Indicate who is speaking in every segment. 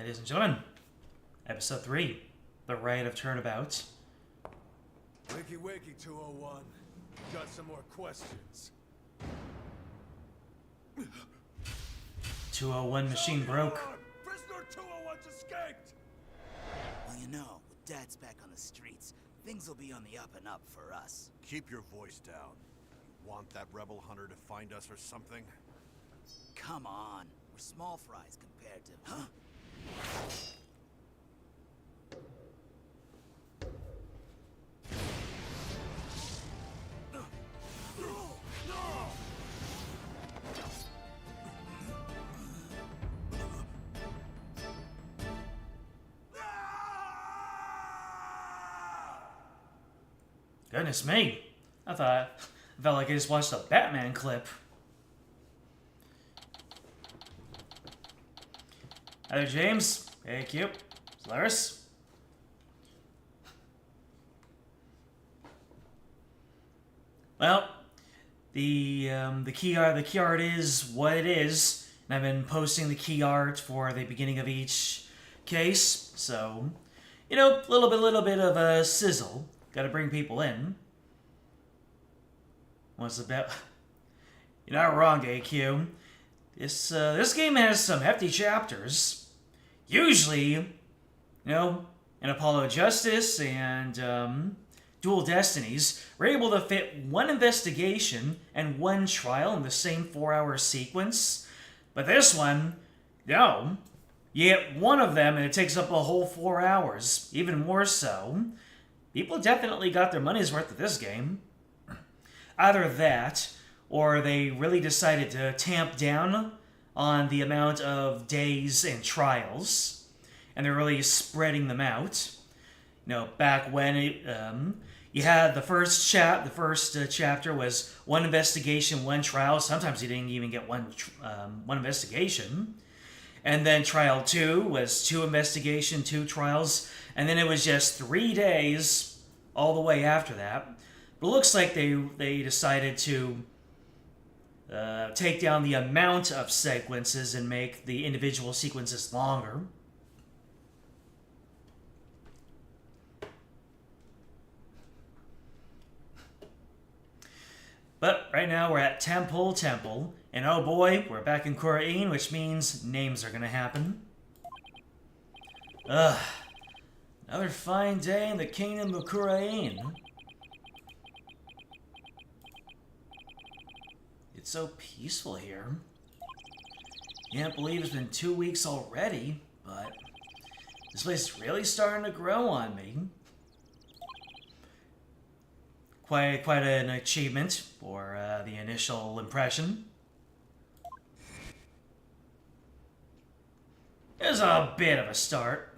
Speaker 1: ladies and gentlemen, episode 3, The Rite of Turnabout.
Speaker 2: Wakey wakey, 201. Got some more questions.
Speaker 1: 201 machine broke.
Speaker 2: Prisoner 201's escaped!
Speaker 3: Well, you know, with Dad's back on the streets, things will be on the up and up for us.
Speaker 4: Keep your voice down. You want that rebel hunter to find us or something?
Speaker 3: Come on, we're small fries compared to... Huh?
Speaker 1: Goodness me. I felt like I just watched a Batman clip. Hi there, James. Hey, Cube. Solaris. Well, the key art is what it is, and I've been posting the key art for the beginning of each case, so you know, a little bit of a sizzle. Got to bring people in. What's about? You're not wrong, AQ. This game has some hefty chapters. Usually, you know, in Apollo Justice and Dual Destinies, we're able to fit one investigation and one trial in the same 4-hour sequence. But this one, no. You get one of them and it takes up a whole 4 hours. Even more so. People definitely got their money's worth of this game. Either that, or they really decided to tamp down on the amount of days and trials, and they're really spreading them out. You know, back when you had the first chapter was one investigation, one trial. Sometimes you didn't even get one investigation. And then trial 2 was 2 investigation, 2 trials, and then it was just 3 days all the way after that. But it looks like they decided to take down the amount of sequences and make the individual sequences longer. But right now we're at Temple, and oh boy, we're back in Khura'in, which means names are gonna happen. Ugh. Another fine day in the kingdom of Khura'in. It's so peaceful here. Can't believe it's been 2 weeks already, but this place is really starting to grow on me. Quite an achievement for the initial impression. It was a bit of a start.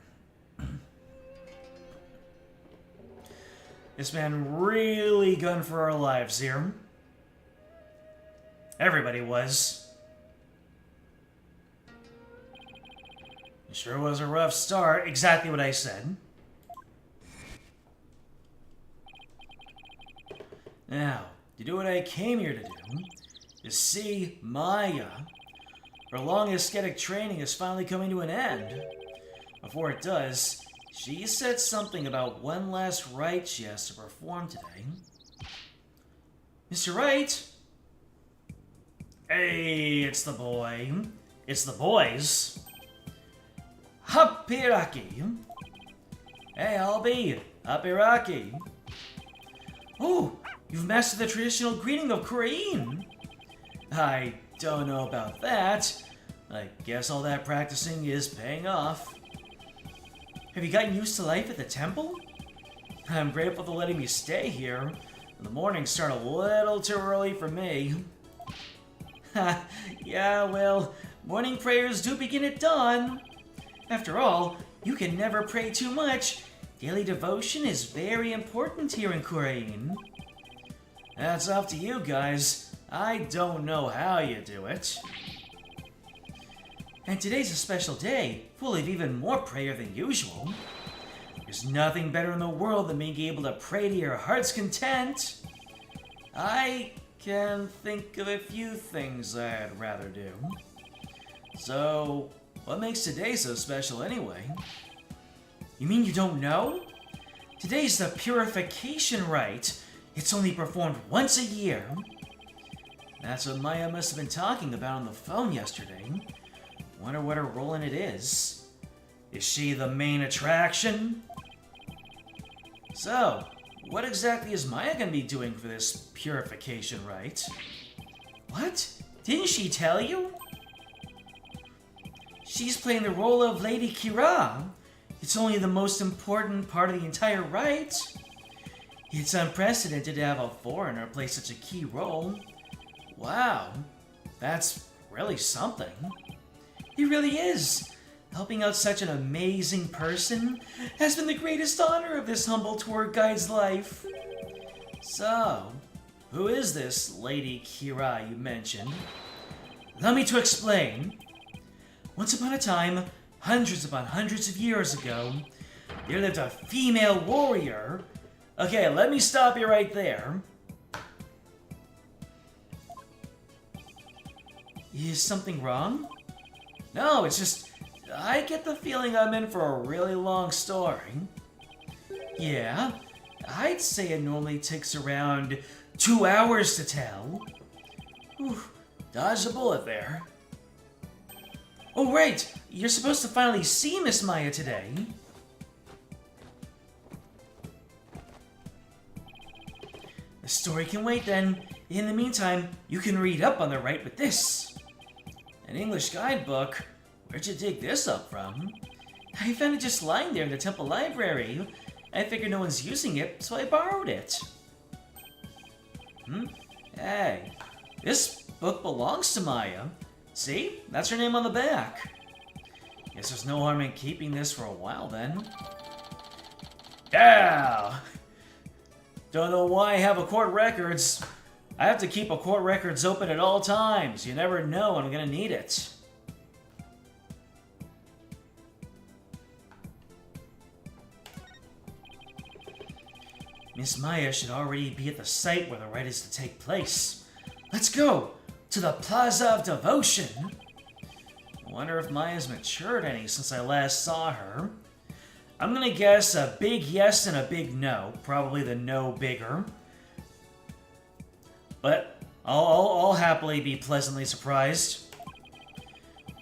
Speaker 1: It's been really gunning for our lives here. Everybody was. It sure was a rough start. Exactly what I said. Now, to do what I came here to do, to see Maya. Her long ascetic training is finally coming to an end. Before it does, she said something about one last rite she has to perform today. Mr. Wright? Hey, it's the boy. It's the boys. Hapiraki. Hey, Albie. Hapiraki. Oh, you've mastered the traditional greeting of Khura'in. I don't know about that. I guess all that practicing is paying off. Have you gotten used to life at the temple? I'm grateful for letting me stay here. The mornings start a little too early for me. Yeah, well, morning prayers do begin at dawn. After all, you can never pray too much. Daily devotion is very important here in Khura'in. That's up to you guys. I don't know how you do it. And today's a special day, full of even more prayer than usual. There's nothing better in the world than being able to pray to your heart's content. I can think of a few things I'd rather do. So, What makes today so special anyway? You mean you don't know? Today's the purification rite. It's only performed once a year. That's what Maya must have been talking about on the phone yesterday. Wonder what her role in it is. Is she the main attraction? So, what exactly is Maya gonna be doing for this purification rite? What? Didn't she tell you? She's playing the role of Lady Kira. It's only the most important part of the entire rite. It's unprecedented to have a foreigner play such a key role. Wow, that's really something. It really is. Helping out such an amazing person has been the greatest honor of this humble tour guide's life. So, who is this Lady Kira you mentioned? Allow me to explain. Once upon a time, hundreds upon hundreds of years ago, there lived a female warrior. Okay, let me stop you right there. Is something wrong? No, it's just, I get the feeling I'm in for a really long story. Yeah, I'd say it normally takes around 2 hours to tell. Whew, dodged a bullet there. Oh, right, you're supposed to finally see Miss Maya today. The story can wait then. In the meantime, you can read up on the Rite with this. An English guidebook? Where'd you dig this up from? I found it just lying there in the temple library. I figured no one's using it, so I borrowed it. Hey, this book belongs to Maya. See? That's her name on the back. Guess there's no harm in keeping this for a while then. Yeah! Don't know why I have a court records. I have to keep a court records open at all times. You never know when I'm gonna need it. Miss Maya should already be at the site where the rite is to take place. Let's go to the Plaza of Devotion. I wonder if Maya's matured any since I last saw her. I'm gonna guess a big yes and a big no. Probably the no bigger. But I'll happily be pleasantly surprised.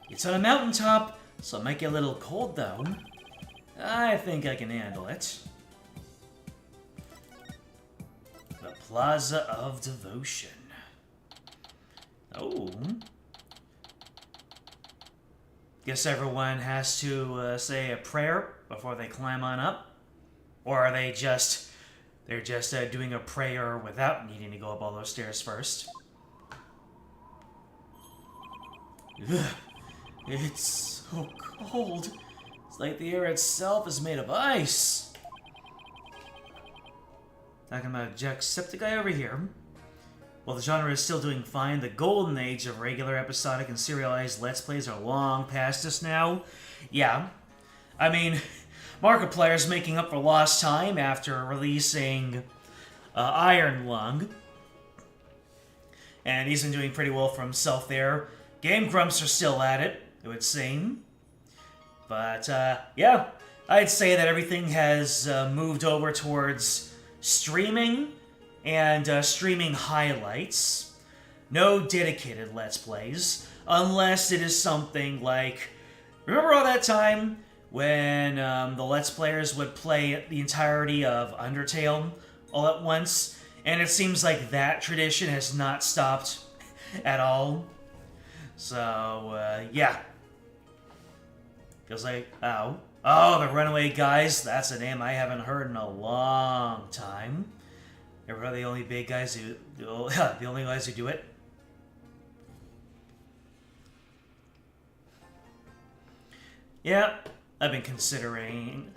Speaker 1: It's on a mountaintop, so it might get a little cold though. I think I can handle it. The Plaza of Devotion. Oh. Guess everyone has to say a prayer before they climb on up? Or are they just... They're just doing a prayer without needing to go up all those stairs first? Ugh, it's so cold. It's like the air itself is made of ice. Talking about a Jacksepticeye over here. While the genre is still doing fine, the golden age of regular, episodic, and serialized Let's Plays are long past us now. Yeah. I mean, Markiplier's making up for lost time after releasing Iron Lung. And he's been doing pretty well for himself there. Game Grumps are still at it, it would seem. But, yeah. I'd say that everything has moved over towards streaming and streaming highlights. No dedicated Let's Plays, unless it is something like... Remember all that time when the Let's Players would play the entirety of Undertale all at once? And it seems like that tradition has not stopped at all. So, yeah. Feels like... Oh, the Runaway Guys. That's a name I haven't heard in a long time. They were the only big guys who... the only guys who do it. Yeah, I've been considering...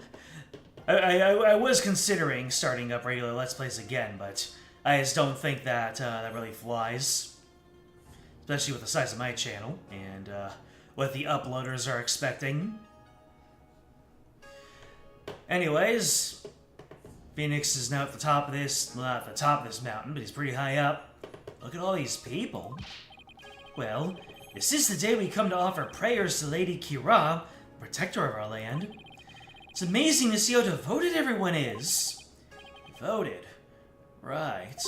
Speaker 1: I was considering starting up regular Let's Plays again, but I just don't think that that really flies. Especially with the size of my channel, and what the uploaders are expecting. Anyways, Phoenix is now at the top of this... Well, not at the top of this mountain, but he's pretty high up. Look at all these people. Well, This is the day we come to offer prayers to Lady Khura'in, protector of our land. It's amazing to see how devoted everyone is. Devoted. Right.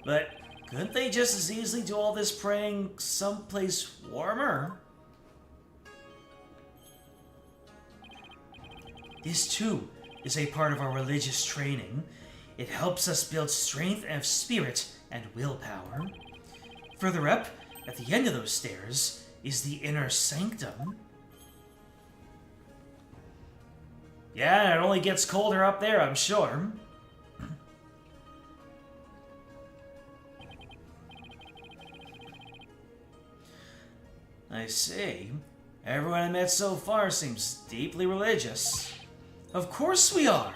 Speaker 1: But couldn't they just as easily do all this praying someplace warmer? This too is a part of our religious training. It helps us build strength of spirit and willpower. Further up, at the end of those stairs, is the inner sanctum. Yeah, it only gets colder up there, I'm sure. I see. Everyone I met so far seems deeply religious. Of course we are.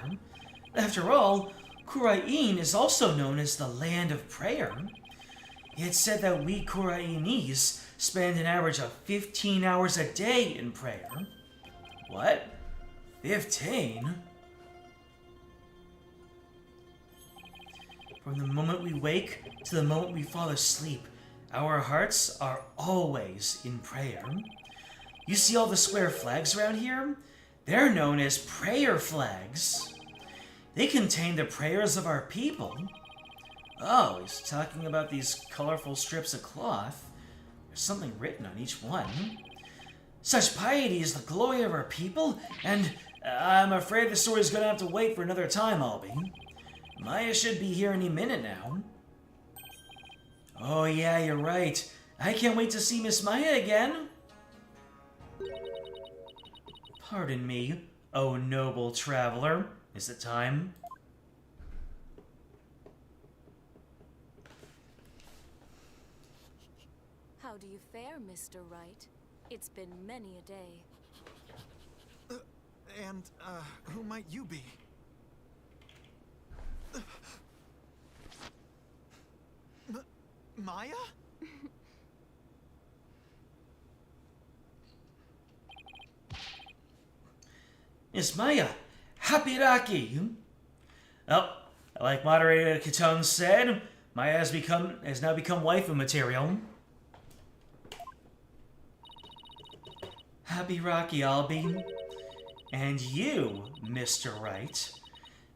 Speaker 1: After all, Khura'in is also known as the Land of Prayer. It's said that we Khura'inese spend an average of 15 hours a day in prayer. What? 15? From the moment we wake to the moment we fall asleep, our hearts are always in prayer. You see all the square flags around here? They're known as prayer flags. They contain the prayers of our people. Oh, he's talking about these colorful strips of cloth. There's something written on each one. Such piety is the glory of our people, and I'm afraid the story's gonna have to wait for another time, Albie. Maya should be here any minute now. Oh yeah, you're right. I can't wait to see Miss Maya again. Pardon me, oh noble traveler. Is it time?
Speaker 5: How do you fare, Mr. Wright? It's been many a day.
Speaker 6: Who might you be? Maya?
Speaker 1: Miss Maya, happy Rocky. Oh, like moderator Katone said, Maya has now become waifu material. Happy Rocky, Albie. And you, Mr. Wright.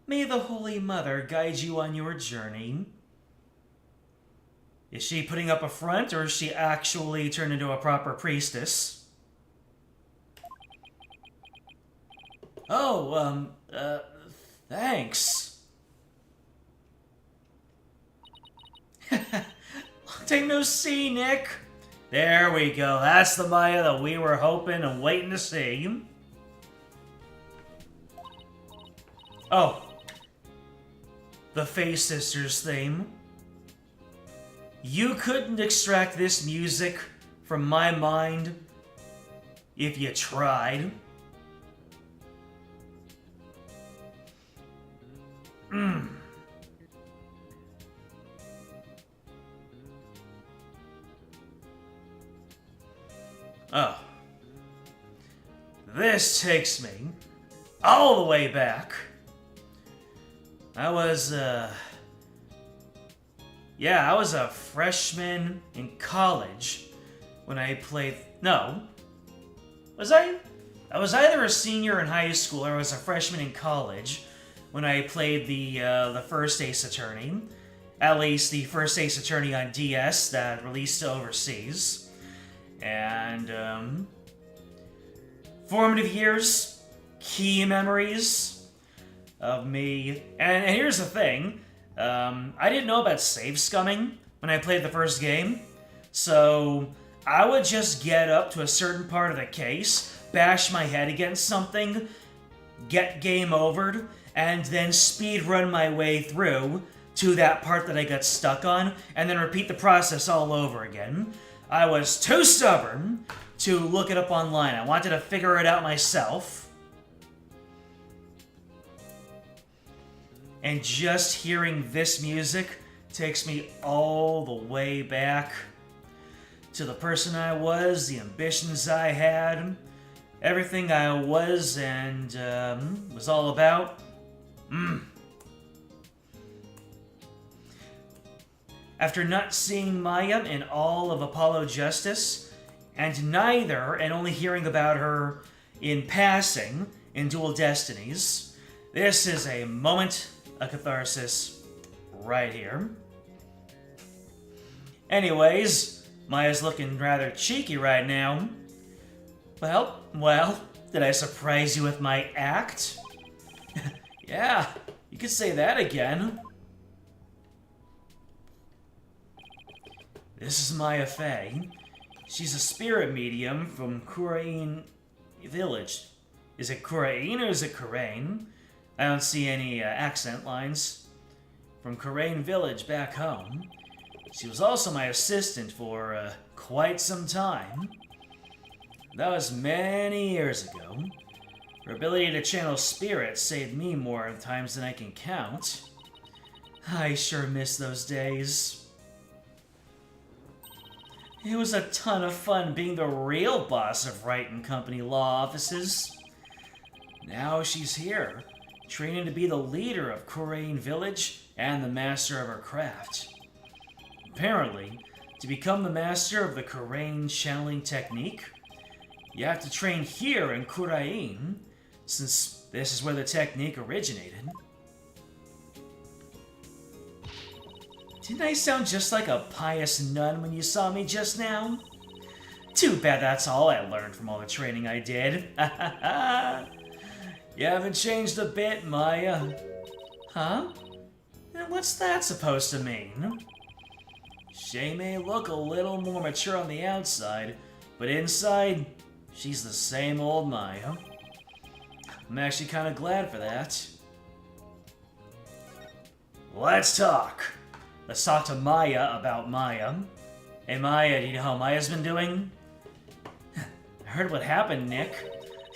Speaker 1: May the Holy Mother guide you on your journey. Is she putting up a front, or is she actually turned into a proper priestess? Oh, thanks. Long time no see, Nick. There we go. That's the Maya that we were hoping and waiting to see. Oh. The Face Sisters theme. You couldn't extract this music from my mind if you tried. Oh. This takes me all the way back. I was a freshman in college when I played... No. Was I? I was either a senior in high school or I was a freshman in college when I played the first Ace Attorney. At least the first Ace Attorney on DS that released overseas. And, formative years, key memories of me. And here's the thing, I didn't know about save scumming when I played the first game, so I would just get up to a certain part of the case, bash my head against something, get game overed, and then speed run my way through to that part that I got stuck on, and then repeat the process all over again. I was too stubborn to look it up online. I wanted to figure it out myself. And just hearing this music takes me all the way back to the person I was, the ambitions I had, everything I was and was all about. After not seeing Maya in all of Apollo Justice, and neither, and only hearing about her in passing in Dual Destinies. This is a moment of catharsis right here. Anyways, Maya's looking rather cheeky right now. Well, did I surprise you with my act? Yeah, you could say that again. This is Maya Fey. She's a spirit medium from Khura'in village. Is it Khura'in or is it Khura'in? I don't see any accent lines. From Khura'in village back home. She was also my assistant for quite some time. That was many years ago. Her ability to channel spirits saved me more times than I can count. I sure miss those days. It was a ton of fun being the real boss of Wright and Company law offices. Now she's here, training to be the leader of Khura'in village and the master of her craft. Apparently, to become the master of the Khura'in channeling technique, you have to train here in Khura'in, since this is where the technique originated. Didn't I sound just like a pious nun when you saw me just now? Too bad that's all I learned from all the training I did. You haven't changed a bit, Maya. Huh? And what's that supposed to mean? She may look a little more mature on the outside, but inside, she's the same old Maya. I'm actually kind of glad for that. Let's talk. Let's talk to Maya about Maya. Hey Maya, do you know how Maya's been doing? I heard what happened, Nick.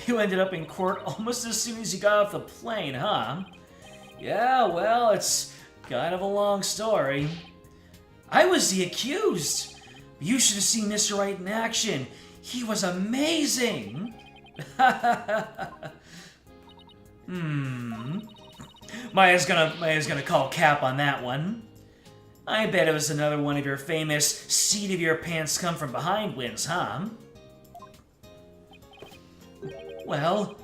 Speaker 1: You ended up in court almost as soon as you got off the plane, huh? Yeah, well, it's kind of a long story. I was the accused. You should have seen Mr. Wright in action. He was amazing. Maya's gonna call cap on that one. I bet it was another one of your famous seat of your pants come from behind wins, huh? Well,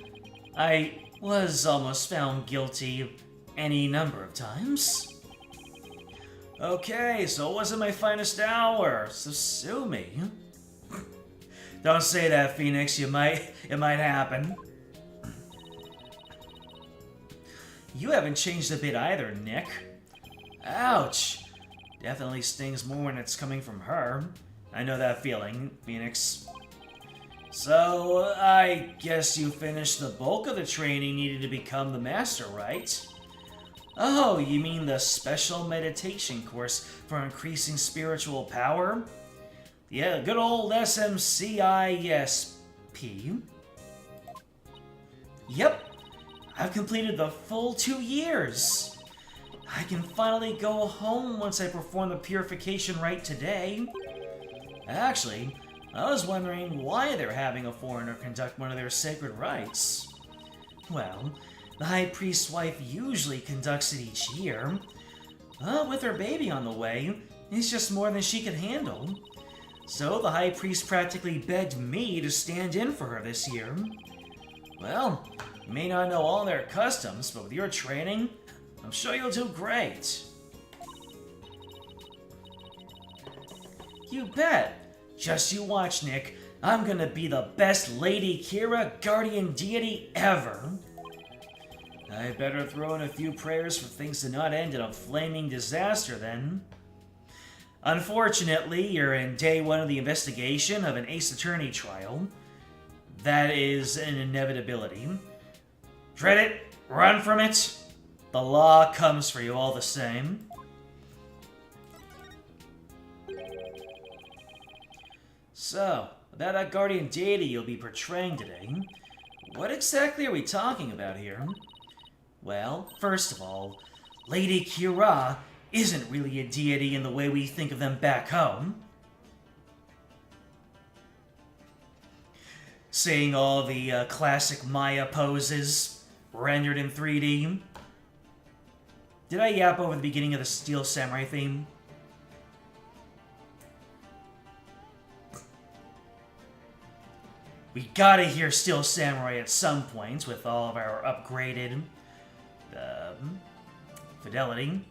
Speaker 1: I was almost found guilty any number of times. Okay, so it wasn't my finest hour, so sue me. Don't say that, Phoenix, it might happen. You haven't changed a bit either, Nick. Ouch. Definitely stings more when it's coming from her. I know that feeling, Phoenix. So, I guess you finished the bulk of the training needed to become the master, right? Oh, you mean the special meditation course for increasing spiritual power? Yeah, good old SMCISP. Yep, I've completed the full 2 years. I can finally go home once I perform the purification rite today. Actually, I was wondering why they're having a foreigner conduct one of their sacred rites. Well, the High Priest's wife usually conducts it each year. With her baby on the way, it's just more than she can handle. So the High Priest practically begged me to stand in for her this year. Well, you may not know all their customs, but with your training, I'm sure you'll do great. You bet. Just you watch, Nick. I'm gonna be the best Lady Kira guardian deity ever. I better throw in a few prayers for things to not end in a flaming disaster then. Unfortunately, you're in day 1 of the investigation of an Ace Attorney trial. That is an inevitability. Dread it, run from it. The law comes for you all the same. So, about that guardian deity you'll be portraying today, what exactly are we talking about here? Well, first of all, Lady Kira isn't really a deity in the way we think of them back home. Seeing all the classic Maya poses rendered in 3D. Did I yap over the beginning of the Steel Samurai theme? We gotta hear Steel Samurai at some point with all of our upgraded fidelity.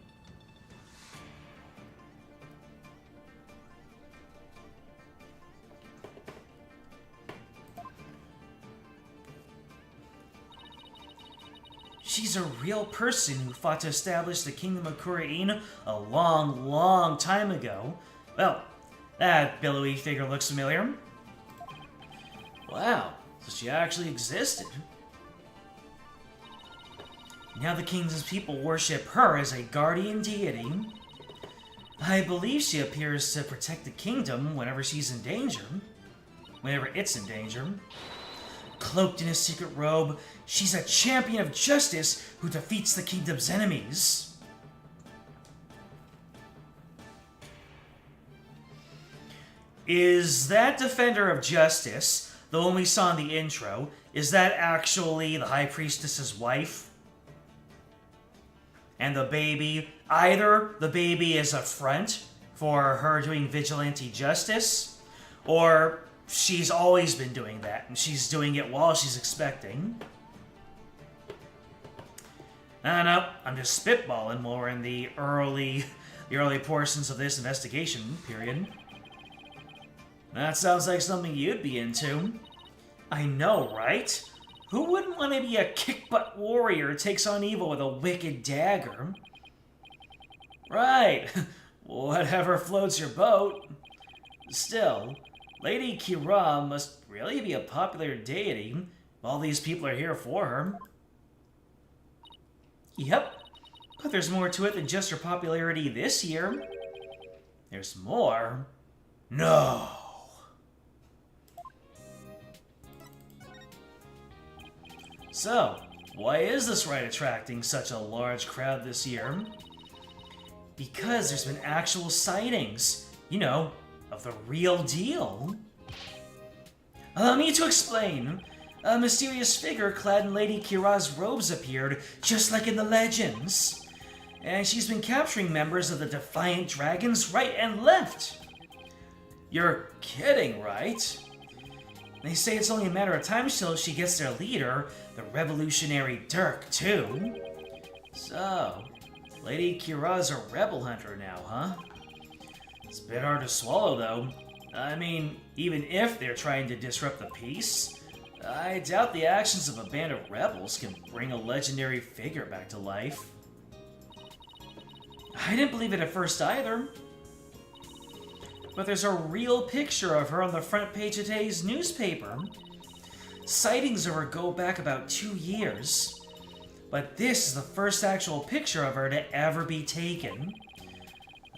Speaker 1: She's a real person who fought to establish the Kingdom of Khura'in a long, long time ago. Well, that billowy figure looks familiar. Wow, so she actually existed. Now the kingdom's people worship her as a guardian deity. I believe she appears to protect the kingdom whenever she's in danger. Whenever it's in danger. Cloaked in a secret robe, she's a champion of justice who defeats the kingdom's enemies. Is that defender of justice, the one we saw in the intro, is that actually the High Priestess's wife? And the baby, either the baby is a front for her doing vigilante justice, or she's always been doing that, and she's doing it while she's expecting. I don't know, I'm just spitballing more in the early portions of this investigation period. That sounds like something you'd be into. I know, right? Who wouldn't want to be a kick-butt warrior who takes on evil with a wicked dagger? Right, whatever floats your boat. Still, Lady Khura'in must really be a popular deity. All these people are here for her. Yep, but there's more to it than just her popularity this year. There's more. No. So, why is this rite attracting such a large crowd this year? Because there's been actual sightings, you know, of the real deal. Allow me to explain. A mysterious figure clad in Lady Khura'in's robes appeared, just like in the legends. And she's been capturing members of the Defiant Dragons right and left. You're kidding, right? They say it's only a matter of time till she gets their leader, the revolutionary Dirk, too. So, Lady Khura'in's a rebel hunter now, huh? It's a bit hard to swallow, though. I mean, even if they're trying to disrupt the peace, I doubt the actions of a band of rebels can bring a legendary figure back to life. I didn't believe it at first either. But there's a real picture of her on the front page of today's newspaper. Sightings of her go back about 2 years. But this is the first actual picture of her to ever be taken.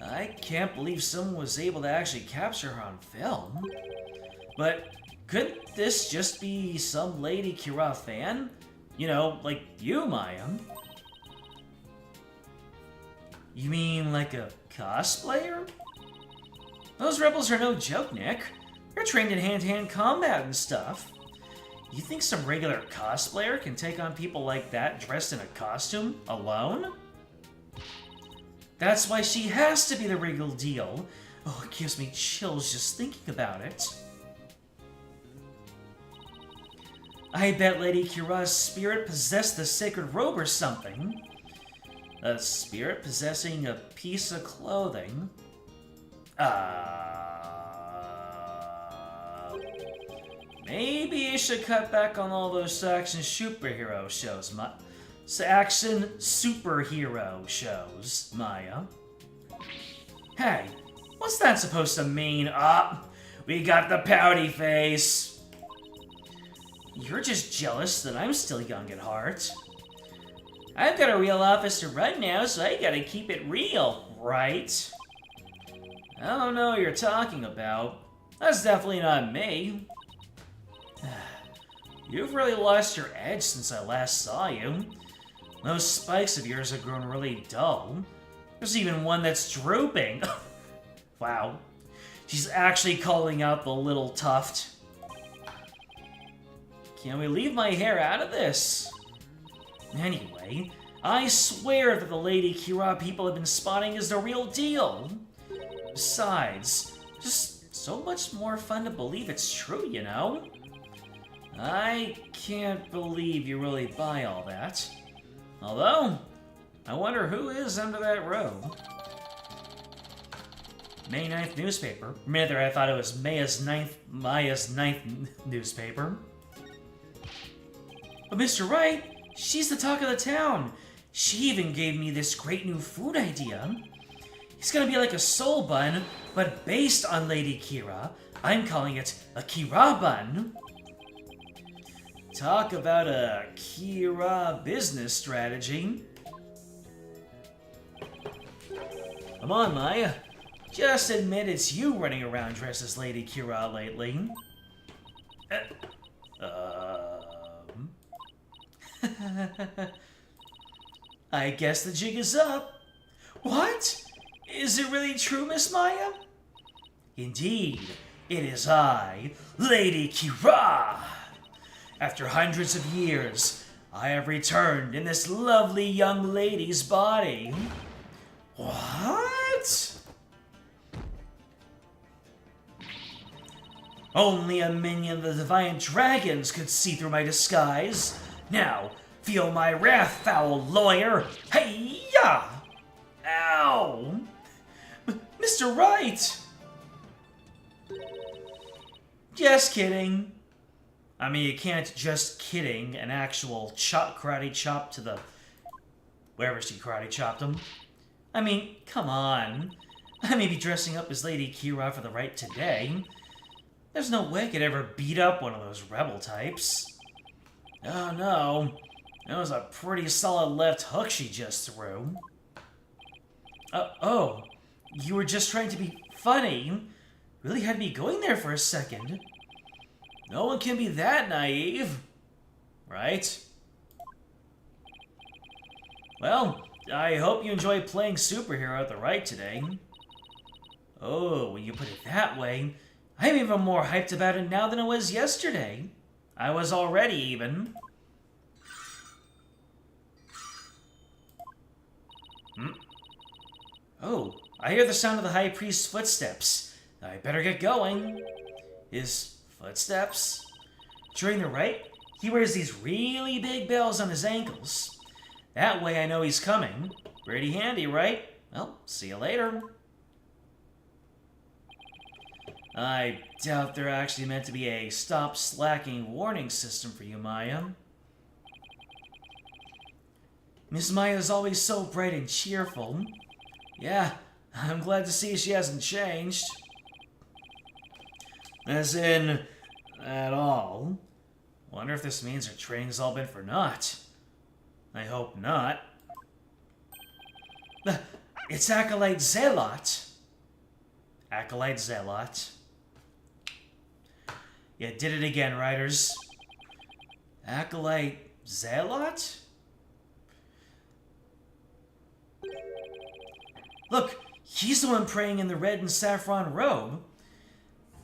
Speaker 1: I can't believe someone was able to actually capture her on film. But couldn't this just be some Lady Khura'in fan? You know, like you, Maya. You mean like a cosplayer? Those rebels are no joke, Nick. They're trained in hand-to-hand combat and stuff. You think some regular cosplayer can take on people like that dressed in a costume alone? That's why she has to be the real deal. Oh, it gives me chills just thinking about it. I bet Lady Khura'in's spirit possessed the sacred robe or something. A spirit possessing a piece of clothing. Maybe you should cut back on all those action superhero shows, Maya. Hey, what's that supposed to mean? We got the pouty face. You're just jealous that I'm still young at heart. I've got a real office to run now, so I gotta keep it real, right? I don't know what you're talking about. That's definitely not me. You've really lost your edge since I last saw you. Those spikes of yours have grown really dull. There's even one that's drooping. Wow. She's actually calling out the little tuft. Can we leave my hair out of this? Anyway, I swear that the Lady Khura'in people have been spotting is the real deal. Besides, just so much more fun to believe it's true, you know? I can't believe you really buy all that. Although, I wonder who is under that robe. May 9th newspaper. For a minute there I thought it was Maya's 9th newspaper. But Mr. Wright, she's the talk of the town. She even gave me this great new food idea. It's gonna be like a soul bun, but based on Lady Kira. I'm calling it a Kira bun. Talk about a Kira business strategy. Come on, Maya. Just admit it's you running around dressed as Lady Kira lately. I guess the jig is up. What? Is it really true, Miss Maya? Indeed, it is I, Lady Kira. After hundreds of years, I have returned in this lovely young lady's body. What? Only a minion of the Divine Dragons could see through my disguise. Now, feel my wrath, foul lawyer! Hey-ya! Ow! Mr. Wright! Just kidding. I mean, you can't just kidding an actual karate chop to the... wherever she karate chopped him. I mean, come on. I may be dressing up as Lady Kira for the Rite today. There's no way I could ever beat up one of those rebel types. Oh no. That was a pretty solid left hook she just threw. Oh. You were just trying to be funny. Really had me going there for a second. No one can be that naive. Right? Well, I hope you enjoy playing superhero at the Rite today. Oh, when you put it that way, I'm even more hyped about it now than I was yesterday. I was already even. Oh, I hear the sound of the High Priest's footsteps. I better get going. His footsteps? During the Rite, he wears these really big bells on his ankles. That way I know he's coming. Pretty handy, right? Well, see you later. I doubt they're actually meant to be a stop slacking warning system for you, Maya. Miss Maya is always so bright and cheerful. Yeah, I'm glad to see she hasn't changed. As in, at all. Wonder if this means her training's all been for naught. I hope not. It's Acolyte Zealot. Acolyte Zealot. You did it again, writers. Acolyte Zealot? Look, he's the one praying in the red and saffron robe.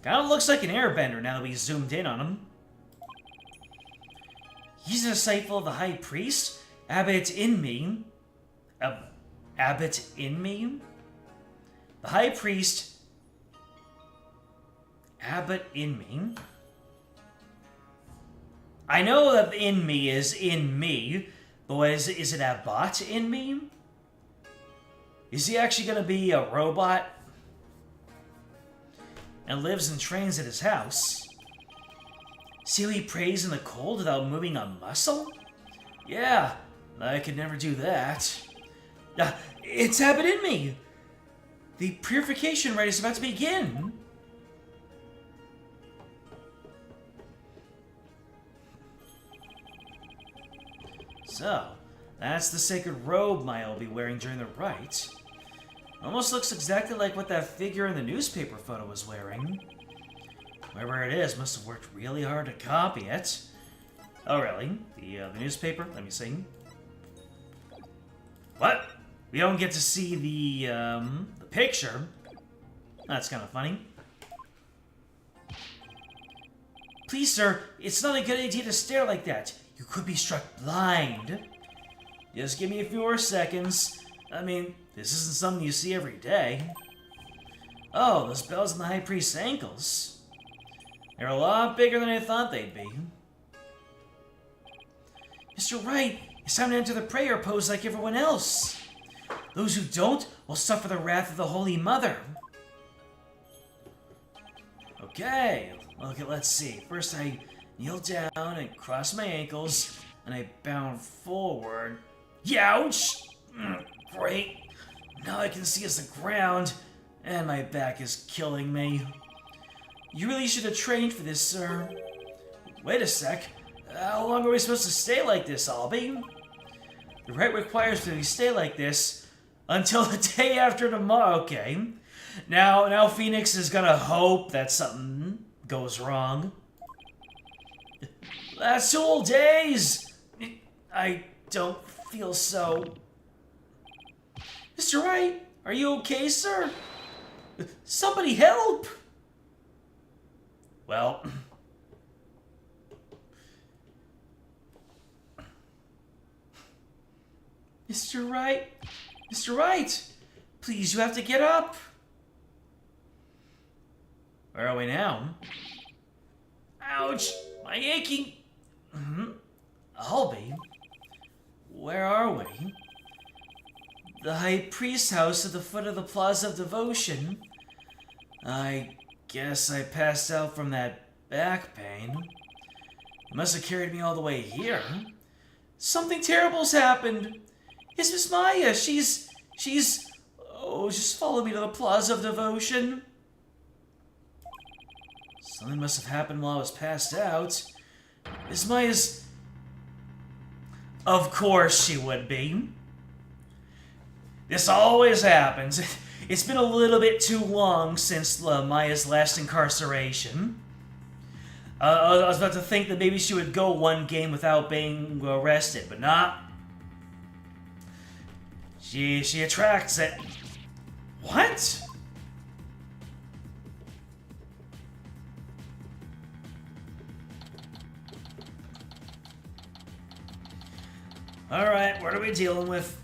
Speaker 1: Kinda looks like an airbender now that we zoomed in on him. He's a disciple of the High Priest, Abbot Inme. Abbot Inme? The High Priest, Abbot Inme. I know that Inme is in me, but what is it Abbot Inme? Is he actually going to be a robot? And lives and trains at his house? See how he prays in the cold without moving a muscle? Yeah, I could never do that. It's Abbot Inme! The purification rite is about to begin! So, that's the sacred robe Maya will be wearing during the rite. Almost looks exactly like what that figure in the newspaper photo was wearing. Whoever it is must have worked really hard to copy it. Oh, really? The newspaper? Let me see. What? We don't get to see the picture. That's kind of funny. Please, sir, it's not a good idea to stare like that. You could be struck blind. Just give me a few more seconds. I mean, this isn't something you see every day. Oh, those bells on the High Priest's ankles. They're a lot bigger than I thought they'd be. Mr. Wright, it's time to enter the prayer pose like everyone else. Those who don't will suffer the wrath of the Holy Mother. Okay, let's see. First I kneel down and cross my ankles, and I bound forward. Youch! Great. Now I can see as the ground, and my back is killing me. You really should have trained for this, sir. Wait a sec. How long are we supposed to stay like this, Albie? The rite requires that we stay like this until the day after tomorrow, okay? Now Phoenix is gonna hope that something goes wrong. That's 2 whole days! I don't feel so... Mr. Wright, are you okay, sir? Somebody help! Well... Mr. Wright? Mr. Wright! Please, you have to get up! Where are we now? Ouch! My aching... Albie? Where are we? The High Priest's house at the foot of the Plaza of Devotion. I guess I passed out from that back pain. It must have carried me all the way here. Something terrible's happened! It's Miss Maya! She's... Oh, just follow me to the Plaza of Devotion. Something must have happened while I was passed out. Miss Maya's... Of course she would be. This always happens. It's been a little bit too long since Maya's last incarceration. I was about to think that maybe she would go one game without being arrested, but not. She attracts it. What? Alright, what are we dealing with?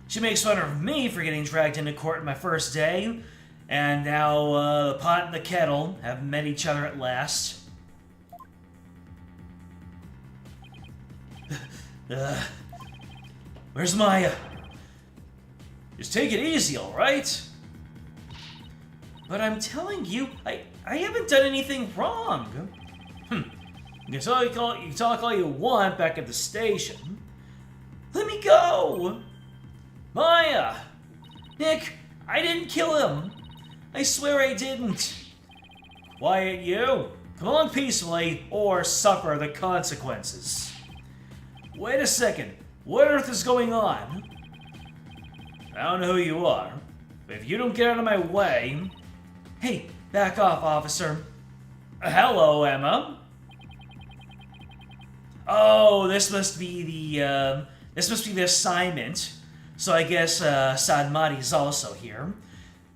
Speaker 1: She makes fun of me for getting dragged into court my first day, and now the pot and the kettle have met each other at last. Where's Maya? Just take it easy, alright? But I'm telling you, I haven't done anything wrong. You can talk all you want back at the station. Let me go! Maya! Nick, I didn't kill him. I swear I didn't. Quiet you. Come on peacefully, or suffer the consequences. Wait a second. What on earth is going on? I don't know who you are, but if you don't get out of my way... Hey, back off, officer. Hello, Emma. Oh, this must be the assignment. So I guess Sadmati's also here.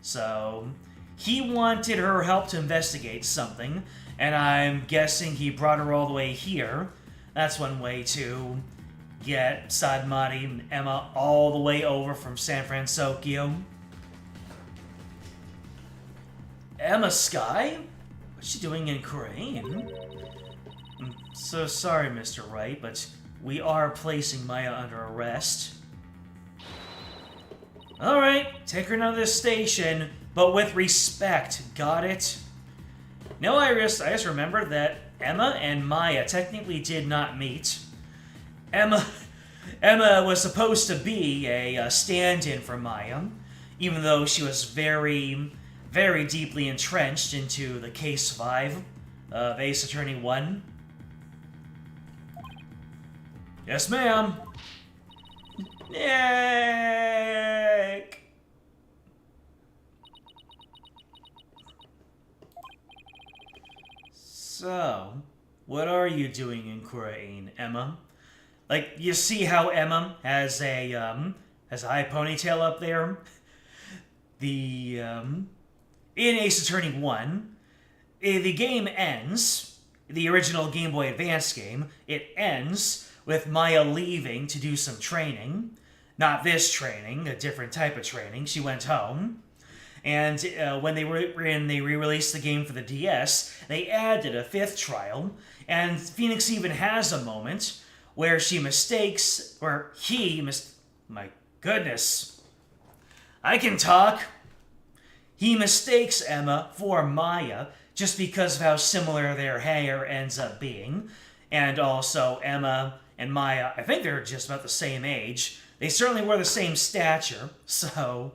Speaker 1: So he wanted her help to investigate something, and I'm guessing he brought her all the way here. That's one way to get Sadmati and Emma all the way over from San Francisco. Emma Sky? What's she doing in Khura'in? I'm so sorry, Mr. Wright, but we are placing Maya under arrest. Alright, take her down to the station, but with respect, got it? No, I just remembered that Emma and Maya technically did not meet. Emma was supposed to be a stand-in for Maya, even though she was very, very deeply entrenched into the Case 5 of Ace Attorney 1. Yes, ma'am. Nick! So, what are you doing in Khura'in, Emma? Like, you see how Emma has a high ponytail up there? In Ace Attorney 1, the game ends, the original Game Boy Advance game, it ends with Maya leaving to do some training. Not this training, a different type of training. She went home. And when they re-released the game for the DS, they added a 5th trial, and Phoenix even has a moment where my goodness, I can talk. He mistakes Emma for Maya just because of how similar their hair ends up being. And also, Emma and Maya, I think they're just about the same age. They certainly were the same stature, so,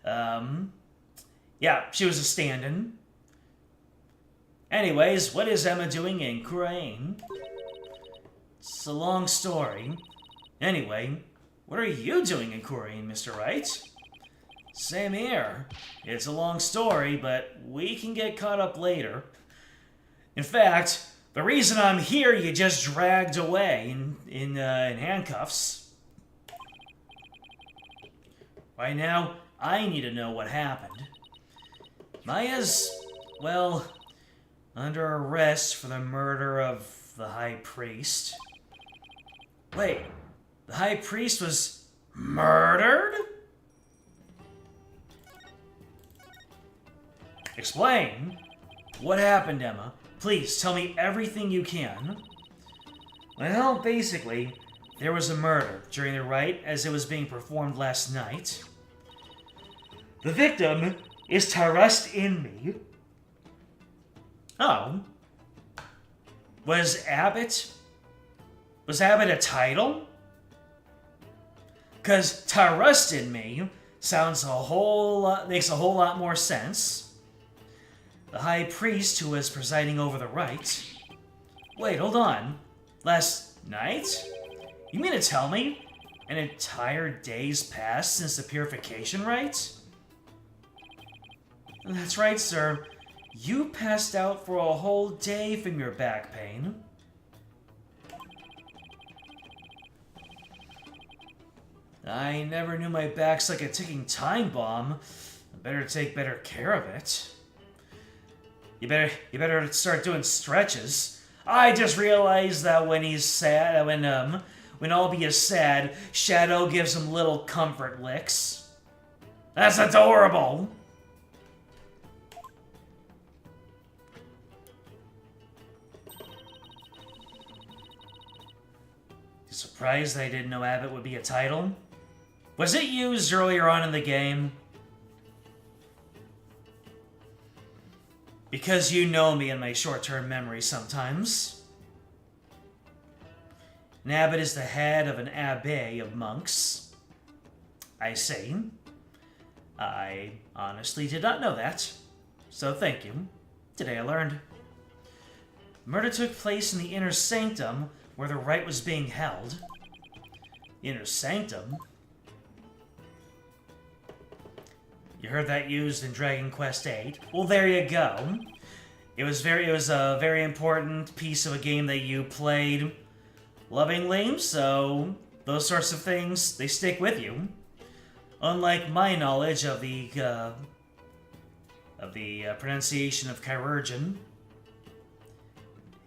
Speaker 1: yeah, she was a stand-in. Anyways, what is Emma doing in Khura'in? It's a long story. Anyway, what are you doing in Khura'in, Mr. Wright? Same here. It's a long story, but we can get caught up later. In fact, the reason I'm here, you just dragged away in handcuffs. Right now, I need to know what happened. Maya's, well, under arrest for the murder of the High Priest. Wait, the High Priest was murdered? Explain. What happened, Emma? Please, tell me everything you can. Well, basically, there was a murder during the rite as it was being performed last night. The victim is Tarrust in me. Oh. Was Abbott a title? 'Cause Tarrust in me sounds makes a whole lot more sense. The High Priest who was presiding over the rite. Wait, hold on. Last night? You mean to tell me an entire day's passed since the purification rite? That's right, sir. You passed out for a whole day from your back pain. I never knew my back's like a ticking time bomb. I better take better care of it. You better start doing stretches. I just realized that when he's sad, when Albie is sad, Shadow gives him little comfort licks. That's adorable. You surprised I didn't know Abbott would be a title? Was it used earlier on in the game? Because you know me and my short-term memory sometimes. An abbot is the head of an abbey of monks. I see. I honestly did not know that. So thank you. Today I learned. Murder took place in the inner sanctum where the rite was being held. The inner sanctum? You heard that used in Dragon Quest VIII? Well, there you go. It was a very important piece of a game that you played lovingly, so those sorts of things, they stick with you. Unlike my knowledge of the pronunciation of Khura'in.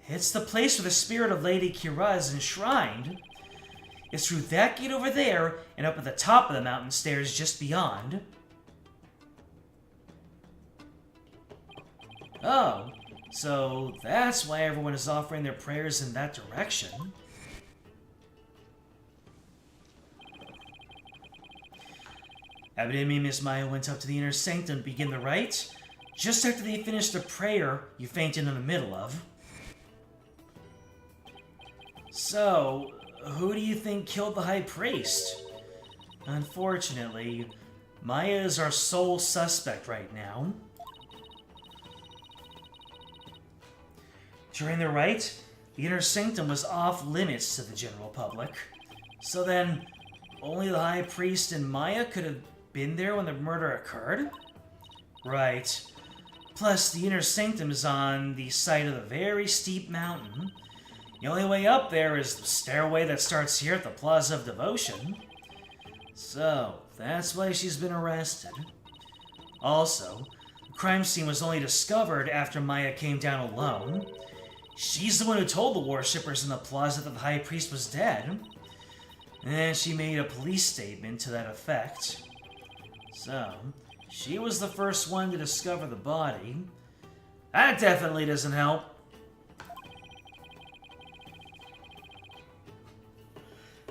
Speaker 1: It's the place where the spirit of Lady Khura is enshrined. It's through that gate over there and up at the top of the mountain stairs just beyond. Oh, so that's why everyone is offering their prayers in that direction. Abbot and Miss Maya went up to the inner sanctum to begin the rite. Just after they finished the prayer you fainted in the middle of. So, who do you think killed the High Priest? Unfortunately, Maya is our sole suspect right now. During the rite, the inner sanctum was off limits to the general public. So then, only the High Priest and Maya could have been there when the murder occurred? Right. Plus, the inner sanctum is on the side of a very steep mountain. The only way up there is the stairway that starts here at the Plaza of Devotion. So, that's why she's been arrested. Also, the crime scene was only discovered after Maya came down alone. She's the one who told the worshippers in the plaza that the High Priest was dead. And she made a police statement to that effect. So, She was the first one to discover the body. That definitely doesn't help.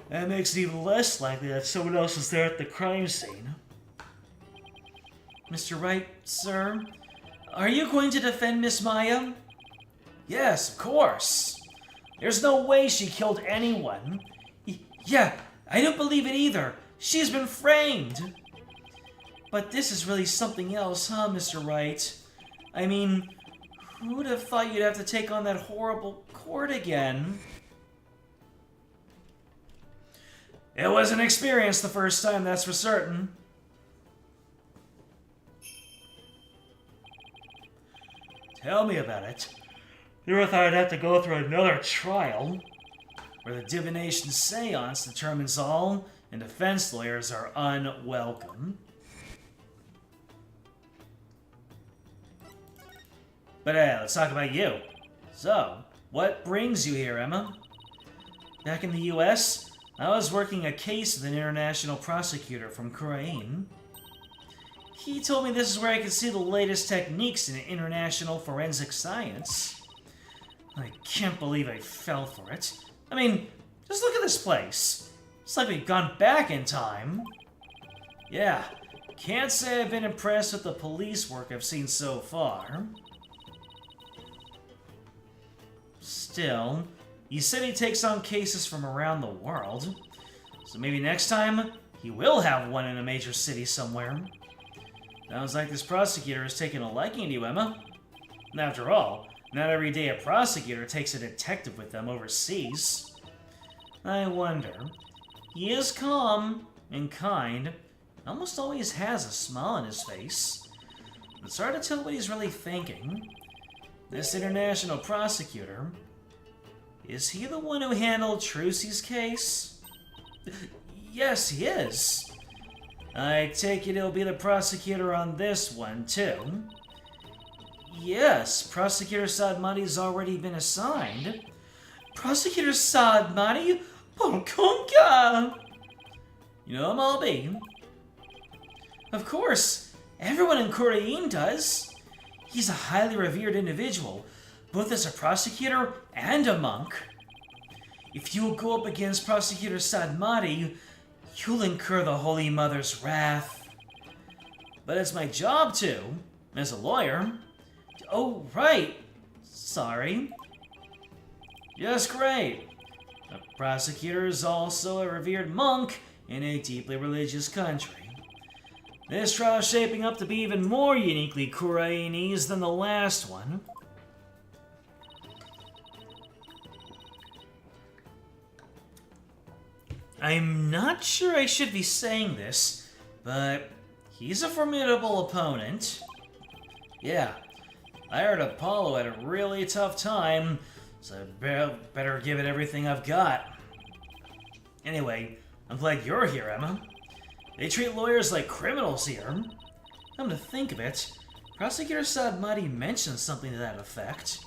Speaker 1: That makes it even less likely that someone else was there at the crime scene. Mr. Wright, sir, are you going to defend Miss Maya? Yes, of course. There's no way she killed anyone. Yeah, I don't believe it either. She's been framed. But this is really something else, huh, Mr. Wright? I mean, who would have thought you'd have to take on that horrible court again? It was an experience the first time, that's for certain. Tell me about it. You ever thought I'd have to go through another trial? Where the divination seance determines all, and defense lawyers are unwelcome. But let's talk about you. So, what brings you here, Emma? Back in the US, I was working a case with an international prosecutor from Khura'in. He told me this is where I could see the latest techniques in international forensic science. I can't believe I fell for it. I mean, just look at this place. It's like we've gone back in time. Yeah, can't say I've been impressed with the police work I've seen so far. Still, he said he takes on cases from around the world. So maybe next time, he will have one in a major city somewhere. Sounds like this prosecutor has taken a liking to you, Emma. And after all, not every day a prosecutor takes a detective with them overseas. I wonder. He is calm and kind, almost always has a smile on his face. It's hard to tell what he's really thinking. This international prosecutor, is he the one who handled Trucy's case? Yes, he is. I take it he'll be the prosecutor on this one, too. Yes, Prosecutor Sadmati's already been assigned. Prosecutor Sadmati? Polkonka! You know him, I'll be. Of course, everyone in Khura'in does. He's a highly revered individual, both as a prosecutor and a monk. If you go up against Prosecutor Sadmati, you'll incur the Holy Mother's wrath. But it's my job to, as a lawyer. Oh, right. Sorry. Yes, great. A prosecutor is also a revered monk in a deeply religious country. This trial is shaping up to be even more uniquely Khura'inese than the last one. I'm not sure I should be saying this, but he's a formidable opponent. Yeah, I heard Apollo had a really tough time, so I better give it everything I've got. Anyway, I'm glad you're here, Emma. They treat lawyers like criminals here. Come to think of it, Prosecutor Sadmati mentioned something to that effect.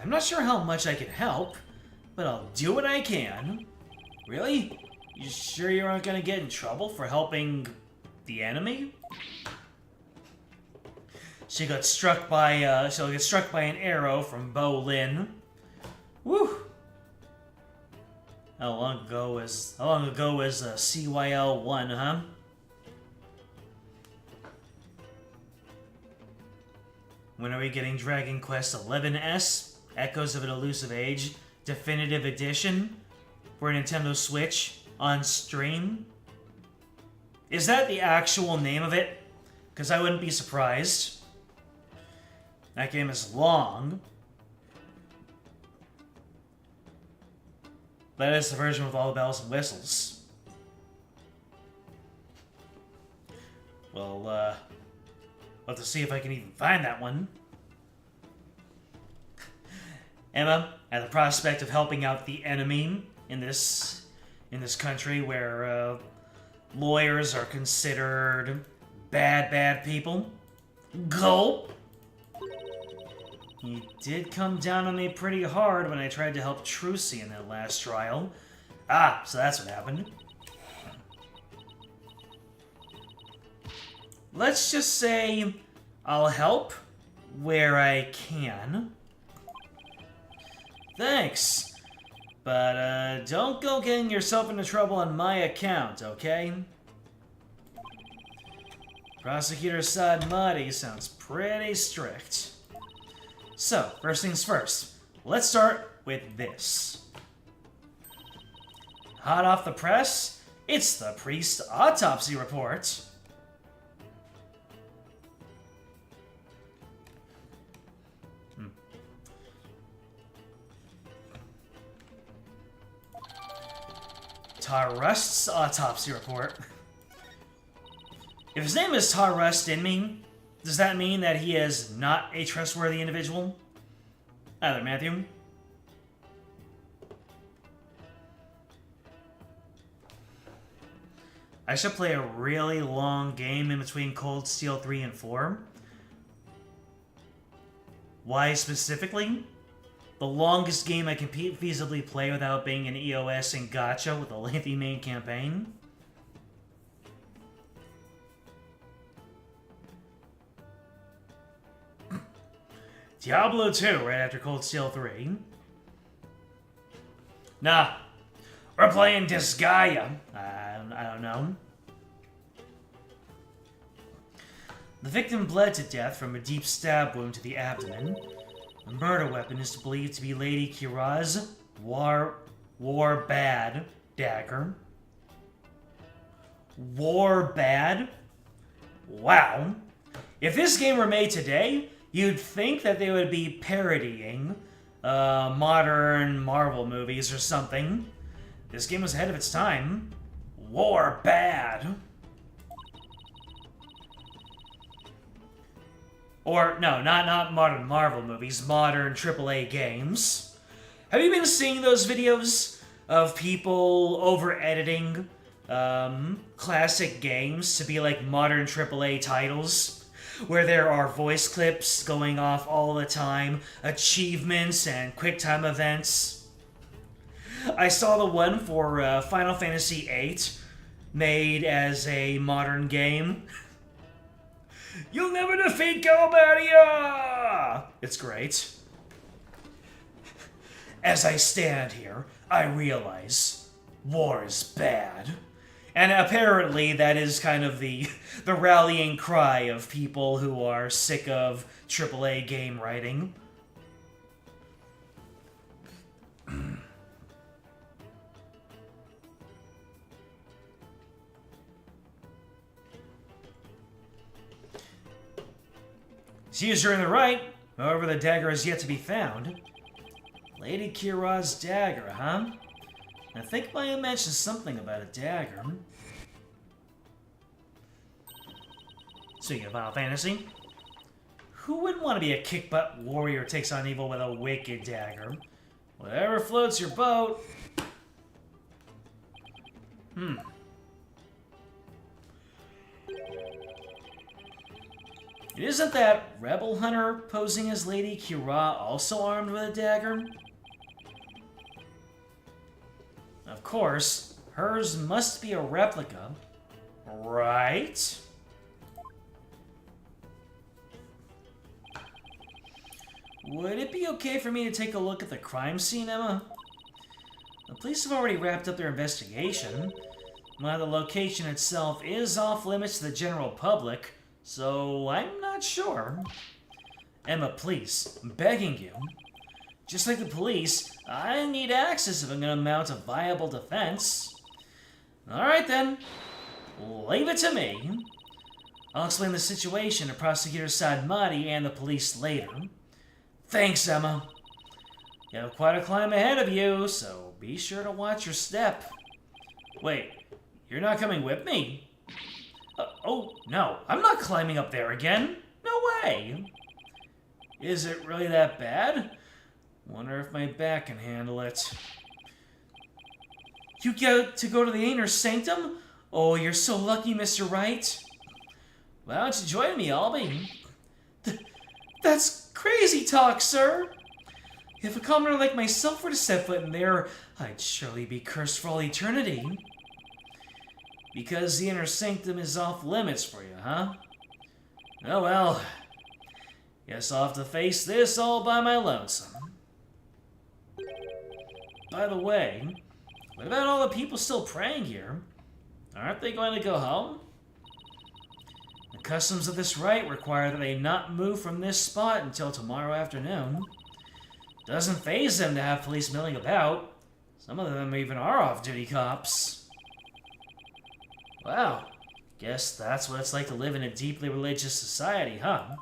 Speaker 1: I'm not sure how much I can help, but I'll do what I can. Really? You sure you aren't gonna get in trouble for helping the enemy? She'll get struck by an arrow from Bo Lin. Woo! How long ago was CYL 1, huh? When are we getting Dragon Quest 11S? Echoes of an Elusive Age Definitive Edition for Nintendo Switch on stream? Is that the actual name of it? Because I wouldn't be surprised. That game is long. But it's the version with all the bells and whistles. Well, we'll have to see if I can even find that one. Emma, at the prospect of helping out the enemy in this country where lawyers are considered bad people, gulp. He did come down on me pretty hard when I tried to help Trucy in that last trial. Ah, so that's what happened. let's just say I'll help where I can. Thanks. But, don't go getting yourself into trouble on my account, okay? Prosecutor Sadmati sounds pretty strict. So, first things first. Let's start with this. Hot off the press, it's the priest autopsy report. Tarrust's autopsy report. If his name is Tarrust Inme, does that mean that he is not a trustworthy individual? Either, Matthew. I should play a really long game in between Cold Steel 3 and 4. Why specifically? The longest game I can feasibly play without being an EOS and gacha with a lengthy main campaign. Diablo 2 right after Cold Steel 3. Nah, we're playing Disgaea. I don't know. The victim bled to death from a deep stab wound to the abdomen. The murder weapon is believed to be Lady Khura'in's war bad dagger. War bad? Wow. If this game were made today, you'd think that they would be parodying modern Marvel movies or something. This game was ahead of its time. War bad. Or, no, not modern Marvel movies, modern AAA games. Have you been seeing those videos of people over-editing classic games to be like modern AAA titles? Where there are voice clips going off all the time, achievements and QuickTime events. I saw the one for Final Fantasy VIII, made as a modern game. You'll never defeat Galbadia! It's great. As I stand here, I realize war is bad. And apparently that is kind of the rallying cry of people who are sick of AAA game writing. Seems you're in the right. However, the dagger is yet to be found. Lady Khura'in's dagger, huh? I think Maya mentioned something about a dagger. Speaking of Final Fantasy, who wouldn't want to be a kick-butt warrior who takes on evil with a wicked dagger? Whatever floats your boat. Isn't that rebel hunter posing as Lady Khura'in also armed with a dagger? Of course, hers must be a replica, right? Would it be okay for me to take a look at the crime scene, Emma? The police have already wrapped up their investigation. While the location itself is off limits to the general public, so I'm not sure. Emma, please, I'm begging you. Just like the police, I need access if I'm going to mount a viable defense. Alright then, leave it to me. I'll explain the situation to Prosecutor Sadmati and the police later. Thanks, Emma. You have quite a climb ahead of you, so be sure to watch your step. Wait, you're not coming with me? Oh, no, I'm not climbing up there again. No way. Is it really that bad? Wonder if my back can handle it. You get to go to the inner sanctum? Oh, you're so lucky, Mr. Wright. Why don't you join me, Albie? That's crazy talk, sir. If a commoner like myself were to step foot in there, I'd surely be cursed for all eternity. Because the inner sanctum is off limits for you, huh? Oh well. Guess I'll have to face this all by my lonesome. By the way, what about all the people still praying here? Aren't they going to go home? The customs of this rite require that they not move from this spot until tomorrow afternoon. Doesn't faze them to have police milling about. Some of them even are off-duty cops. Wow. Guess that's what it's like to live in a deeply religious society, huh?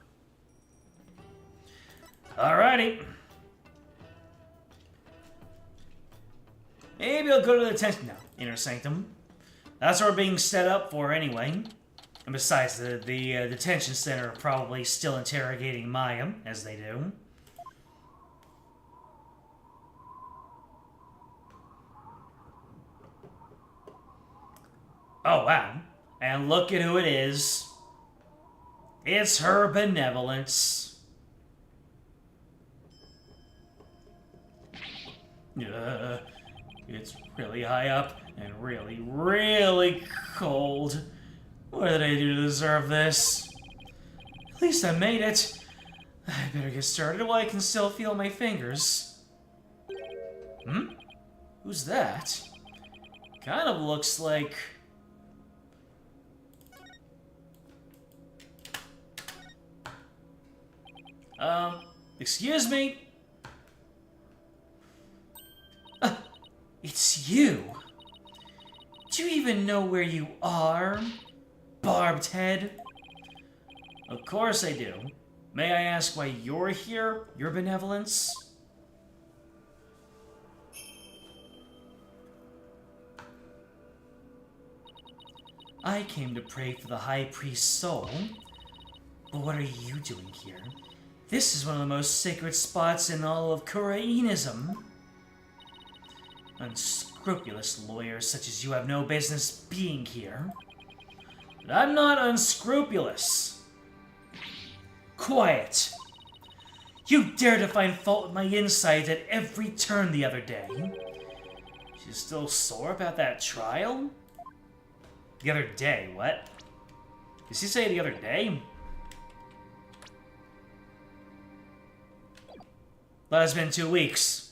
Speaker 1: Alrighty. Maybe I'll go to the inner sanctum. That's what we're being set up for anyway. And besides, the detention center are probably still interrogating Maya, as they do. Oh, wow. And look at who it is. It's her benevolence. It's really high up and really, really cold. What did I do to deserve this? At least I made it. I better get started while I can still feel my fingers. Hmm? Who's that? Kind of looks like... excuse me? It's you. Do you even know where you are, barbed head? Of course I do. May I ask why you're here, your benevolence? I came to pray for the High Priest's soul. But what are you doing here? This is one of the most sacred spots in all of Khura'inism. Unscrupulous lawyers such as you have no business being here. But I'm not unscrupulous. Quiet. You dare to find fault with my insight at every turn the other day. She's still sore about that trial? The other day, what? Did she say the other day? But it's been 2 weeks.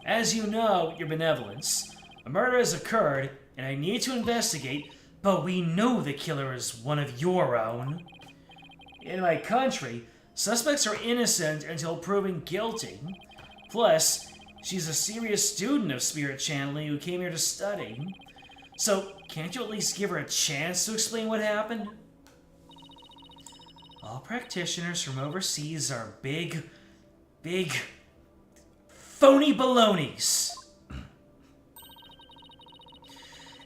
Speaker 1: As you know, your benevolence, a murder has occurred, and I need to investigate, but we know the killer is one of your own. In my country, suspects are innocent until proven guilty. Plus, she's a serious student of spirit channeling who came here to study. So, can't you at least give her a chance to explain what happened? All practitioners from overseas are big, phony balonies.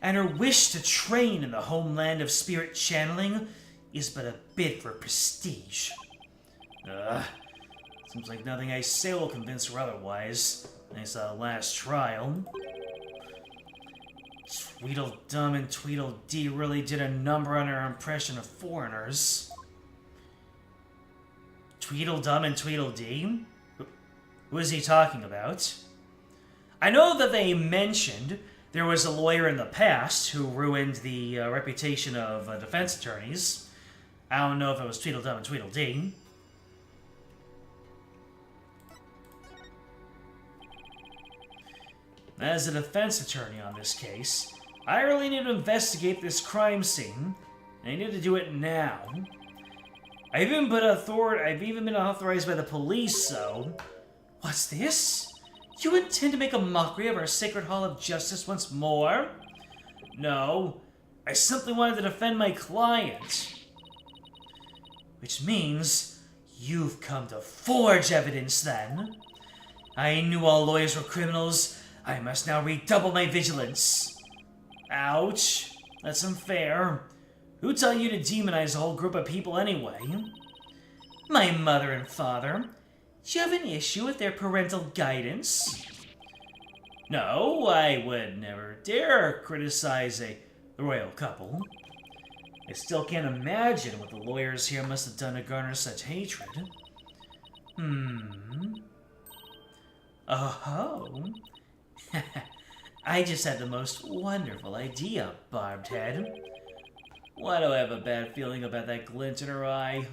Speaker 1: And her wish to train in the homeland of spirit channeling is but a bid for prestige. Seems like nothing I say will convince her otherwise. I saw the last trial. Tweedledum and Tweedledee really did a number on her impression of foreigners. Tweedledum and Tweedledee? Who is he talking about? I know that they mentioned there was a lawyer in the past who ruined the reputation of defense attorneys. I don't know if it was Tweedledum and Tweedledee. As a defense attorney on this case, I really need to investigate this crime scene, and I need to do it now. I've even been authorized by the police, so... What's this? You intend to make a mockery of our sacred hall of justice once more? No, I simply wanted to defend my client. Which means you've come to forge evidence, then. I knew all lawyers were criminals. I must now redouble my vigilance. Ouch. That's unfair. Who tell you to demonize a whole group of people anyway? My mother and father. Do you have an issue with their parental guidance? No, I would never dare criticize a royal couple. I still can't imagine what the lawyers here must have done to garner such hatred. Oh-ho. I just had the most wonderful idea, Barbed Head. Why do I have a bad feeling about that glint in her eye?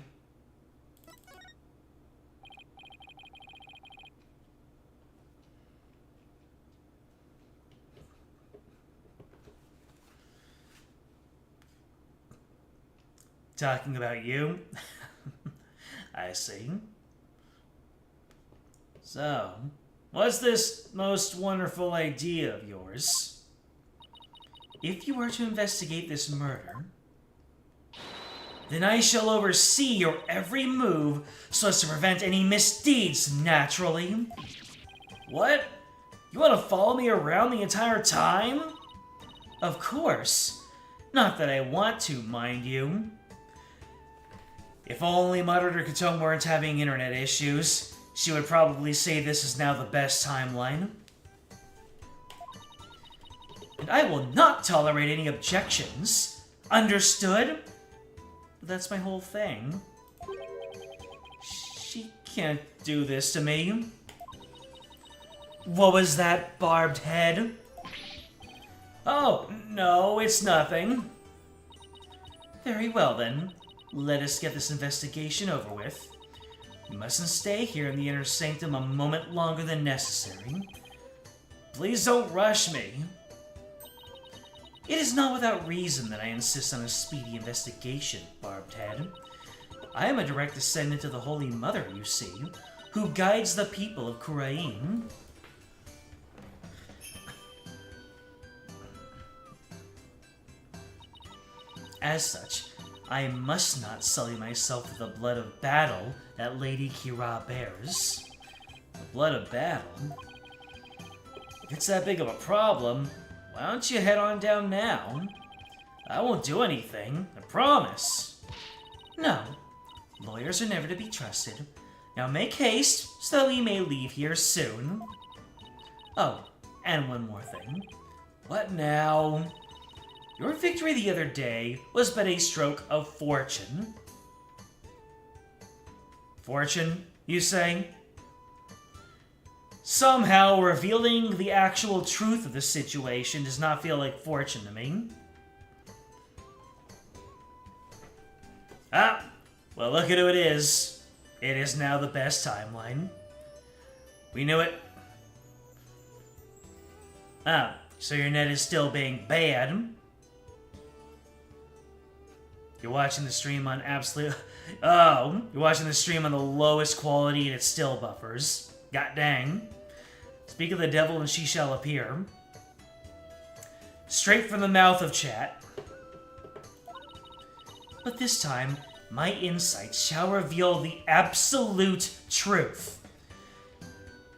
Speaker 1: Talking about you? I see. So, what's this most wonderful idea of yours? If you were to investigate this murder, then I shall oversee your every move so as to prevent any misdeeds, naturally. What? You want to follow me around the entire time? Of course. Not that I want to, mind you. If only Monitor Katone weren't having internet issues, she would probably say this is now the best timeline. And I will not tolerate any objections. Understood? That's my whole thing. She can't do this to me. What was that, Barbed Head? Oh, no, it's nothing. Very well, then. Let us get this investigation over with. You mustn't stay here in the inner sanctum a moment longer than necessary. Please don't rush me. It is not without reason that I insist on a speedy investigation, Barbed Head. I am a direct descendant of the Holy Mother, you see, who guides the people of Khura'in. As such, I must not sully myself with the blood of battle that Lady Khura'in bears. The blood of battle? If it's that big of a problem, why don't you head on down now? I won't do anything, I promise. No, lawyers are never to be trusted. Now make haste so that we may leave here soon. Oh, and one more thing. What now? Your victory the other day was but a stroke of fortune. Fortune, you say? Somehow, revealing the actual truth of the situation does not feel like fortune to me. Ah, well, look at who it is. It is now the best timeline. We knew it. Ah, so your net is still being bad. You're watching the stream on absolute... Oh, you're watching the stream on the lowest quality and it still buffers. God dang. Speak of the devil and she shall appear. Straight from the mouth of chat. But this time, my insights shall reveal the absolute truth.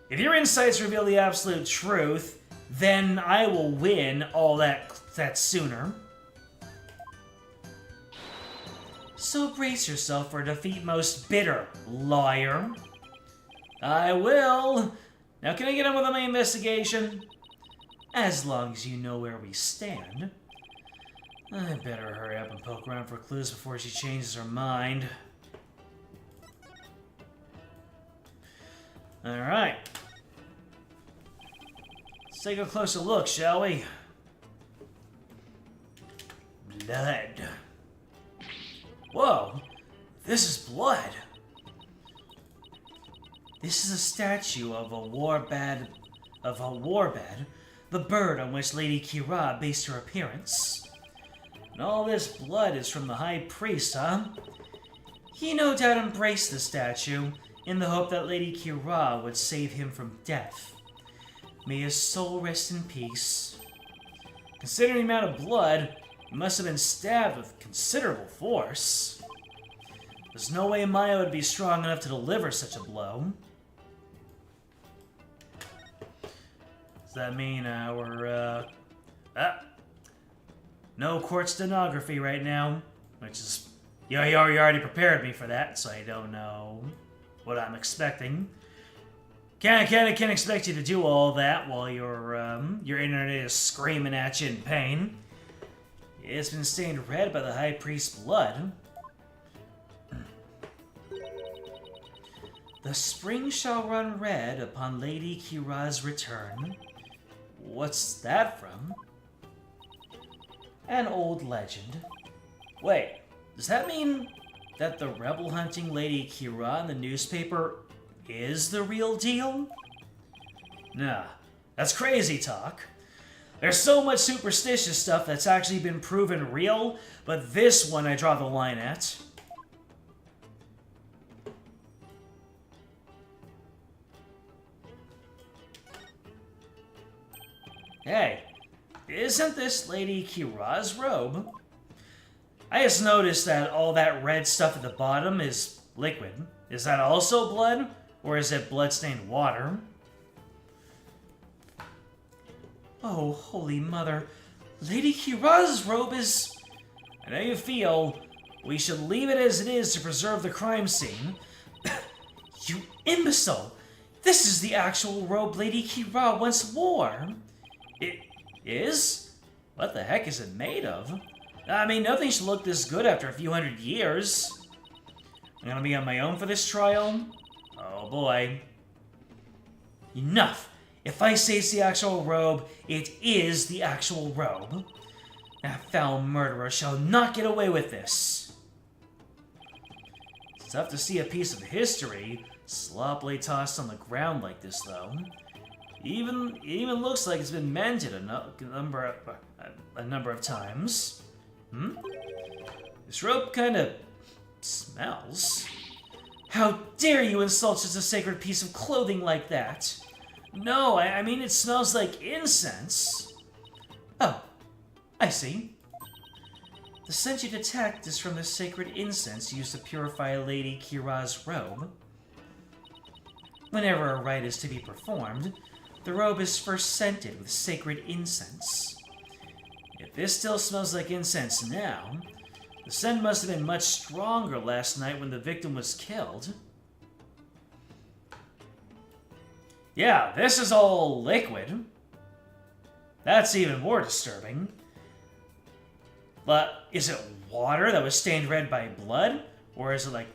Speaker 1: If your insights reveal the absolute truth, then I will win all that sooner. So brace yourself for defeat most bitter, liar. I will. Now can I get on with my investigation? As long as you know where we stand. I better hurry up and poke around for clues before she changes her mind. Alright. Let's take a closer look, shall we? Blood. Whoa, this is blood. This is a statue of a warbad, the bird on which Lady Khura'in based her appearance. And all this blood is from the High Priest, huh? He no doubt embraced the statue in the hope that Lady Khura'in would save him from death. May his soul rest in peace. Considering the amount of blood, he must have been stabbed with considerable force. There's no way Maya would be strong enough to deliver such a blow. Does that mean no court stenography right now? Which is... You already prepared me for that, so I don't know what I'm expecting. Can't expect you to do all that while your internet is screaming at you in pain. It's been stained red by the High Priest's blood. The spring shall run red upon Lady Khura'in's return. What's that from? An old legend. Wait, does that mean that the rebel hunting Lady Khura'in in the newspaper is the real deal? Nah, that's crazy talk. There's so much superstitious stuff that's actually been proven real, but this one I draw the line at. Hey, isn't this Lady Khura'in's robe? I just noticed that all that red stuff at the bottom is liquid. Is that also blood? Or is it blood-stained water? Oh, holy mother. Lady Khura'in's robe is... I know you feel we should leave it as it is to preserve the crime scene. You imbecile! This is the actual robe Lady Khura'in once wore. It is? What the heck is it made of? I mean, nothing should look this good after a few hundred years. I'm gonna be on my own for this trial? Oh boy. Enough! If I say it's the actual robe, it is the actual robe. That foul murderer shall not get away with this. It's tough to see a piece of history sloppily tossed on the ground like this, though. It even looks like it's been mended a number of times. This rope kind of smells. How dare you insult such a sacred piece of clothing like that? No, I mean it smells like incense. Oh, I see. The scent you detect is from the sacred incense used to purify Lady Khura'in's robe. Whenever a rite is to be performed, the robe is first scented with sacred incense. If this still smells like incense now, the scent must have been much stronger last night when the victim was killed. Yeah, this is all liquid. That's even more disturbing. But is it water that was stained red by blood? Or is it like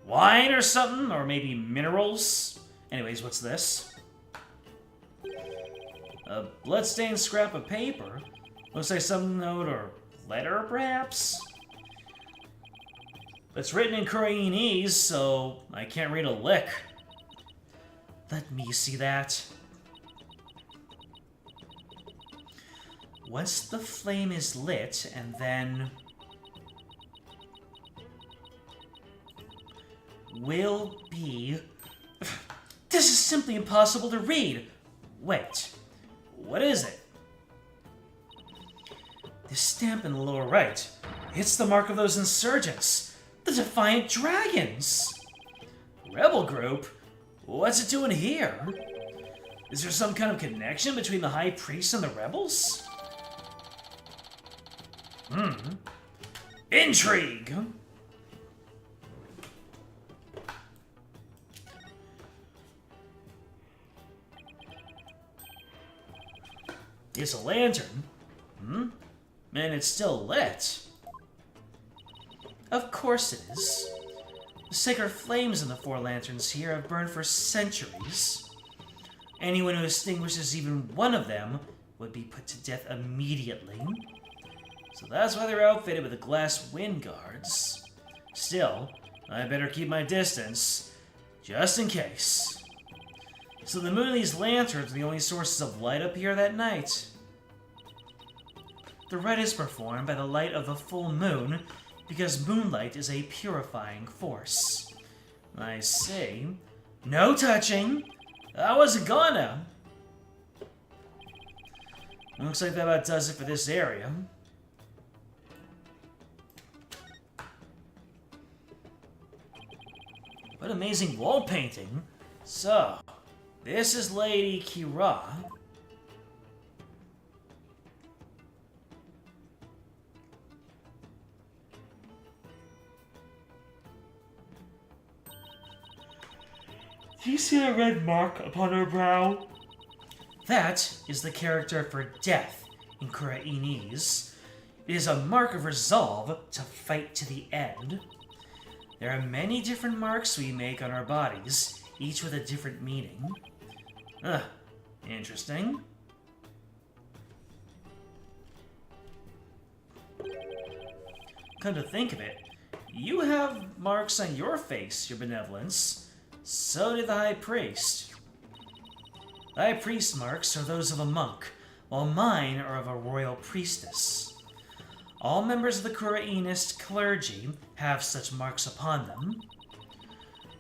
Speaker 1: wine or something? Or maybe minerals? Anyways, what's this? A blood-stained scrap of paper? Looks like some note or letter, perhaps? It's written in Khura'inese, so I can't read a lick. Let me see that. Once the flame is lit, and then... will be... This is simply impossible to read! Wait, what is it? This stamp in the lower right, it's the mark of those insurgents, the Defiant Dragons! Rebel group? What's it doing here? Is there some kind of connection between the High Priest and the rebels? Intrigue! It's a lantern. And it's still lit. Of course it is. The sacred flames in the 4 lanterns here have burned for centuries. Anyone who extinguishes even one of them would be put to death immediately. So that's why they're outfitted with the glass wind guards. Still, I better keep my distance, just in case. So the moon and these lanterns are the only sources of light up here that night. The rite is performed by the light of the full moon, because moonlight is a purifying force. I see. No touching! I wasn't gonna! Looks like that about does it for this area. What amazing wall painting! So, this is Lady Khura'in. Do you see a red mark upon her brow? That is the character for death in Khura'inese. It is a mark of resolve to fight to the end. There are many different marks we make on our bodies, each with a different meaning. Interesting. come to think of it, you have marks on your face, your benevolence. So did the High Priest. The High Priest's marks are those of a monk, while mine are of a royal priestess. All members of the Khura'inist clergy have such marks upon them.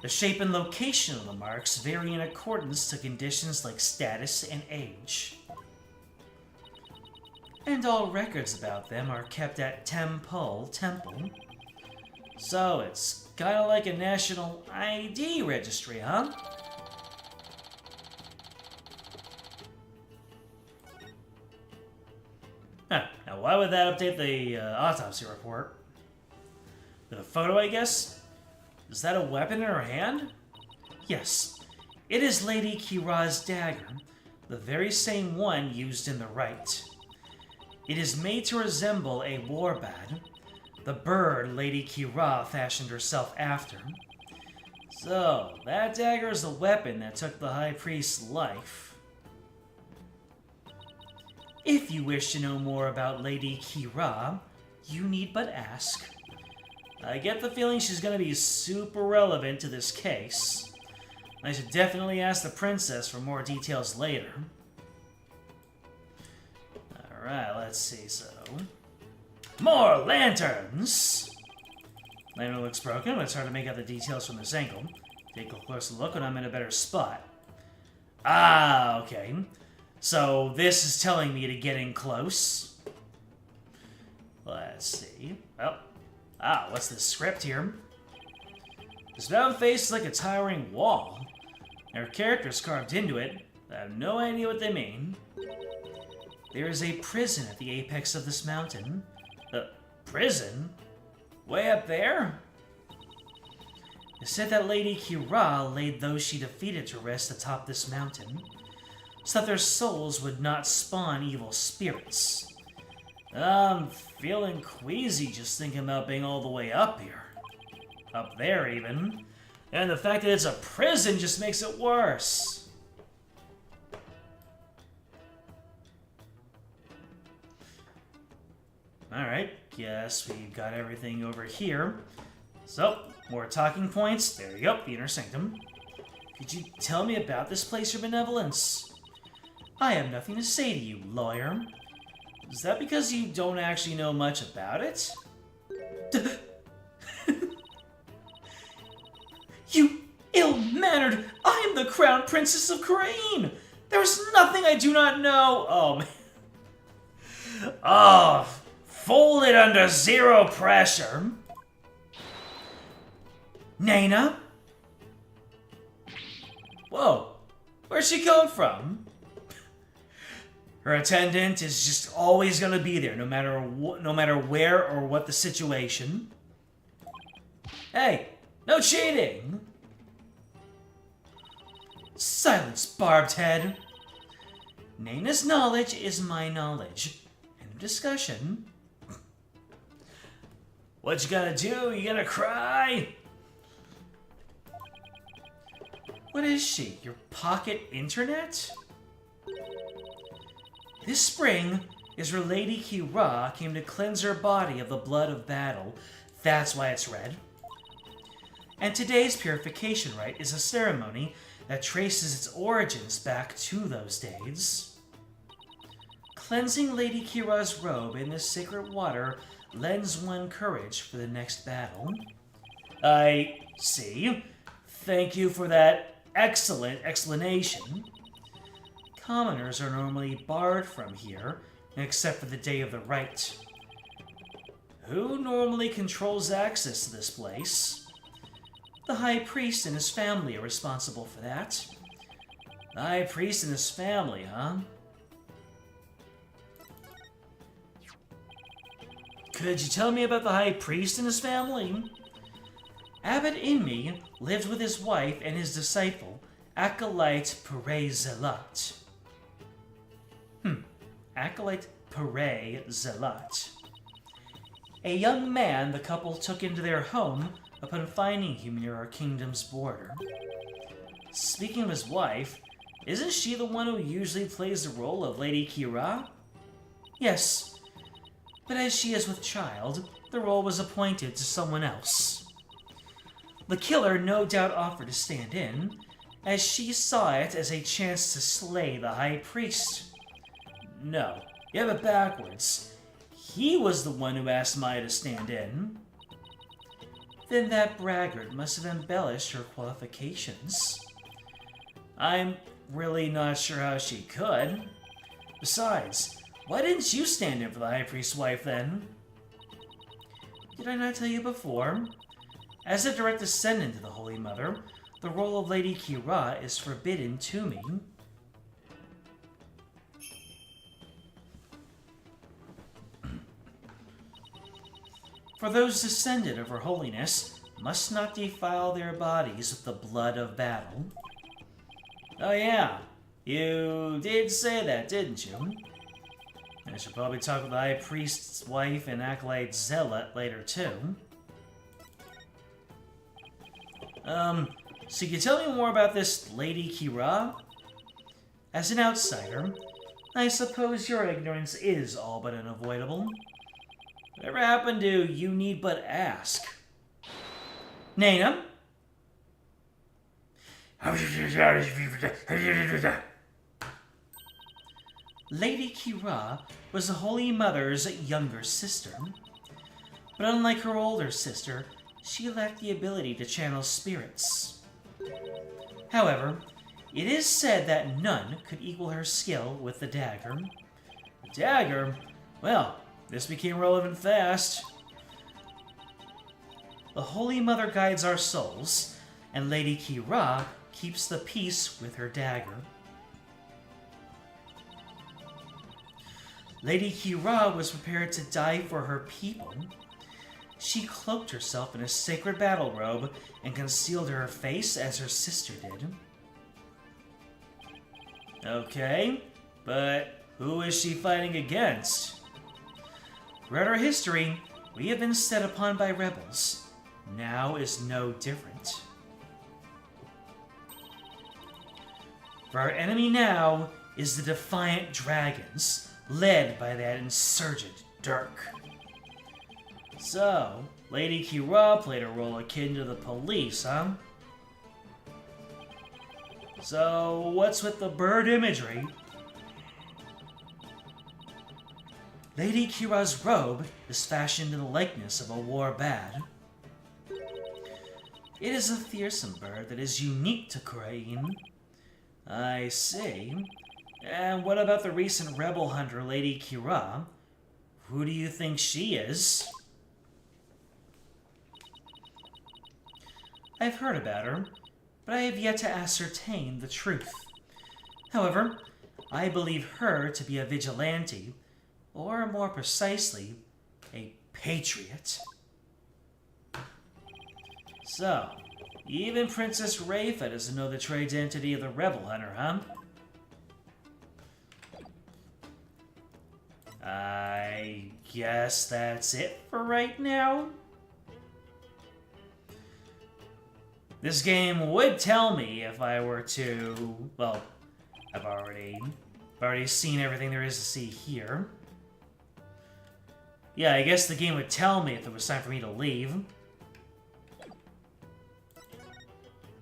Speaker 1: The shape and location of the marks vary in accordance to conditions like status and age. And all records about them are kept at Temple. So it's kinda like a national ID registry, huh? Huh, now why would that update the autopsy report? With a photo, I guess? Is that a weapon in her hand? Yes, it is Lady Khura'in's dagger, the very same one used in the Rite. It is made to resemble a warbad, the bird Lady Khura'in fashioned herself after. So, that dagger is the weapon that took the High Priest's life. If you wish to know more about Lady Khura'in, you need but ask. I get the feeling she's going to be super relevant to this case. I should definitely ask the princess for more details later. Alright, let's see, so... More lanterns! Lantern looks broken, but it's hard to make out the details from this angle. Take a closer look when I'm in a better spot. Ah, okay. So this is telling me to get in close. Let's see. Well, what's this script here? This mountain face is like a towering wall. There are characters carved into it, but I have no idea what they mean. There is a prison at the apex of this mountain. Prison? Way up there? It said that Lady Khura'in laid those she defeated to rest atop this mountain, so that their souls would not spawn evil spirits. I'm feeling queasy just thinking about being all the way up here. Up there, even. And the fact that it's a prison just makes it worse. Alright, guess we've got everything over here. So, more talking points. There you go, the Inner Sanctum. Could you tell me about this place, your benevolence? I have nothing to say to you, lawyer. Is that because you don't actually know much about it? You ill-mannered! I am the Crown Princess of Khura'in! There's nothing I do not know! Oh, man. Oh, folded under zero pressure. Nana? Whoa, where'd she come from? Her attendant is just always gonna be there, no matter where or what the situation. Hey, no cheating! Silence, barbed head. Nana's knowledge is my knowledge. End of discussion. What you gonna do? You gonna cry? What is she? Your pocket internet? This spring is where Lady Khura'in came to cleanse her body of the blood of battle. That's why it's red. And today's purification rite is a ceremony that traces its origins back to those days. Cleansing Lady Khura'in's robe in this sacred water lends one courage for the next battle. I see. Thank you for that excellent explanation. Commoners are normally barred from here, except for the day of the rite. Who normally controls access to this place? The High Priest and his family are responsible for that. The High Priest and his family, huh? Could you tell me about the High Priest and his family? Abbot Inmi lived with his wife and his disciple, Acolyte Pere Zealot. Acolyte Pere Zealot. A young man the couple took into their home upon finding him near our kingdom's border. Speaking of his wife, isn't she the one who usually plays the role of Lady Khura'in? Yes, but as she is with child, the role was appointed to someone else. The killer no doubt offered to stand in, as she saw it as a chance to slay the High Priest. No, you have it backwards. He was the one who asked Maya to stand in. Then that braggart must have embellished her qualifications. I'm really not sure how she could. Besides, why didn't you stand in for the High Priest's wife then? Did I not tell you before? As a direct descendant of the Holy Mother, the role of Lady Khura'in is forbidden to me. For those descended of Her Holiness must not defile their bodies with the blood of battle. Oh yeah, you did say that, didn't you? I should probably talk with the High Priest's wife and acolyte Zealot later too. So you can tell me more about this Lady Khura'in? As an outsider, I suppose your ignorance is all but unavoidable. Whatever happened to you need but ask? Nana? Lady Khura'in was the Holy Mother's younger sister. But unlike her older sister, she lacked the ability to channel spirits. However, it is said that none could equal her skill with the dagger. The dagger? Well, this became relevant fast. The Holy Mother guides our souls, and Lady Khura'in keeps the peace with her dagger. Lady Khura'in was prepared to die for her people. She cloaked herself in a sacred battle robe and concealed her face as her sister did. Okay, but who is she fighting against? Throughout our history, we have been set upon by rebels. Now is no different. For our enemy now is the Defiant Dragons, led by that insurgent Dirk. So, Lady Khura'in played a role akin to the police, huh? So, what's with the bird imagery? Lady Khura'in's robe is fashioned in the likeness of a war bad. It is a fearsome bird that is unique to Khura'in. I see. And what about the recent rebel hunter, Lady Khura'in? Who do you think she is? I've heard about her, but I have yet to ascertain the truth. However, I believe her to be a vigilante, or more precisely, a patriot. So, even Princess Raifa doesn't know the true identity of the rebel hunter, huh? I guess that's it for right now. This game would tell me if I were to... Well, I've already seen everything there is to see here. Yeah, I guess the game would tell me if it was time for me to leave.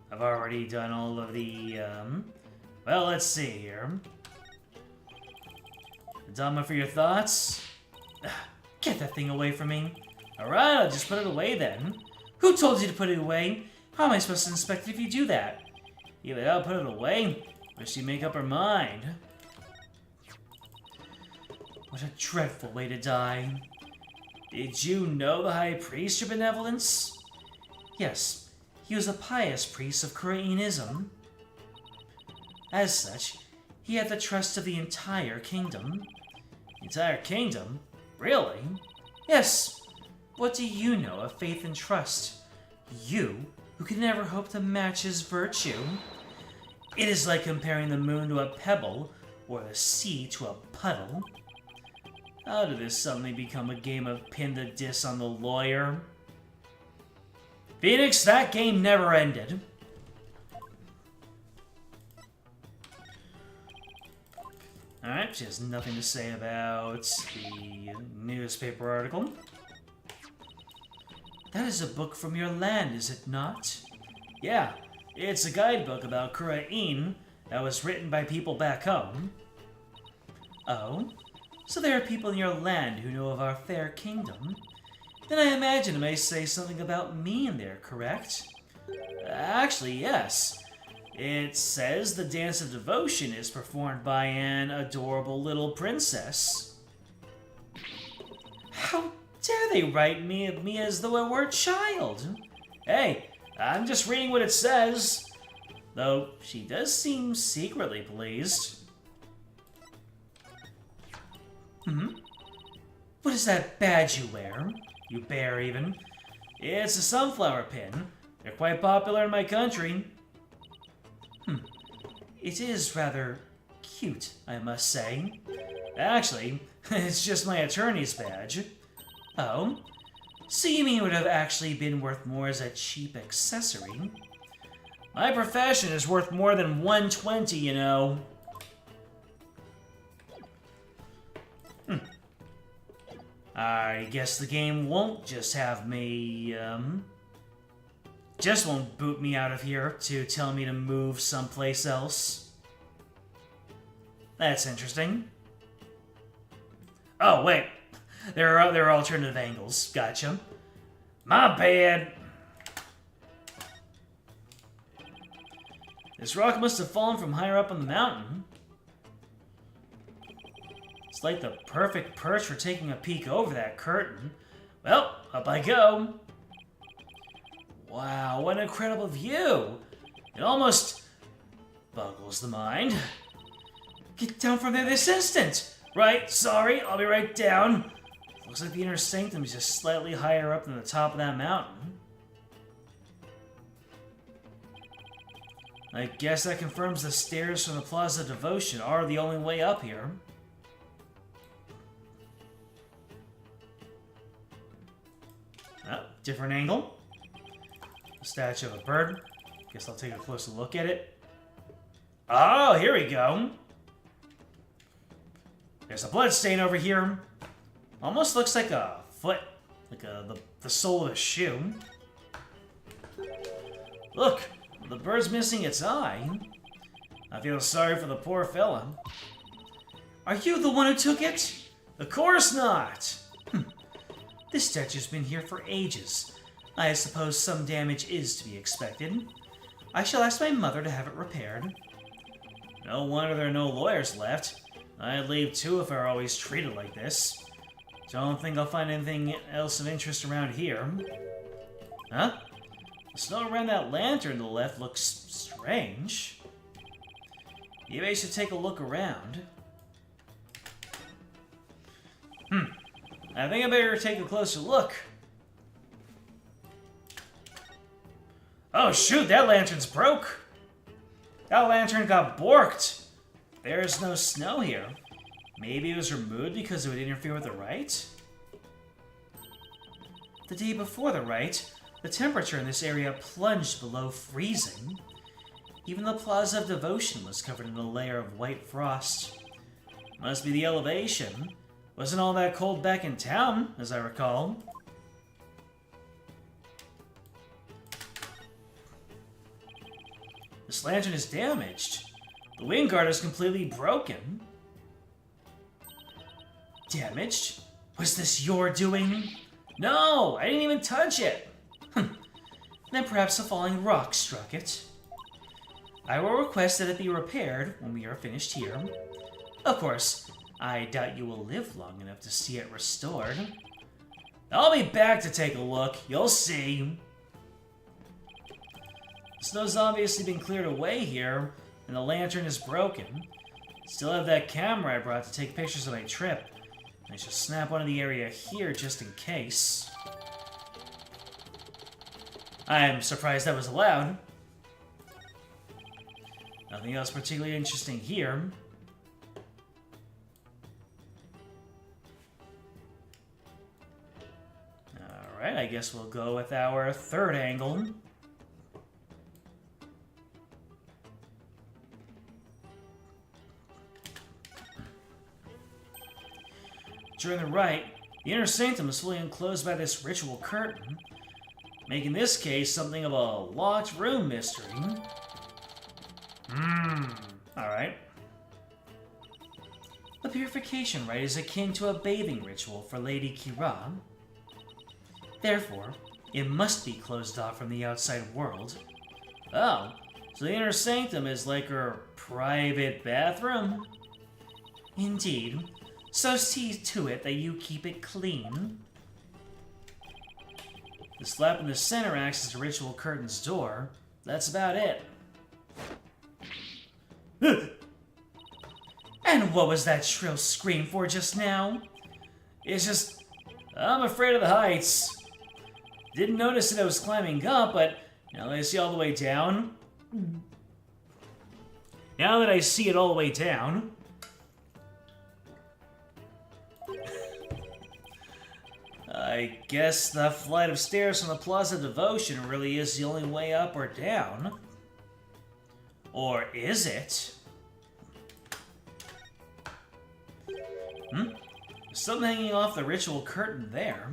Speaker 1: I've already done all of the, Well, let's see here. Dama for your thoughts? Get that thing away from me. Alright, I'll just put it away then. Who told you to put it away? How am I supposed to inspect it if you do that? Either I'll put it away, or she make up her mind. What a dreadful way to die. Did you know the High Priest, your benevolence? Yes, he was a pious priest of Khura'inism. As such, he had the trust of the entire kingdom. Entire kingdom? Really? Yes. What do you know of faith and trust? You, who can never hope to match his virtue. It is like comparing the moon to a pebble, or the sea to a puddle. How did this suddenly become a game of pin the diss on the lawyer? Phoenix, that game never ended. Alright, she has nothing to say about the newspaper article. That is a book from your land, is it not? Yeah, it's a guidebook about Khura'in that was written by people back home. Oh? So there are people in your land who know of our fair kingdom? Then I imagine it may say something about me in there, correct? Actually, yes. It says the dance of devotion is performed by an adorable little princess. How dare they write me as though I were a child? Hey, I'm just reading what it says. Though she does seem secretly pleased. What is that badge you wear? You bear, even. It's a sunflower pin. They're quite popular in my country. It is rather cute, I must say. Actually, it's just my attorney's badge. Oh? So you mean it would have actually been worth more as a cheap accessory? My profession is worth more than 120, you know. I guess the game won't just have me, just won't boot me out of here to tell me to move someplace else. That's interesting. Oh, wait. There are alternative angles. Gotcha. My bad. This rock must have fallen from higher up on the mountain. It's like the perfect perch for taking a peek over that curtain. Well, up I go. Wow, what an incredible view. It almost boggles the mind. Get down from there this instant. Right, sorry, I'll be right down. Looks like the inner sanctum is just slightly higher up than the top of that mountain. I guess that confirms the stairs from the Plaza of Devotion are the only way up here. Oh, different angle. A statue of a bird. Guess I'll take a closer look at it. Oh, here we go. There's a blood stain over here. Almost looks like a foot. Like the sole of a shoe. Look, the bird's missing its eye. I feel sorry for the poor fella. Are you the one who took it? Of course not! This statue's been here for ages. I suppose some damage is to be expected. I shall ask my mother to have it repaired. No wonder there are no lawyers left. I'd leave too if I were always treated like this. Don't think I'll find anything else of interest around here. Huh? The snow around that lantern to the left looks strange. Maybe I should take a look around. I think I better take a closer look. Oh shoot, that lantern's broke! That lantern got borked! There's no snow here. Maybe it was removed because it would interfere with the Rite? The day before the Rite, the temperature in this area plunged below freezing. Even the Plaza of Devotion was covered in a layer of white frost. Must be the elevation. Wasn't all that cold back in town, as I recall. This lantern is damaged. The wing guard is completely broken. Damaged? Was this your doing? No, I didn't even touch it. Then perhaps a falling rock struck it. I will request that it be repaired when we are finished here. Of course, I doubt you will live long enough to see it restored. I'll be back to take a look. You'll see. The snow's obviously been cleared away here, and the lantern is broken. Still have that camera I brought to take pictures of my trip. I shall snap one of the area here just in case. I'm surprised that was allowed. Nothing else particularly interesting here. Alright, I guess we'll go with our third angle. During the rite, the inner sanctum is fully enclosed by this ritual curtain. making this case something of a locked room mystery. Alright. The purification rite is akin to a bathing ritual for Lady Khura'in. Therefore, it must be closed off from the outside world. Oh, so the inner sanctum is like her private bathroom? Indeed. So see to it that you keep it clean. The slab in the center acts as the ritual curtain's door. That's about it. And what was that shrill scream for just now? It's just... I'm afraid of the heights. Didn't notice that I was climbing up, but now that I see all the way down... Now that I see it all the way down... I guess the flight of stairs from the Plaza of Devotion really is the only way up or down. Or is it? There's something hanging off the ritual curtain there.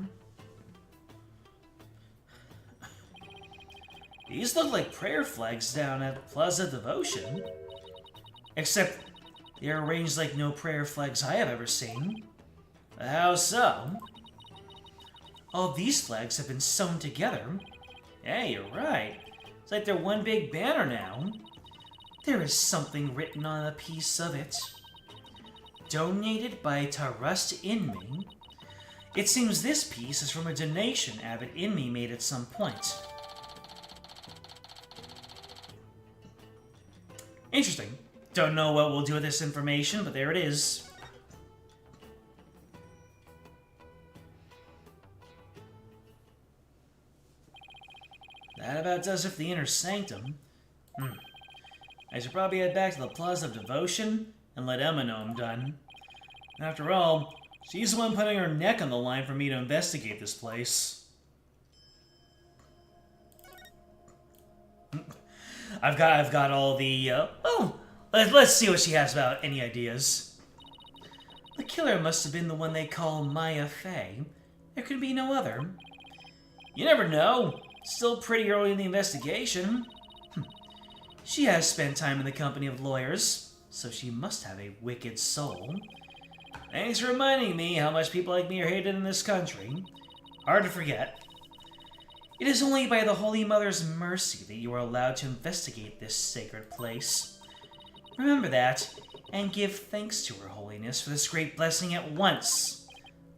Speaker 1: These look like prayer flags down at Plaza Devotion. Except they're arranged like no prayer flags I have ever seen. How so? All these flags have been sewn together. Hey, you're right. It's like they're one big banner now. There is something written on a piece of it. Donated by Trust in Me. It seems this piece is from a donation Abbot in Me made at some point. Interesting. Don't know what we'll do with this information, but there it is. That about does it for the inner sanctum. I should probably head back to the Plaza of Devotion and let Emma know I'm done. After all, she's the one putting her neck on the line for me to investigate this place. I've got all the, let's see what she has about any ideas. The killer must have been the one they call Maya Fey. There could be no other. You never know. Still pretty early in the investigation. She has spent time in the company of lawyers, so she must have a wicked soul. Thanks for reminding me how much people like me are hated in this country. Hard to forget. It is only by the Holy Mother's mercy that you are allowed to investigate this sacred place. Remember that, and give thanks to Her Holiness for this great blessing at once.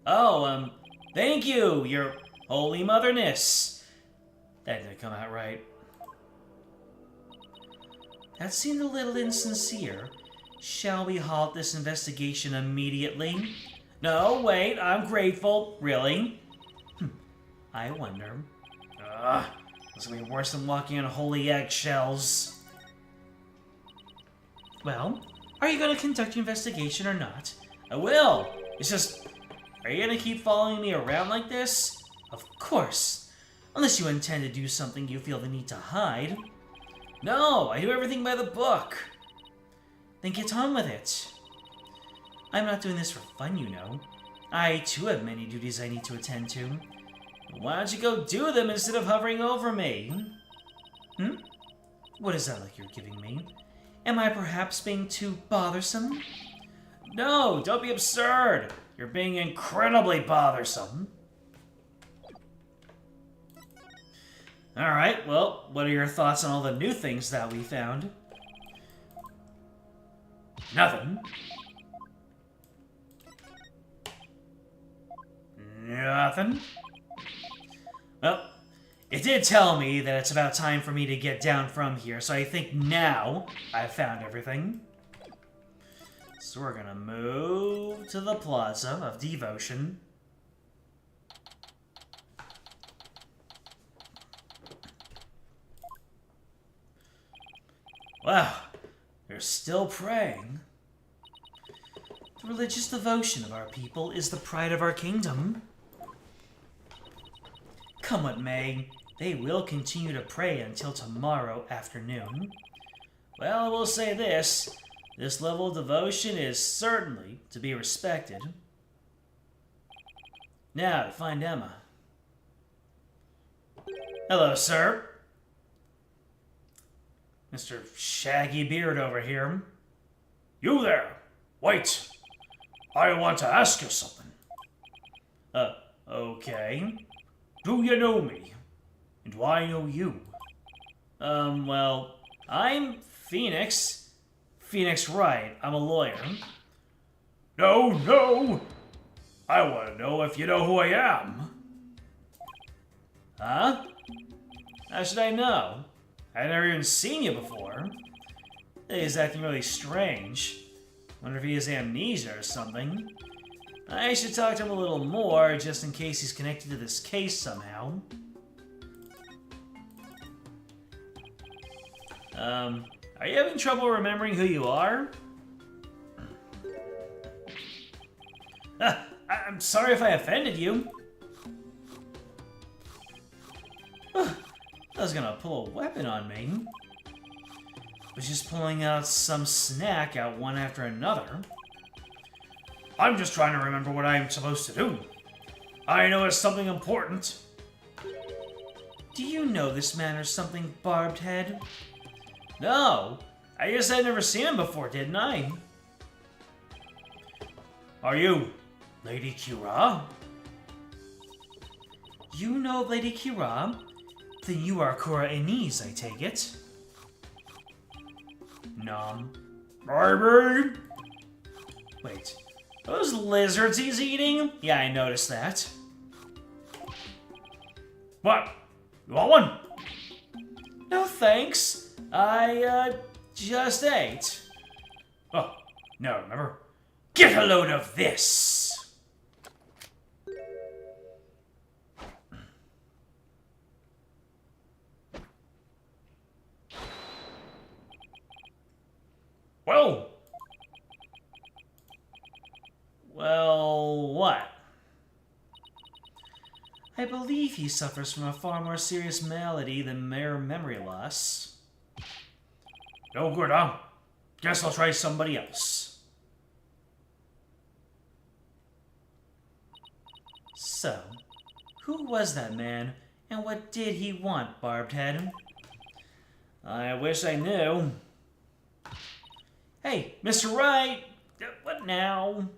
Speaker 1: Oh, thank you, Your Holy Motherness. That didn't come out right. That seemed a little insincere. Shall we halt this investigation immediately? No, wait, I'm grateful. Really? I wonder. This will be worse than walking on holy eggshells. Well, are you going to conduct your investigation or not? I will. It's just, are you going to keep following me around like this? Of course. Unless you intend to do something you feel the need to hide. No, I do everything by the book. Then get on with it. I'm not doing this for fun, you know. I, too, have many duties I need to attend to. Why don't you go do them instead of hovering over me? What is that look you're giving me? Am I perhaps being too bothersome? No, don't be absurd. You're being incredibly bothersome. Alright, well, what are your thoughts on all the new things that we found? Nothing. Nothing. Well, it did tell me that it's about time for me to get down from here, so I think now I've found everything. So we're gonna move to the Plaza of Devotion. Wow, they're still praying. The religious devotion of our people is the pride of our kingdom. Come what may, they will continue to pray until tomorrow afternoon. Well, I will say this level of devotion is certainly to be respected. Now, to find Emma. Hello, sir. Mr. Shaggy Beard over here. You there! Wait! I want to ask you something. Okay. Do you know me? And do I know you? Well, I'm Phoenix. Phoenix Wright. I'm a lawyer. No! I want to know if you know who I am. Huh? How should I know? I've never even seen you before. He's acting really strange. Wonder if he has amnesia or something. I should talk to him a little more, just in case he's connected to this case somehow. Are you having trouble remembering who you are? I'm sorry if I offended you. I was gonna pull a weapon on me. Was just pulling out some snack out one after another. I'm just trying to remember what I'm supposed to do. I know it's something important. Do you know this man or something, Barbed Head? No. I guess I'd never seen him before, didn't I? Are you Lady Khura'in? You know Lady Khura'in? Then you are Khura'inese, I take it. Nom. Baby! Wait, those lizards he's eating? Yeah, I noticed that. What? You want one? No thanks. I, just ate. Oh, no, remember? Get a load of this! Well, what? I believe he suffers from a far more serious malady than mere memory loss. No good, huh? Guess I'll try somebody else. So, who was that man, and what did he want, Barbed Head? I wish I knew. Hey, Mr. Wright! What now?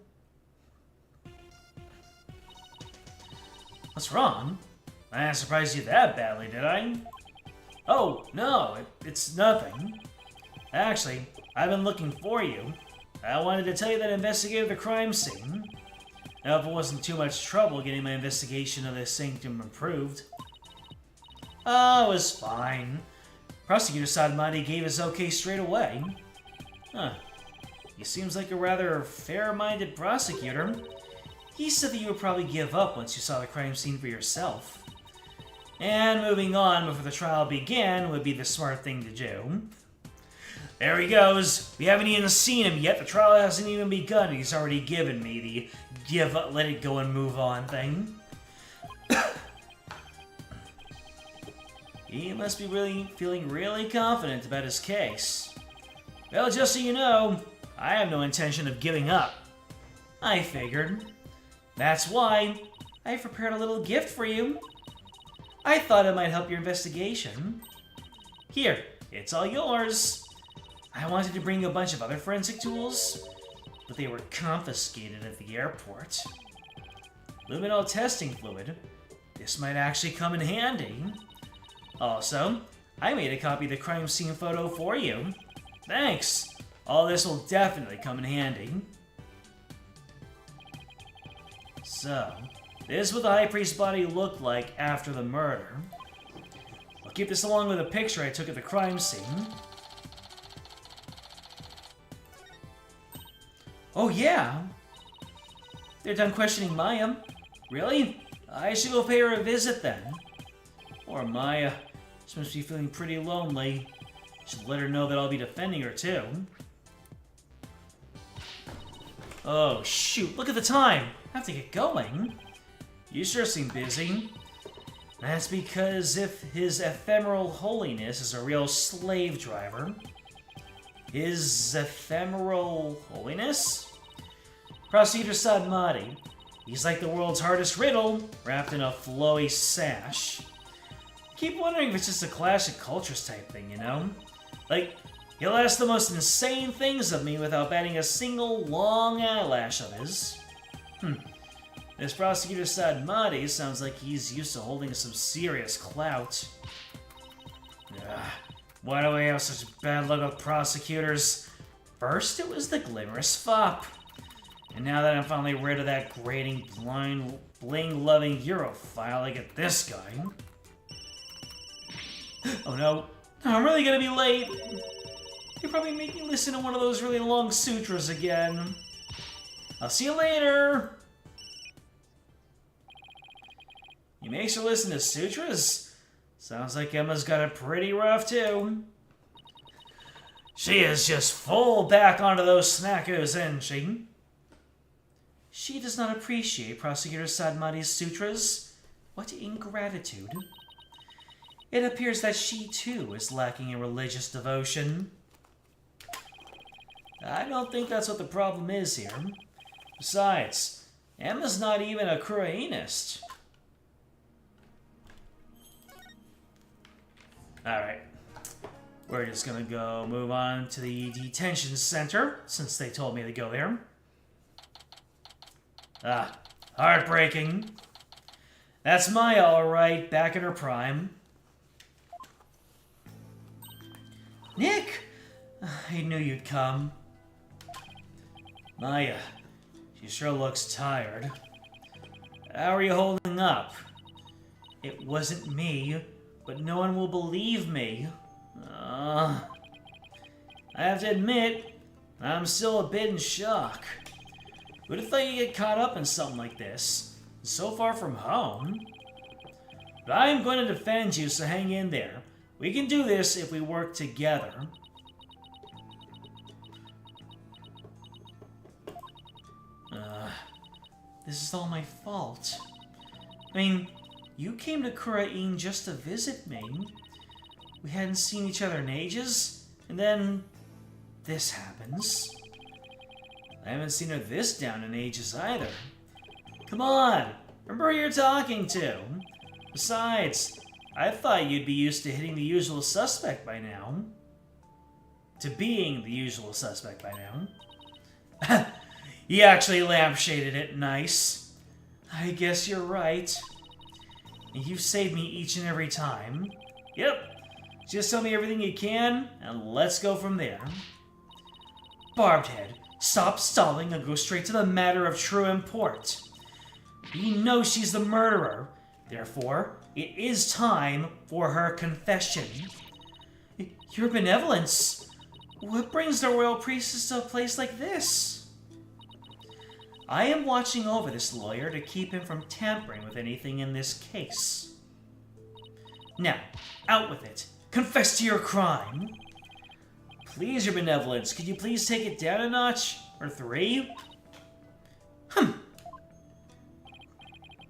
Speaker 1: What's wrong? I didn't surprise you that badly, did I? Oh, no, it's nothing. Actually, I've been looking for you. I wanted to tell you that I investigated the crime scene. I hope it wasn't too much trouble getting my investigation of the sanctum approved. Oh, it was fine. Prosecutor Sadmati gave us okay straight away. Huh. He seems like a rather fair-minded prosecutor. He said that you would probably give up once you saw the crime scene for yourself. And moving on before the trial began would be the smart thing to do. There he goes. We haven't even seen him yet. The trial hasn't even begun, and he's already given me the give up, let it go and move on thing. He must be feeling really confident about his case. Well, just so you know, I have no intention of giving up. I figured. That's why I've prepared a little gift for you. I thought it might help your investigation. Here, it's all yours. I wanted to bring you a bunch of other forensic tools, but they were confiscated at the airport. Luminol testing fluid. This might actually come in handy. Also, I made a copy of the crime scene photo for you. Thanks. All this will definitely come in handy. So, this is what the High Priest's body looked like after the murder. I'll keep this along with a picture I took at the crime scene. Oh yeah! They're done questioning Maya. Really? I should go pay her a visit then. Or Maya. She must be feeling pretty lonely. Should let her know that I'll be defending her too. Oh shoot, look at the time! I have to get going. You sure seem busy. That's because if His Ephemeral Holiness is a real slave driver. His Ephemeral Holiness? Prosecutor Sadmati. He's like the world's hardest riddle, wrapped in a flowy sash. Keep wondering if it's just a clash of cultures type thing, you know? Like, he'll ask the most insane things of me without batting a single long eyelash of his. This prosecutor Sadmati sounds like he's used to holding some serious clout. Ugh, why do I have such bad luck with prosecutors? First it was the glamorous fop. And now that I'm finally rid of that grating, blind, bling-loving Europhile, I get this guy. Oh no, I'm really gonna be late. You'll probably make me listen to one of those really long sutras again. I'll see you later. You makes her listen to sutras? Sounds like Emma's got it pretty rough too. She is just full back onto those snackos, isn't she? She does not appreciate Prosecutor Sadmati's sutras. What ingratitude. It appears that she too is lacking in religious devotion. I don't think that's what the problem is here. Besides, Emma's not even a Khura'inist. Alright. We're just gonna go move on to the detention center, since they told me to go there. Ah, heartbreaking. That's Maya, alright, back in her prime. Nick! I knew you'd come. Maya, she sure looks tired. How are you holding up? It wasn't me, but no one will believe me. I have to admit, I'm still a bit in shock. Who'd have thought you'd get caught up in something like this? So far from home. But I am going to defend you, so hang in there. We can do this if we work together. This is all my fault. I mean, you came to Khura'in just to visit me. We hadn't seen each other in ages, and then this happens. I haven't seen her this down in ages either. Come on, remember who you're talking to. Besides, I thought you'd be used to hitting the usual suspect by now. To being the usual suspect by now. You actually lampshaded it nice. I guess you're right. And you've saved me each and every time. Yep. Just tell me everything you can, and let's go from there. Barbed Head, stop stalling and go straight to the matter of true import. We know she's the murderer. Therefore, it is time for her confession. Your benevolence. What brings the royal priestess to a place like this? I am watching over this lawyer to keep him from tampering with anything in this case. Now, out with it. Confess to your crime. Please, your benevolence, could you please take it down a notch? Or 3?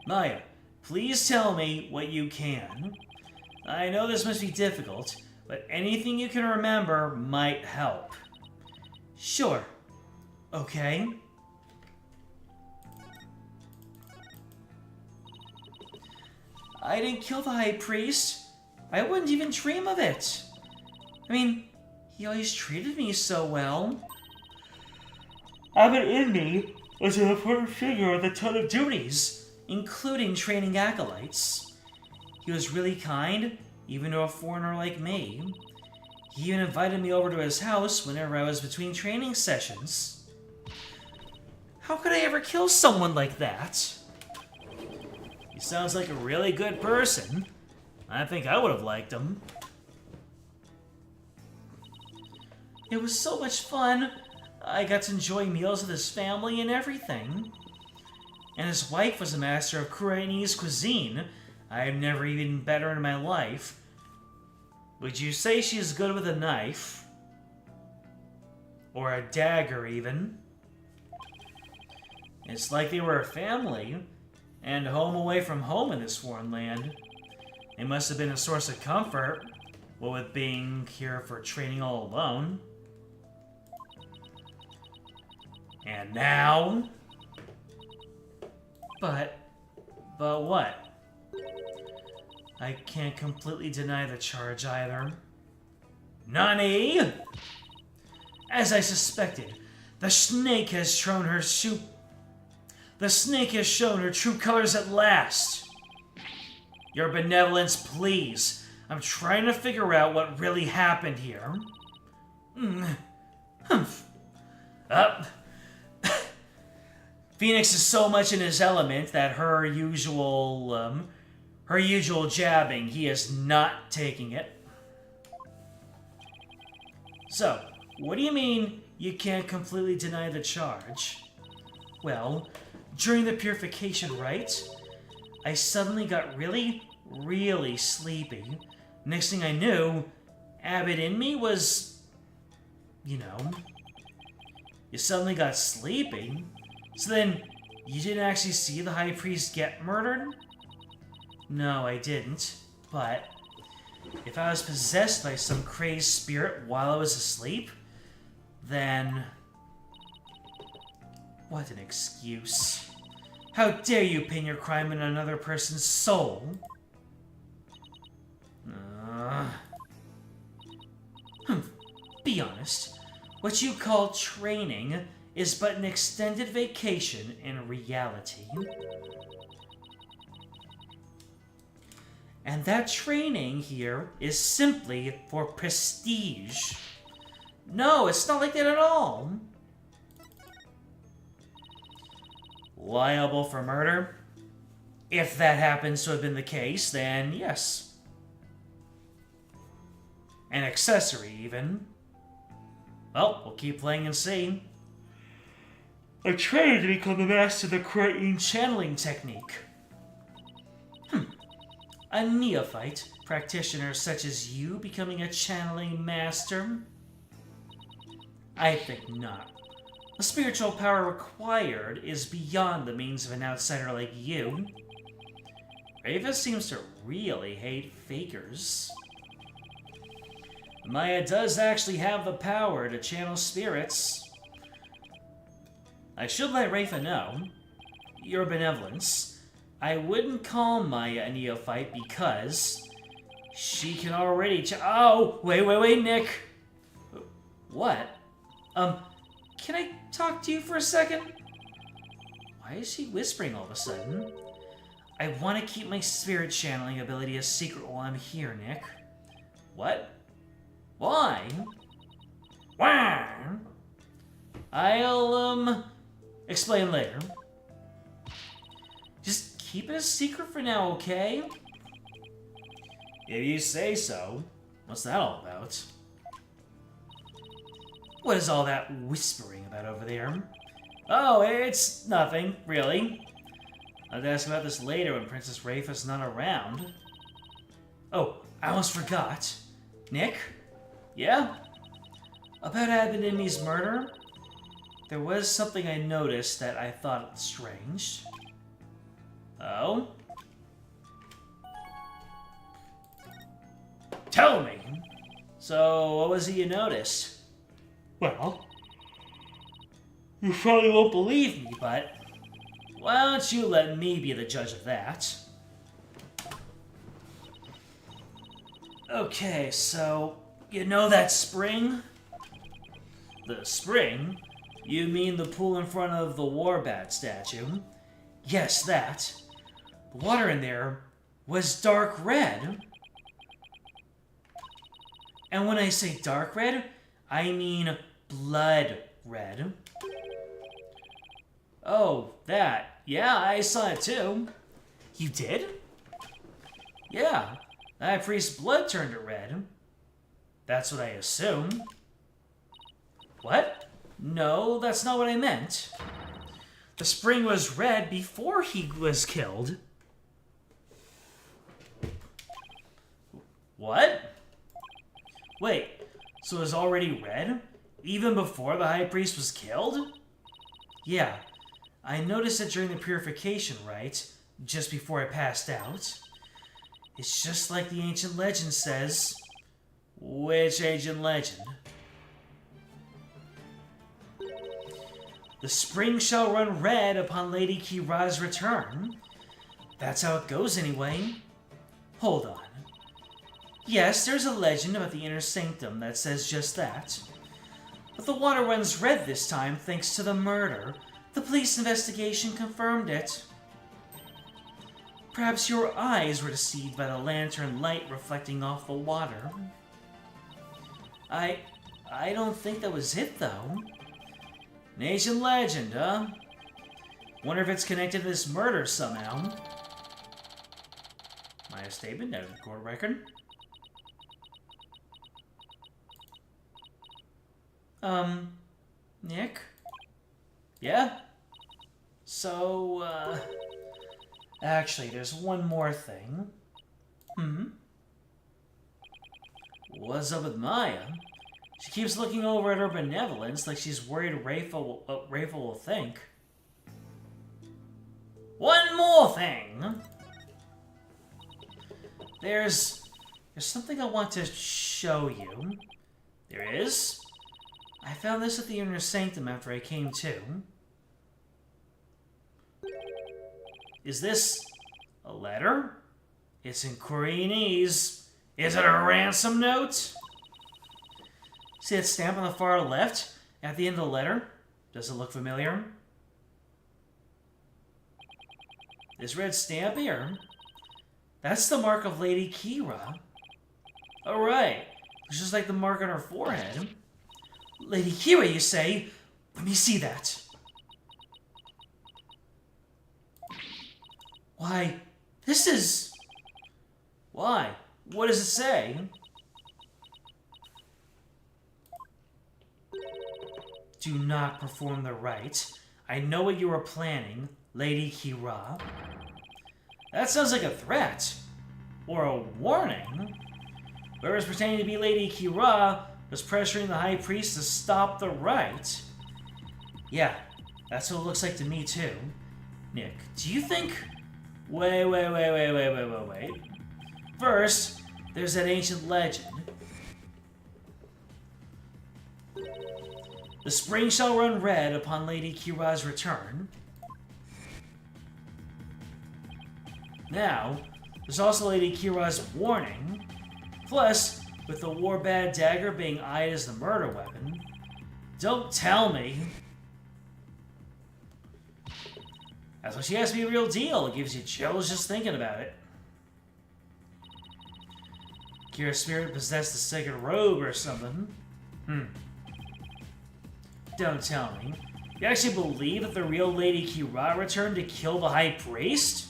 Speaker 1: Maya, please tell me what you can. I know this must be difficult, but anything you can remember might help. Sure. Okay. I didn't kill the High Priest. I wouldn't even dream of it. I mean, he always treated me so well. Abbot Indy was an important figure with a ton of duties, including training acolytes. He was really kind, even to a foreigner like me. He even invited me over to his house whenever I was between training sessions. How could I ever kill someone like that? He sounds like a really good person. I think I would have liked him. It was so much fun. I got to enjoy meals with his family and everything. And his wife was a master of Khura'inese cuisine. I've never eaten better in my life. Would you say she's good with a knife? Or a dagger, even? It's like they were a family, and home away from home in this foreign land. It must have been a source of comfort, what with being here for training all alone. And now... But what? I can't completely deny the charge either. Nani? As I suspected, the snake has shown her true colors at last. Your benevolence, please. I'm trying to figure out what really happened here. Up. Phoenix is so much in his element that her usual jabbing, he is not taking it. So, what do you mean you can't completely deny the charge? Well, during the purification rite, I suddenly got really, really sleepy. Next thing I knew, Abbott in me was, you suddenly got sleepy. So then, you didn't actually see the High Priest get murdered? No, I didn't. But if I was possessed by some crazed spirit while I was asleep, then... What an excuse. How dare you pin your crime on another person's soul? Be honest. What you call training is but an extended vacation in reality. And that training here is simply for prestige. No, it's not like that at all. Liable for murder? If that happens to have been the case, then yes. An accessory, even. Well, we'll keep playing and see. I trained to become a master of the Khura'in channeling technique. A neophyte practitioner such as you becoming a channeling master? I think not. The spiritual power required is beyond the means of an outsider like you. Ava seems to really hate fakers. Maya does actually have the power to channel spirits. I should let Rafa know, your benevolence, I wouldn't call Maya a neophyte because she can already oh, wait, Nick. What? Can I talk to you for a second? Why is she whispering all of a sudden? I want to keep my spirit channeling ability a secret while I'm here, Nick. What? Why? Why? I'll, explain later. Just keep it a secret for now, okay? If you say so. What's that all about? What is all that whispering about over there? Oh, it's nothing, really. I'll have to ask about this later when Princess Rafa's not around. Oh, I almost forgot. Nick? Yeah? About Abinimi's murder? There was something I noticed that I thought strange. Oh? Tell me! So, what was it you noticed? Well, you probably won't believe me, but why don't you let me be the judge of that? Okay, so, you know that spring? The spring? You mean the pool in front of the Warbat statue? Yes, that. The water in there was dark red. And when I say dark red, I mean blood red. Oh, that. Yeah, I saw it too. You did? Yeah, the High Priest's blood turned it red. That's what I assume. What? No, that's not what I meant. The spring was red before he was killed. What? Wait, so it was already red? Even before the High Priest was killed? Yeah, I noticed it during the purification rite, just before I passed out. It's just like the ancient legend says. Which ancient legend? The spring shall run red upon Lady Kira's return. That's how it goes anyway. Hold on. Yes, there's a legend about the inner sanctum that says just that. But the water runs red this time thanks to the murder. The police investigation confirmed it. Perhaps your eyes were deceived by the lantern light reflecting off the water. I don't think that was it, though. An ancient legend, huh? Wonder if it's connected to this murder somehow. My statement, out of the court record. Nick? Yeah? So, actually, there's one more thing. What's up with Maya? She keeps looking over at her benevolence like she's worried Rafa will think. One more thing! There's something I want to show you. There is? I found this at the inner sanctum after I came to. Is this a letter? It's in Khura'inese. Is it a ransom note? See that stamp on the far left at the end of the letter? Does it look familiar? This red stamp here. That's the mark of Lady Kira. Oh, right. It's just like the mark on her forehead. Lady Kira, you say? Let me see that. Why, this is... Why? What does it say? Do not perform the rite. I know what you are planning, Lady Kira. That sounds like a threat. Or a warning. Whoever's pretending to be Lady Kira was pressuring the High Priest to stop the rite. Yeah, that's what it looks like to me too. Nick, do you think... Wait. First, there's that ancient legend. The spring shall run red upon Lady Kira's return. Now, there's also Lady Kira's warning. Plus, with the Warbad dagger being eyed as the murder weapon. Don't tell me. That's why she has to be a real deal. It gives you chills just thinking about it. Kira's spirit possessed the sacred robe or something. Don't tell me. You actually believe that the real Lady Kira returned to kill the High Priest?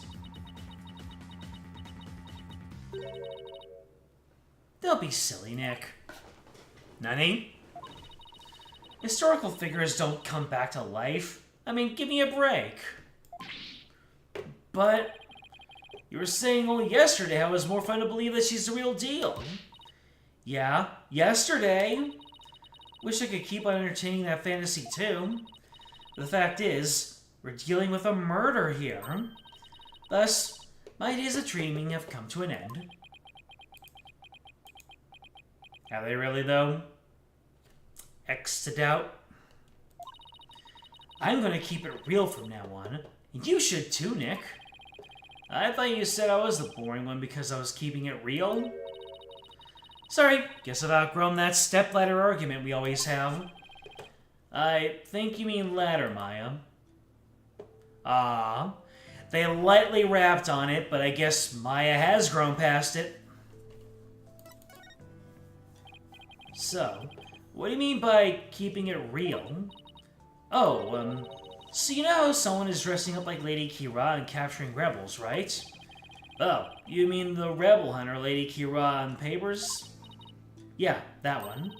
Speaker 1: Don't be silly, Nick. Nani? Historical figures don't come back to life. I mean, give me a break. But you were saying only yesterday how it was more fun to believe that she's the real deal. Yeah, yesterday. Wish I could keep on entertaining that fantasy too. But the fact is, we're dealing with a murder here. Thus, my days of dreaming have come to an end. Have they really, though? X to doubt. I'm gonna keep it real from now on. And you should too, Nick. I thought you said I was the boring one because I was keeping it real. Sorry, guess I've outgrown that stepladder argument we always have. I think you mean ladder, Maya. Ah, they lightly rapped on it, but I guess Maya has grown past it. So, what do you mean by keeping it real? Oh, so you know how someone is dressing up like Lady Kira and capturing rebels, right? Oh, you mean the rebel hunter Lady Kira on papers? Yeah, that one.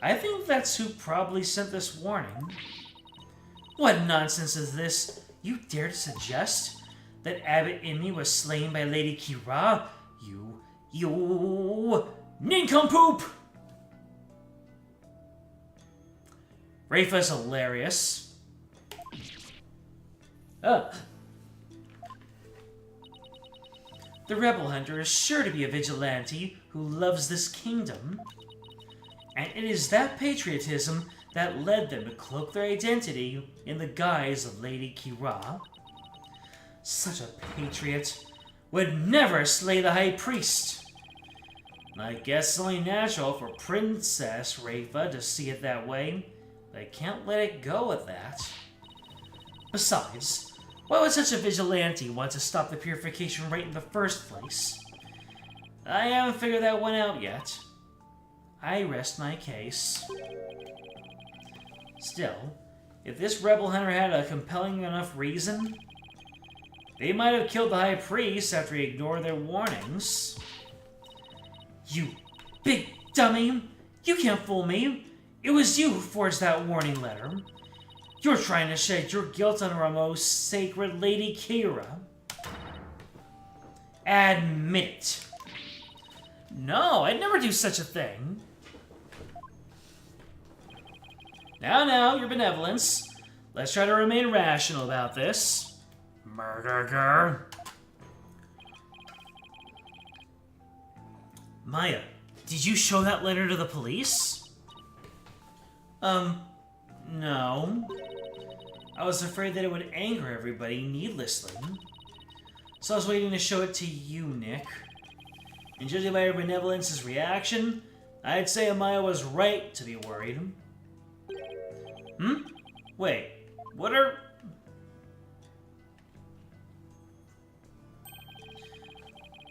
Speaker 1: I think that's who probably sent this warning. What nonsense is this? You dare to suggest that Abbot Imi was slain by Lady Kira? You nincompoop! Rafa's hilarious. The rebel hunter is sure to be a vigilante who loves this kingdom. And it is that patriotism that led them to cloak their identity in the guise of Lady Kira. Such a patriot. would never slay the High Priest. I guess it's only natural for Princess Rafa to see it that way, but I can't let it go at that. Besides, why would such a vigilante want to stop the purification rite in the first place? I haven't figured that one out yet. I rest my case. Still, if this rebel hunter had a compelling enough reason, they might have killed the High Priest after he ignored their warnings. You big dummy! You can't fool me! It was you who forged that warning letter. You're trying to shed your guilt on our most sacred Lady Kira. Admit it. No, I'd never do such a thing. Now, your benevolence. Let's try to remain rational about this. Murderer. Maya, did you show that letter to the police? No. I was afraid that it would anger everybody needlessly. So I was waiting to show it to you, Nick. And judging by your benevolence's reaction, I'd say Maya was right to be worried. Wait, what are...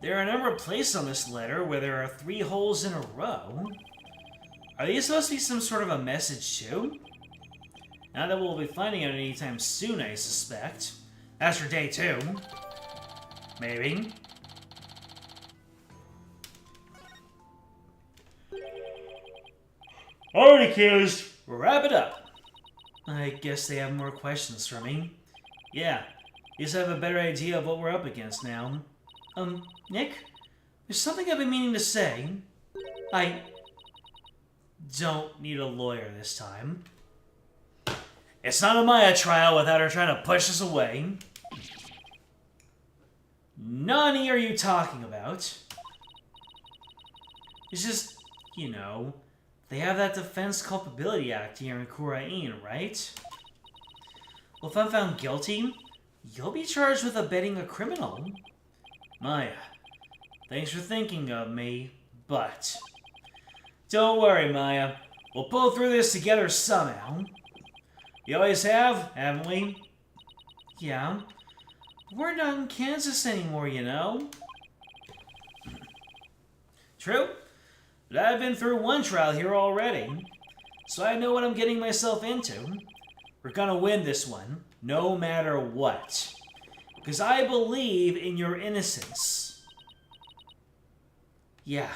Speaker 1: There are a number of places on this letter where there are 3 holes in a row. Are these supposed to be some sort of a message too? Not that we'll be finding out anytime soon, I suspect. As for day 2. Maybe. Alright, accused. Wrap it up. I guess they have more questions for me. Yeah, you just have a better idea of what we're up against now. Nick? There's something I've been meaning to say. I don't need a lawyer this time. It's not a Maya trial without her trying to push us away. Nani are you talking about? It's just, you know, they have that Defense Culpability Act here in Khura'in, right? Well, if I'm found guilty, you'll be charged with abetting a criminal. Maya, thanks for thinking of me, but... Don't worry, Maya. We'll pull through this together somehow. We always have, haven't we? Yeah. We're not in Kansas anymore, you know. True. But I've been through one trial here already. So I know what I'm getting myself into. We're gonna win this one, no matter what. Because I believe in your innocence. Yeah.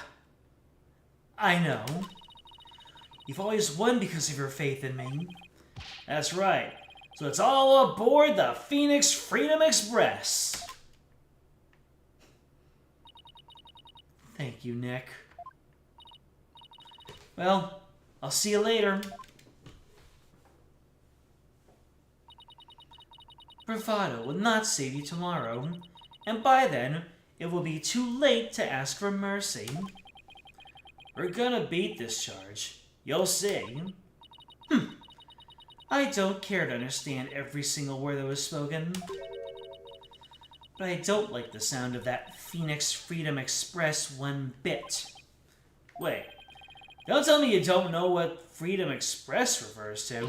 Speaker 1: I know. You've always won because of your faith in me. That's right. So it's all aboard the Phoenix Freedom Express. Thank you, Nick. Well, I'll see you later. Bravado will not save you tomorrow, and by then, it will be too late to ask for mercy. We're gonna beat this charge. You'll see. I don't care to understand every single word that was spoken. But I don't like the sound of that Phoenix Freedom Express one bit. Wait, don't tell me you don't know what Freedom Express refers to.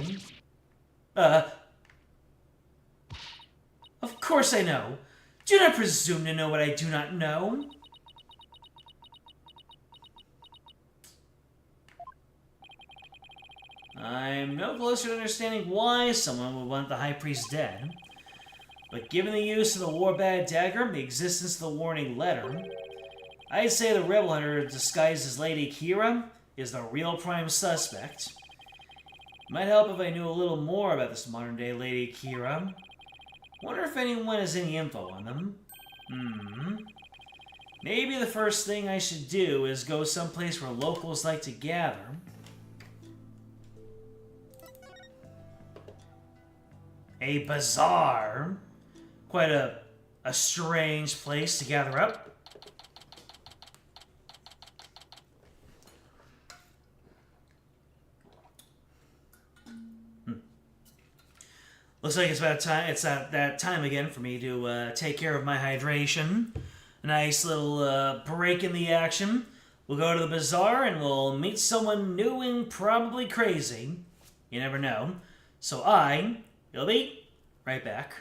Speaker 1: Of course I know. Do not presume to know what I do not know. I'm no closer to understanding why someone would want the High Priest dead. But given the use of the Warbad dagger and the existence of the warning letter, I'd say the rebel hunter disguised as Lady Kira is the real prime suspect. Might help if I knew a little more about this modern-day Lady Kira. Wonder if anyone has any info on them. Maybe the first thing I should do is go someplace where locals like to gather. A bazaar. Quite a strange place to gather up. Looks like it's about time. It's that time again for me to take care of my hydration. nice little break in the action. We'll go to the bazaar and we'll meet someone new and probably crazy. You never know. So you'll be right back.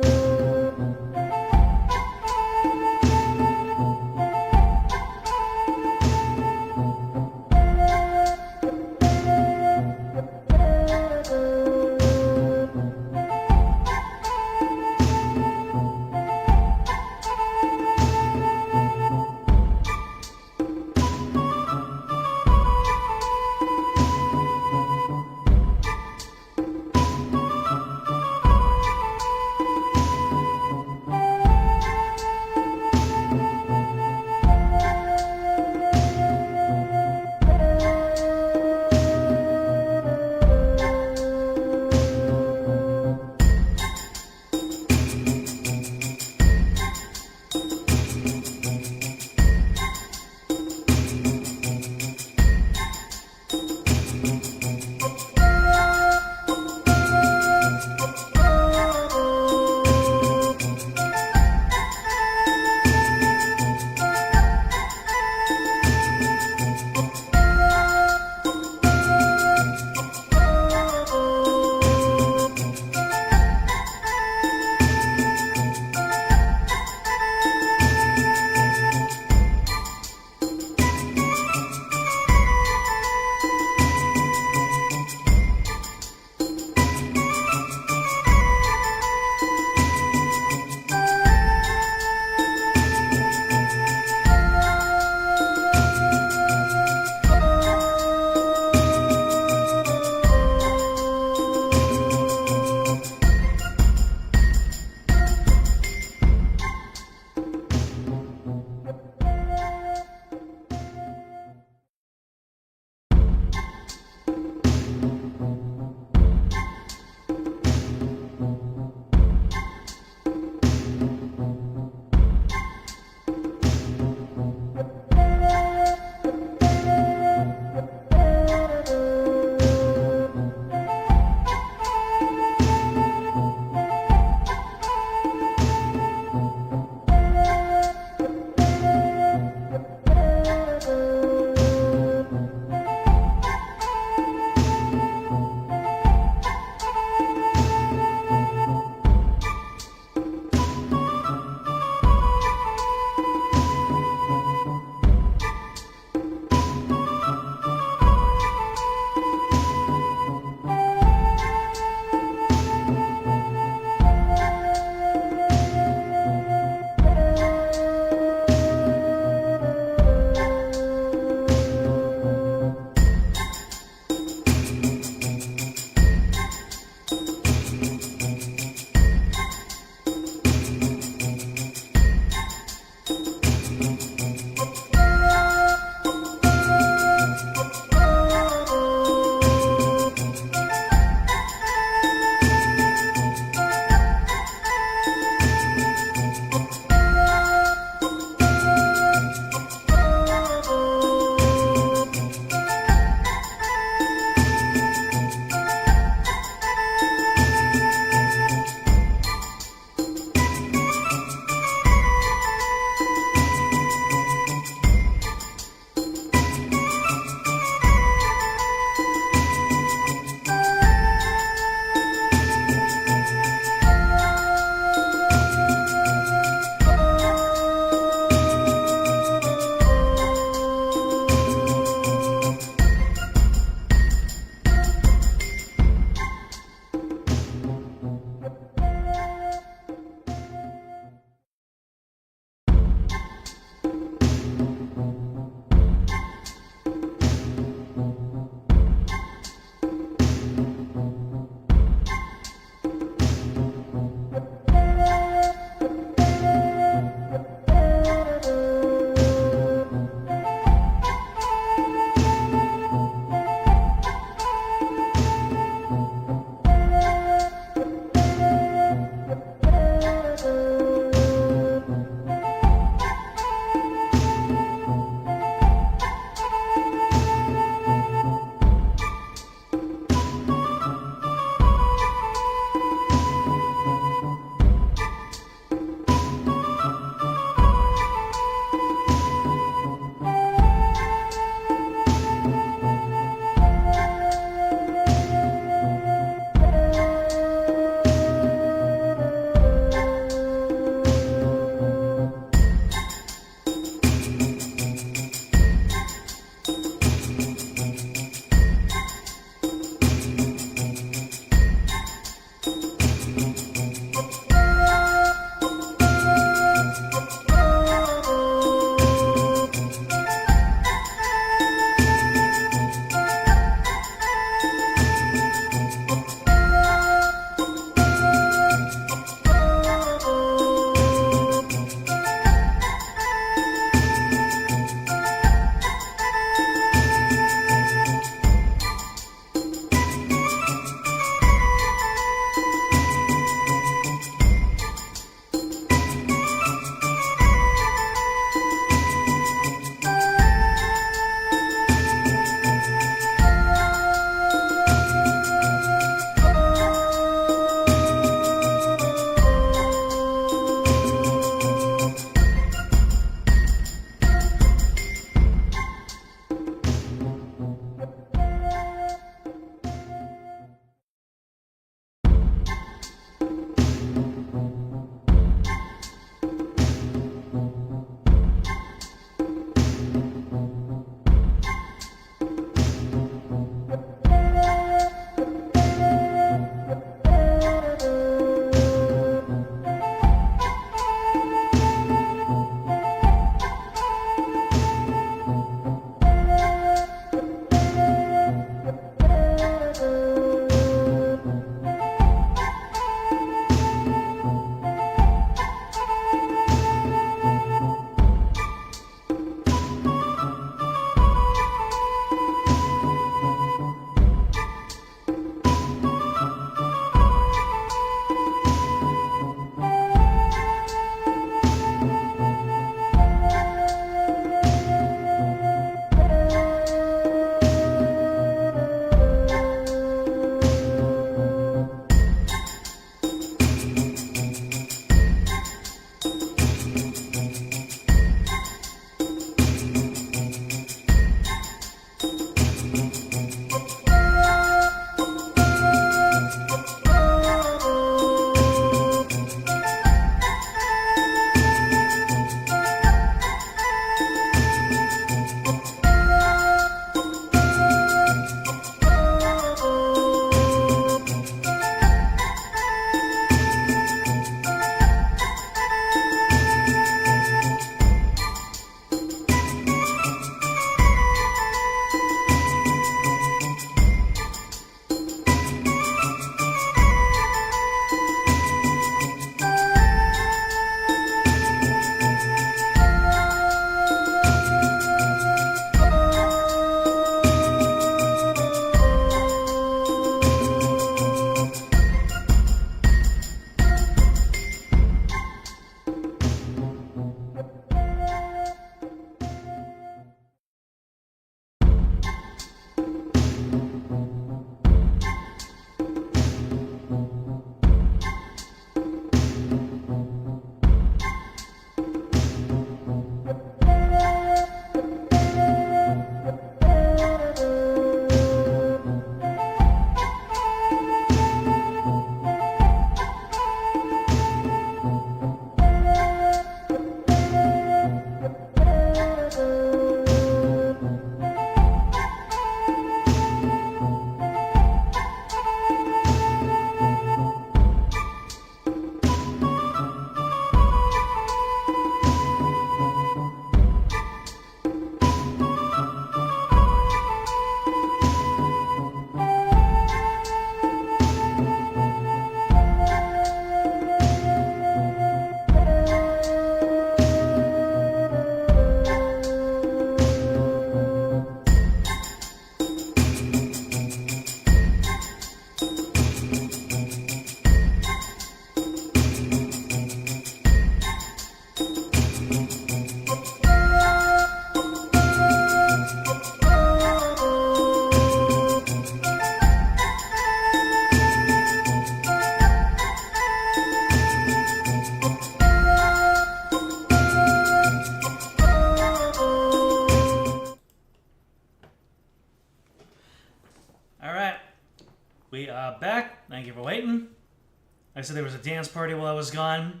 Speaker 1: I said there was a dance party while I was gone.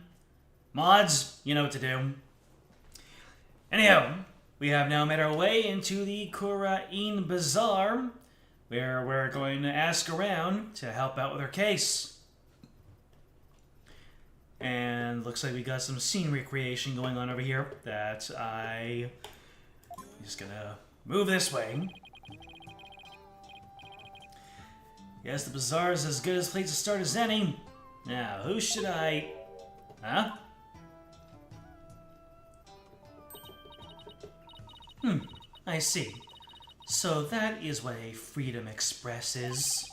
Speaker 1: Mods, you know what to do. Anyhow, we have now made our way into the Khura'in Bazaar, where we're going to ask around to help out with her case. And looks like we got some scene recreation going on over here that I'm just gonna move this way. Yes, the bazaar is as good a place to start as any. Now, who should I... Huh? I see. So that is what a Freedom Express is.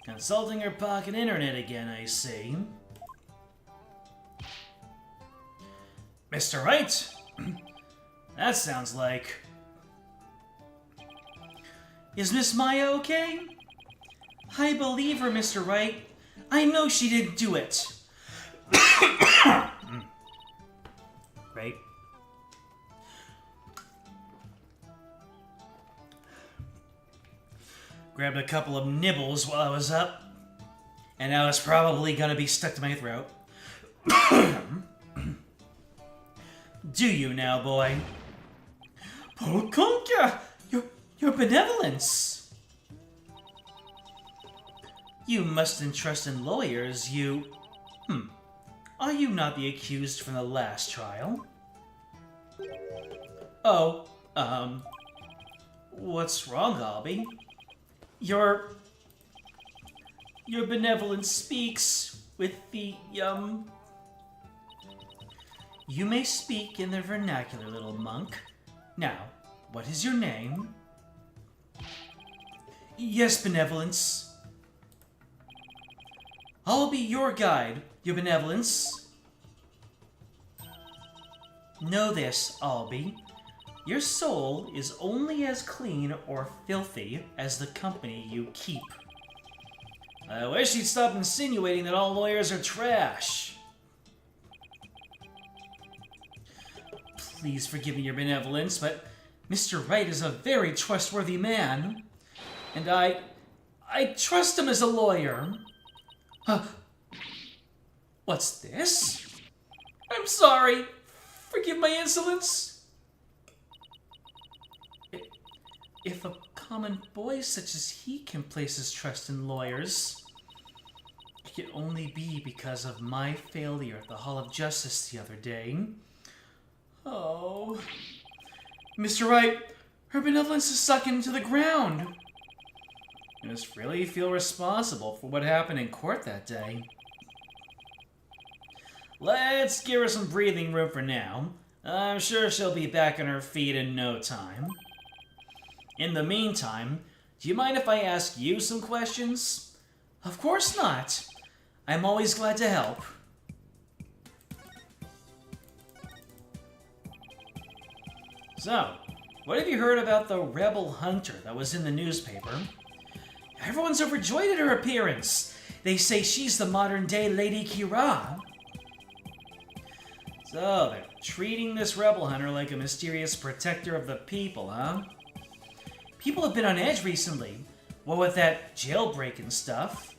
Speaker 1: Consulting your pocket internet again, I see. Mr. Wright? That sounds like... Is Miss Maya okay? I believe her, Mr. Wright. I know she didn't do it. Right? Grabbed a couple of nibbles while I was up, and now it's probably gonna be stuck to my throat. Do you now, boy? Pokonka! Your benevolence! You mustn't trust in lawyers, you... Are you not the accused from the last trial? Oh, what's wrong, Albie? Your benevolence speaks with the, You may speak in the vernacular, little monk. Now, what is your name? Yes, benevolence. I'll be your guide, your benevolence. Know this, Albie. Your soul is only as clean or filthy as the company you keep. I wish you'd stop insinuating that all lawyers are trash. Please forgive me your benevolence, but Mr. Wright is a very trustworthy man. And I trust him as a lawyer. What's this? I'm sorry. Forgive my insolence. If a common boy such as he can place his trust in lawyers, it can only be because of my failure at the Hall of Justice the other day. Oh. Mr. Wright, her benevolence is sucking into the ground. I just really feel responsible for what happened in court that day. Let's give her some breathing room for now. I'm sure she'll be back on her feet in no time. In the meantime, do you mind if I ask you some questions? Of course not. I'm always glad to help. So, what have you heard about the rebel hunter that was in the newspaper? Everyone's overjoyed at her appearance. They say she's the modern-day Lady Khura'in. So, they're treating this rebel hunter like a mysterious protector of the people, huh? People have been on edge recently. What with that jailbreak and stuff.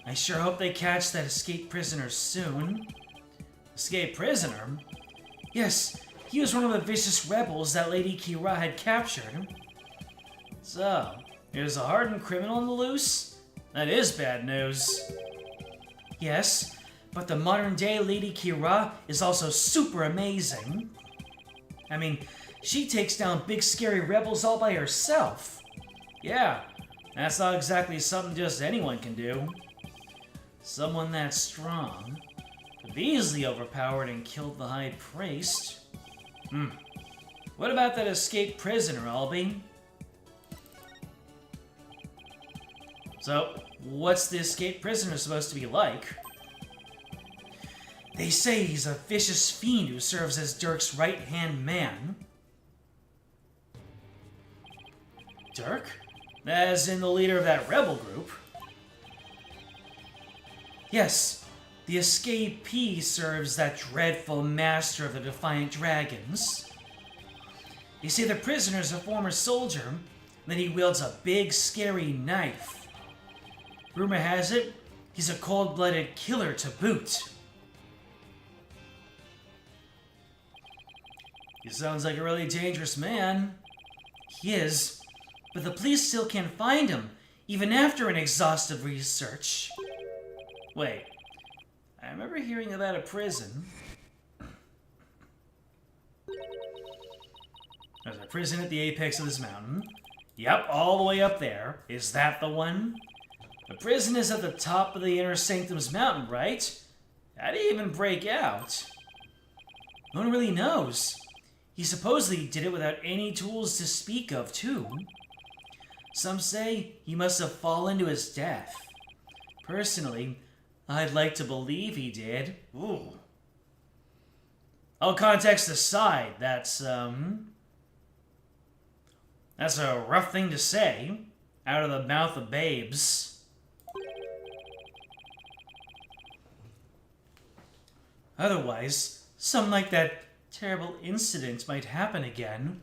Speaker 1: I sure hope they catch that escaped prisoner soon. Escaped prisoner? Yes, he was one of the vicious rebels that Lady Khura'in had captured. So, there's a hardened criminal on the loose? That is bad news. Yes, but the modern-day Lady Khura'in is also super amazing. I mean, she takes down big scary rebels all by herself. Yeah, that's not exactly something just anyone can do. Someone that strong could be easily overpowered and killed the High Priest. What about that escaped prisoner, Albie? So, what's the escaped prisoner supposed to be like? They say he's a vicious fiend who serves as Dirk's right-hand man. Dirk? As in the leader of that rebel group? Yes, the escapee serves that dreadful master of the Defiant Dragons. They say the prisoner's a former soldier, and that he wields a big, scary knife. Rumor has it, He's a cold-blooded killer to boot. He sounds like a really dangerous man. He is, but the police still can't find him, even after an exhaustive research. Wait, I remember hearing about a prison. There's a prison at the apex of this mountain. Yep, all the way up there. Is that the one? The prison is at the top of the Inner Sanctum's mountain, right? How did he even break out? No one really knows. He supposedly did it without any tools to speak of, too. Some say he must have fallen to his death. Personally, I'd like to believe he did. Ooh. All context aside, that's a rough thing to say, out of the mouth of babes. Otherwise, something like that terrible incident might happen again.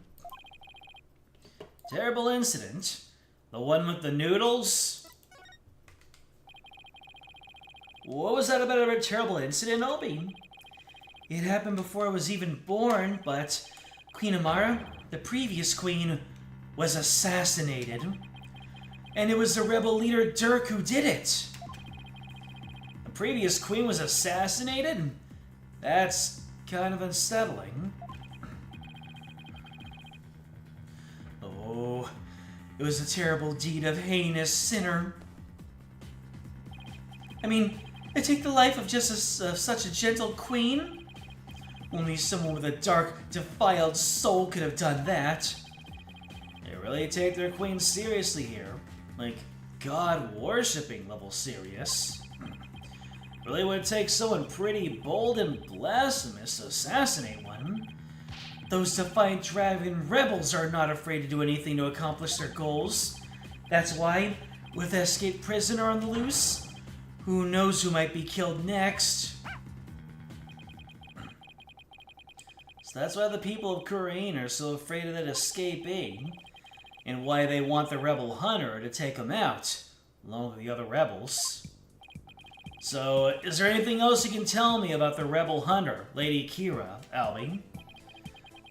Speaker 1: Terrible incident? The one with the noodles? What was that about a terrible incident, Obi? It happened before I was even born, but Queen Amara, the previous queen, was assassinated. And it was the rebel leader Dirk who did it. The previous queen was assassinated? That's kind of unsettling. Oh, it was a terrible deed of heinous sinner. I mean, they take the life of just such a gentle queen? Only someone with a dark, defiled soul could have done that. They really take their queen seriously here. Like, God-worshipping level serious. Really would take someone pretty bold and blasphemous to assassinate one. Those defiant dragon rebels are not afraid to do anything to accomplish their goals. That's why, with the escaped prisoner on the loose, who knows who might be killed next? So that's why the people of Khura'in are so afraid of that escapee, and why they want the rebel hunter to take him out, along with the other rebels. So, is there anything else you can tell me about the rebel hunter, Lady Kira, Albie?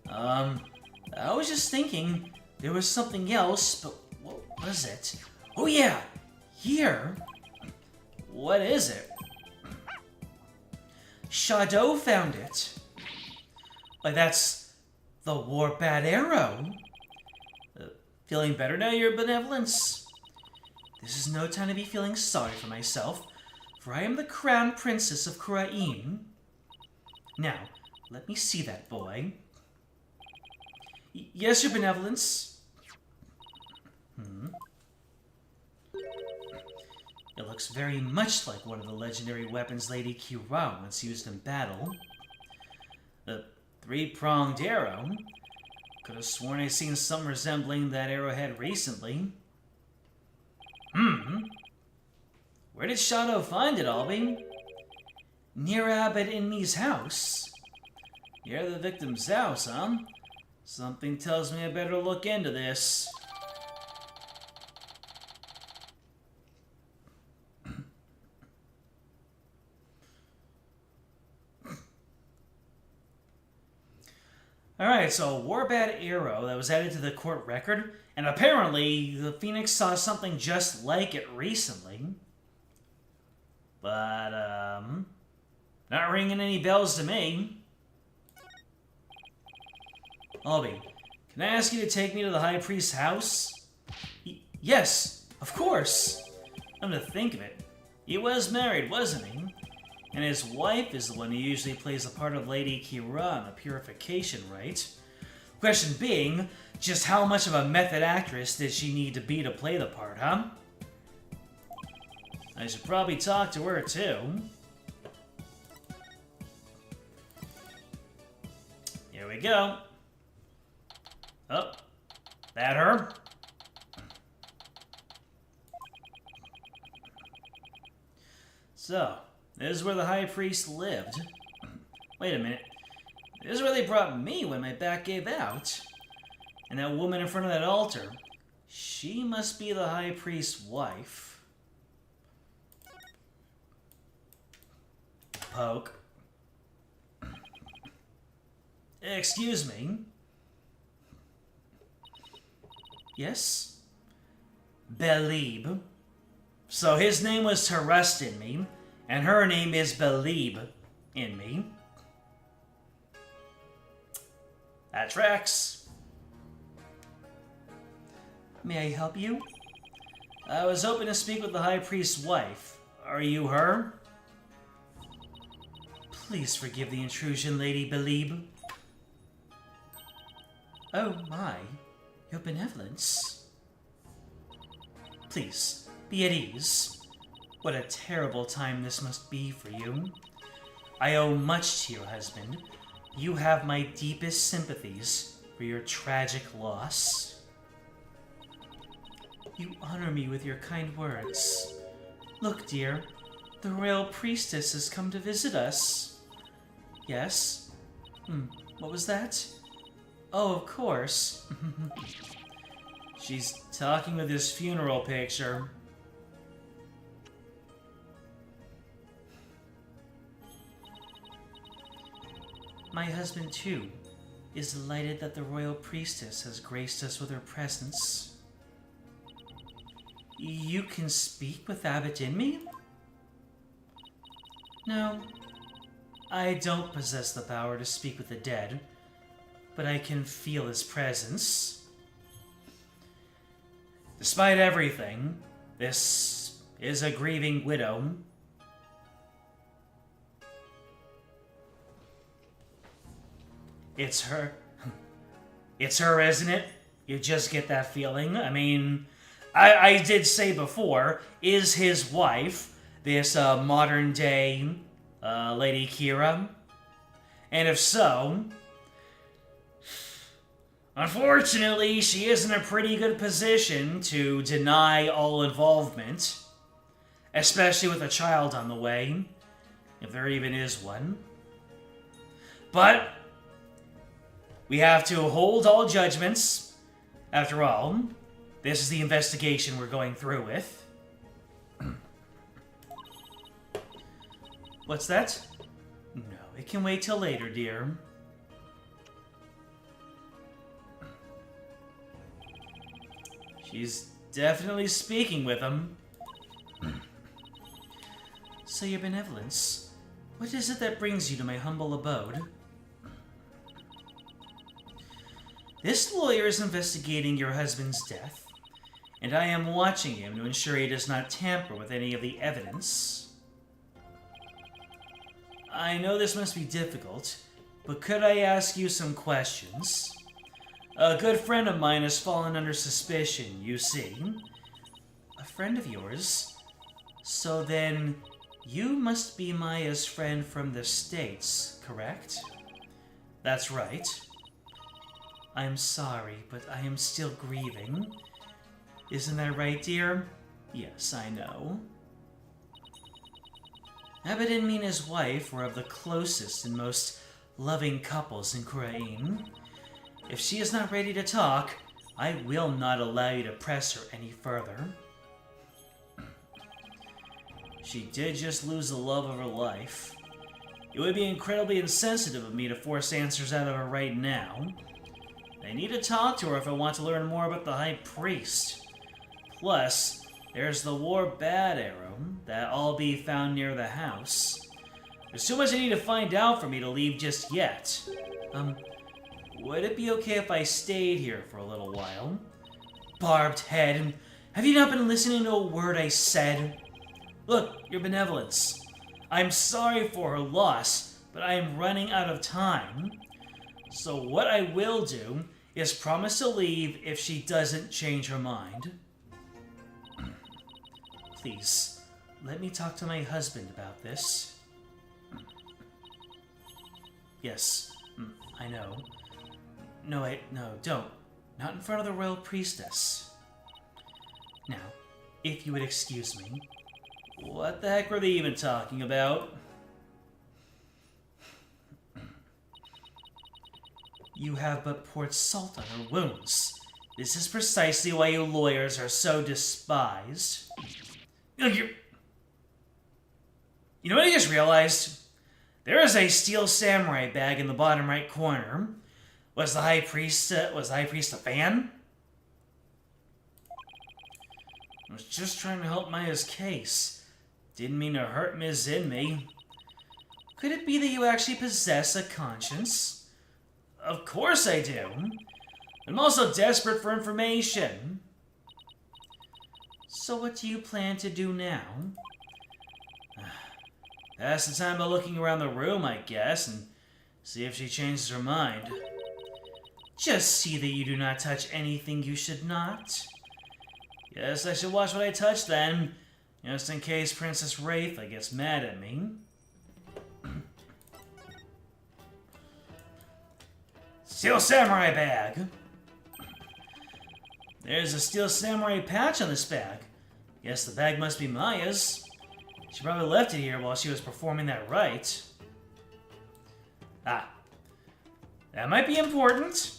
Speaker 1: I was just thinking there was something else, but what was it? Oh yeah! Here! What is it? Shadow found it. Why, that's the war-bad arrow. Feeling better now, Your Benevolence? This is no time to be feeling sorry for myself, for I am the crown princess of Khura'in. Now, let me see that boy. Yes, Your Benevolence. It looks very much like one of the legendary weapons Lady Kira once used in battle. The three-pronged arrow. Could have sworn I'd seen something resembling that arrowhead recently. Where did Shadow find it, Albie? Near Abbot Innie's house. Near the victim's house, huh? Something tells me I better look into this. Alright, so a war-bad arrow that was added to the court record, and apparently the Phoenix saw something just like it recently. But, not ringing any bells to me. Albie, can I ask you to take me to the High Priest's house? Yes, of course. I'm to think of it. He was married, wasn't he? And his wife is the one who usually plays the part of Lady Kira in the Purification Rite. Question being, just how much of a method actress did she need to be to play the part, huh? I should probably talk to her, too. Here we go. Oh, that her? So, this is where the High Priest lived. Wait a minute. This is where they brought me when my back gave out. And that woman in front of that altar, she must be the High Priest's wife. poke. Excuse me. Yes? Belib. So his name was to rust in me, and her name is Belib in me. That tracks. May I help you? I was hoping to speak with the High Priest's wife. Are you her? Please forgive the intrusion, Lady Belib. Oh my, your benevolence. Please, be at ease. What a terrible time this must be for you. I owe much to your husband. You have my deepest sympathies for your tragic loss. You honor me with your kind words. Look, dear, the royal priestess has come to visit us. Yes? What was that? Oh, of course. She's talking with his funeral picture. My husband, too, is delighted that the royal priestess has graced us with her presence. You can speak with Abbot in me? No, I don't possess the power to speak with the dead, but I can feel his presence. Despite everything, this is a grieving widow. It's her. It's her, isn't it? You just get that feeling. I mean, I did say before, is his wife this modern-day Lady Kira? And if so, unfortunately, she is in a pretty good position to deny all involvement, especially with a child on the way, if there even is one. But we have to hold all judgments. After all, this is the investigation we're going through with. What's that? No, it can wait till later, dear. She's definitely speaking with him. So, your benevolence, what is it that brings you to my humble abode? This lawyer is investigating your husband's death, and I am watching him to ensure he does not tamper with any of the evidence. I know this must be difficult, but could I ask you some questions? A good friend of mine has fallen under suspicion, you see. A friend of yours? So then, you must be Maya's friend from the States, correct? That's right. I'm sorry, but I am still grieving. Isn't that right, dear? Yes, I know. Abbot and his wife were of the closest and most loving couples in Khura'in. If she is not ready to talk, I will not allow you to press her any further. She did just lose the love of her life. It would be incredibly insensitive of me to force answers out of her right now. I need to talk to her if I want to learn more about the High Priest. Plus, there's the war bad arrow that I'll be found near the house. There's too much I need to find out for me to leave just yet. Would it be okay if I stayed here for a little while? Barbed head, have you not been listening to a word I said? Look, your benevolence. I'm sorry for her loss, but I am running out of time. So what I will do is promise to leave if she doesn't change her mind. Please, let me talk to my husband about this. Yes, I know. No, don't. Not in front of the royal priestess. Now, if you would excuse me, what the heck were they even talking about? You have but poured salt on her wounds. This is precisely why you lawyers are so despised. You know what I just realized? There is a steel samurai bag in the bottom right corner. Was the high priest a fan? I was just trying to help Maya's case. Didn't mean to hurt Ms. Inmei. Could it be that you actually possess a conscience? Of course I do. I'm also desperate for information. So what do you plan to do now? Pass the time by looking around the room, I guess, and see if she changes her mind. Just see that you do not touch anything you should not. Yes, I should watch what I touch then, just in case Princess Wraitha gets mad at me. Steel Samurai bag! There's a Steel Samurai patch on this bag. Guess the bag must be Maya's. She probably left it here while she was performing that rite. Ah. That might be important.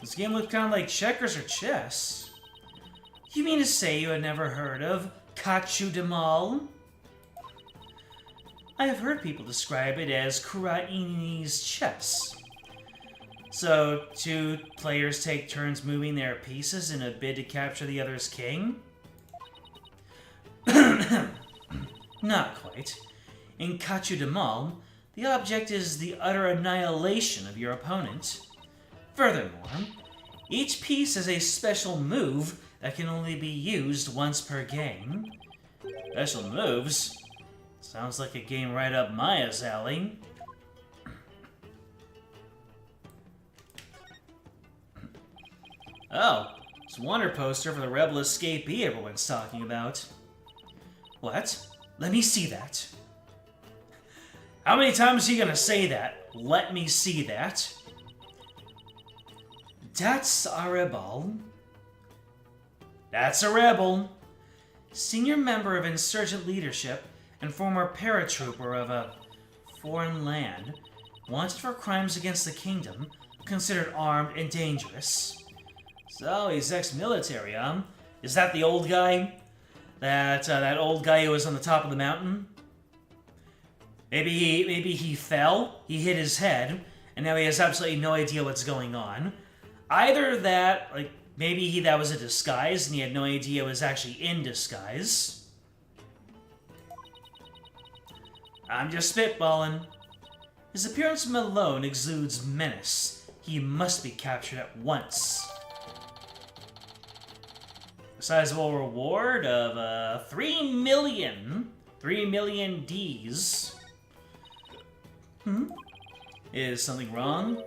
Speaker 1: This game looked kind of like checkers or chess. You mean to say you had never heard of Kachu Demal? I have heard people describe it as Khura'in's chess. So, two players take turns moving their pieces in a bid to capture the other's king? Not quite. In Kachu Demal, the object is the utter annihilation of your opponent. Furthermore, each piece is a special move that can only be used once per game. Special moves? Sounds like a game right up Maya's alley. Oh, it's a wonder poster for the rebel escapee everyone's talking about. What? Let me see that. How many times are you gonna say that? Let me see that. That's a rebel. That's a rebel. Senior member of insurgent leadership and former paratrooper of a foreign land, wanted for crimes against the kingdom, considered armed and dangerous. So he's ex-military, huh? Is that the old guy? That old guy who was on the top of the mountain? Maybe he fell, he hit his head, and now he has absolutely no idea what's going on. Either that, like, maybe that was a disguise and he had no idea it was actually in disguise. I'm just spitballing. His appearance alone exudes menace. He must be captured at once. A sizable reward of 3 million. 3 million Ds. Is something wrong?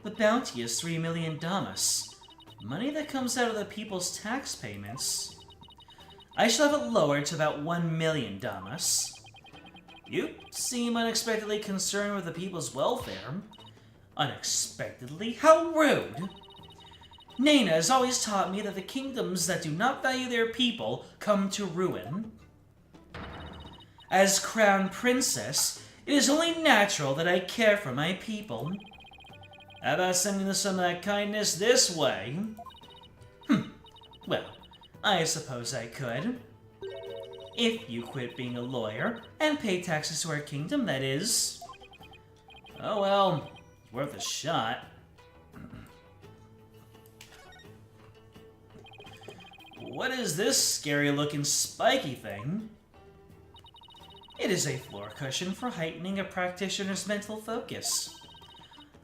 Speaker 1: The bounty is 3 million Damas. Money that comes out of the people's tax payments. I shall have it lowered to about 1 million Damas. You seem unexpectedly concerned with the people's welfare. Unexpectedly? How rude! Nana has always taught me that the kingdoms that do not value their people come to ruin. As crown princess, it is only natural that I care for my people. How about sending some of that kindness this way? Well, I suppose I could. If you quit being a lawyer and pay taxes to our kingdom, that is. Oh well, it's worth a shot. What is this scary-looking spiky thing? It is a floor cushion for heightening a practitioner's mental focus.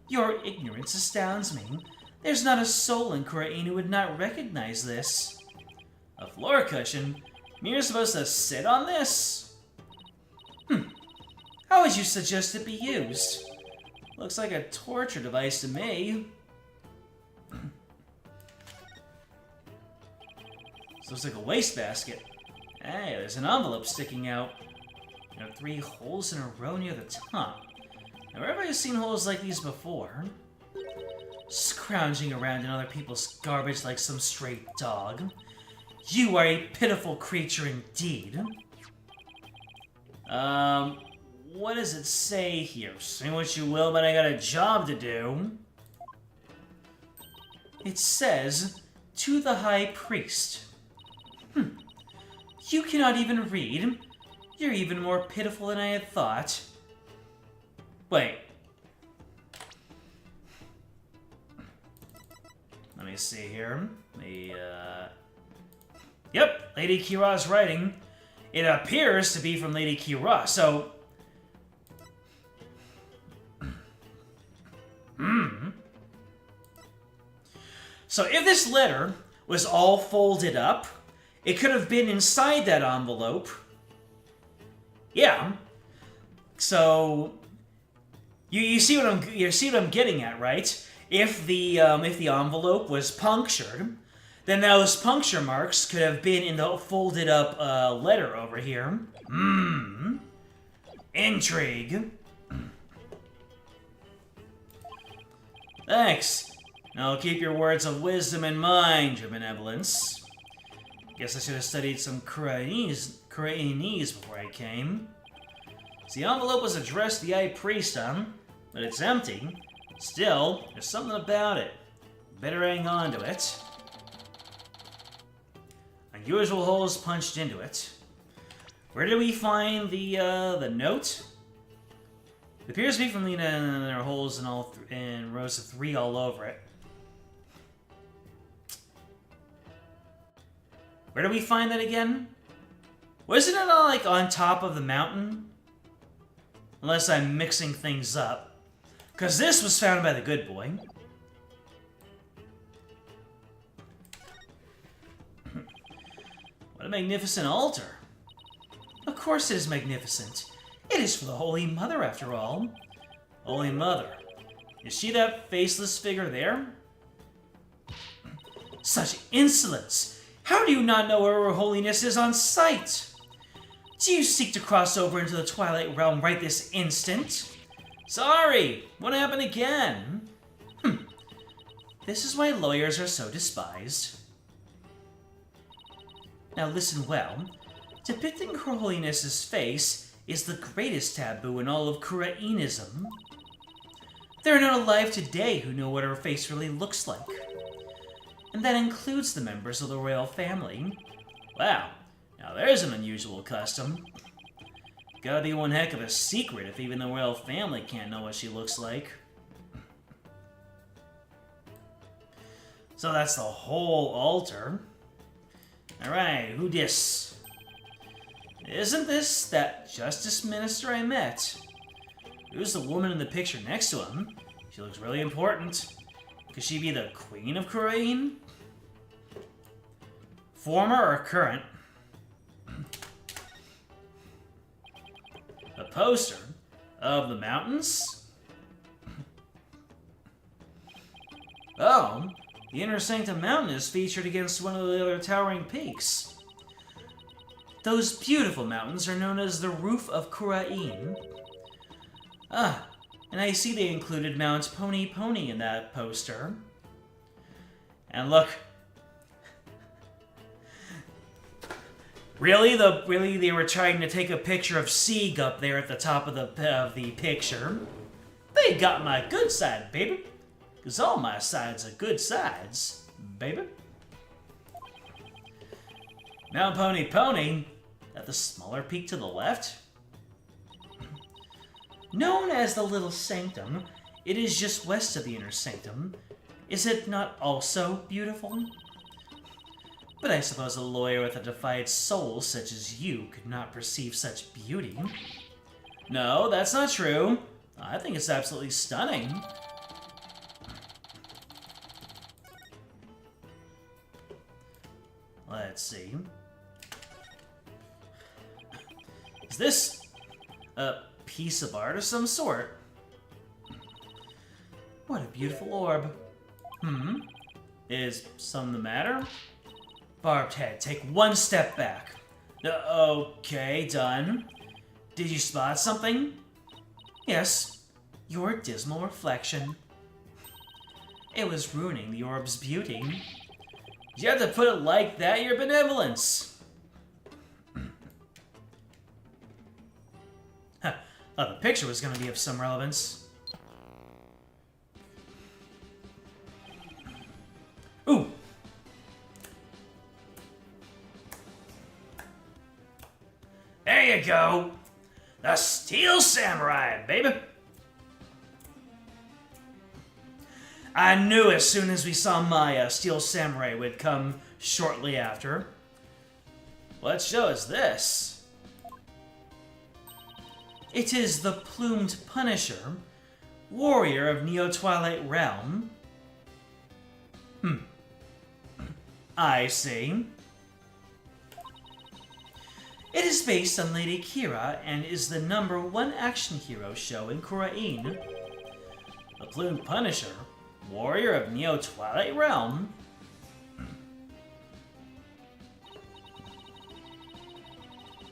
Speaker 1: Your ignorance astounds me. There's not a soul in Khura'in who would not recognize this. A floor cushion? You're supposed to sit on this? How would you suggest it be used? Looks like a torture device to me. This looks like a wastebasket. Hey, there's an envelope sticking out. There are 3 holes in a row near the top. Now, where have I seen holes like these before? Scrounging around in other people's garbage like some stray dog. You are a pitiful creature indeed. What does it say here? Say what you will, but I got a job to do. It says, to the High Priest. You cannot even read. You're even more pitiful than I had thought. Wait. Let me see here. Yep, Lady Khura'in's writing. It appears to be from Lady Khura'in, so... So if this letter was all folded up, it could have been inside that envelope. Yeah. So you see what I'm getting at, right? If the envelope was punctured, then those puncture marks could have been in the folded up letter over here. Intrigue. Thanks. Now keep your words of wisdom in mind, your benevolence. Guess I should have studied some Khura'inese before I came. See, the envelope was addressed to the High Priest, but it's empty. Still, there's something about it. Better hang on to it. Unusual holes punched into it. Where did we find the note? It appears to be from there are holes in rows of 3 all over it. Where do we find that again? Wasn't it all, like, on top of the mountain? Unless I'm mixing things up. Because this was found by the good boy. What a magnificent altar. Of course it is magnificent. It is for the Holy Mother, after all. Holy Mother. You see that faceless figure there? Such insolence! How do you not know where Her Holiness is on sight? Do you seek to cross over into the Twilight Realm right this instant? Sorry, what happened again? This is why lawyers are so despised. Now listen well. Depicting Her Holiness's face is the greatest taboo in all of Khura'inism. There are none alive today who know what her face really looks like. And that includes the members of the royal family. Wow, now there's an unusual custom. Gotta be one heck of a secret if even the royal family can't know what she looks like. So that's the whole altar. Alright, who dis? Isn't this that justice minister I met? Who's the woman in the picture next to him? She looks really important. Could she be the Queen of Khura'in? Former or current? A poster of the mountains? Oh, the Inner Sanctum Mountain is featured against one of the other towering peaks. Those beautiful mountains are known as the Roof of Khura'in. Ah, and I see they included Mount Pony Pony in that poster. And look. Really they were trying to take a picture of Sieg up there at the top of the picture. They got my good side, baby. 'Cause all my sides are good sides, baby. Mount Pony Pony, at the smaller peak to the left. Known as the Little Sanctum, it is just west of the Inner Sanctum. Is it not also beautiful? But I suppose a lawyer with a defiant soul such as you could not perceive such beauty. No, that's not true. I think it's absolutely stunning. Let's see. Is this a piece of art of some sort? What a beautiful orb. Is something the matter? Barbed head, take one step back. Okay, done. Did you spot something? Yes, your dismal reflection. It was ruining the orb's beauty. You have to put it like that, your benevolence. Huh, thought the picture was going to be of some relevance. Ooh! There you go! The Steel Samurai, baby! I knew as soon as we saw Maya, Steel Samurai would come shortly after. What show is this? It is the Plumed Punisher, warrior of Neo-Twilight Realm. I see. It is based on Lady Kira and is the #1 action hero show in Khura'in. The Plumed Punisher, warrior of Neo-Twilight Realm?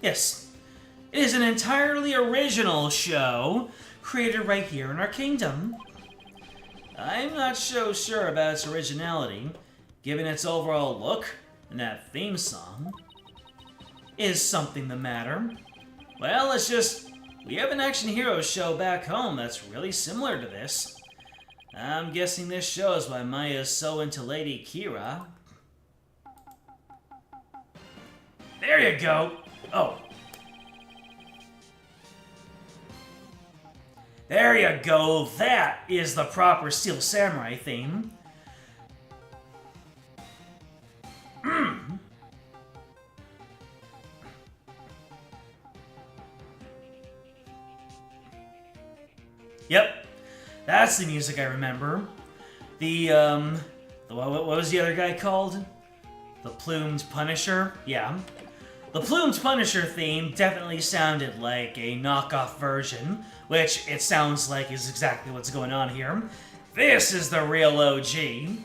Speaker 1: Yes, it is an entirely original show created right here in our kingdom. I'm not so sure about its originality, given its overall look and that theme song. Is something the matter? Well, it's just, we have an action hero show back home that's really similar to this. I'm guessing this shows why Maya is so into Lady Kira. There you go! Oh. There you go, that is the proper Steel Samurai theme. Yep, that's the music I remember. What was the other guy called? The Plumed Punisher? Yeah. The Plumed Punisher theme definitely sounded like a knockoff version, which it sounds like is exactly what's going on here. This is the real OG.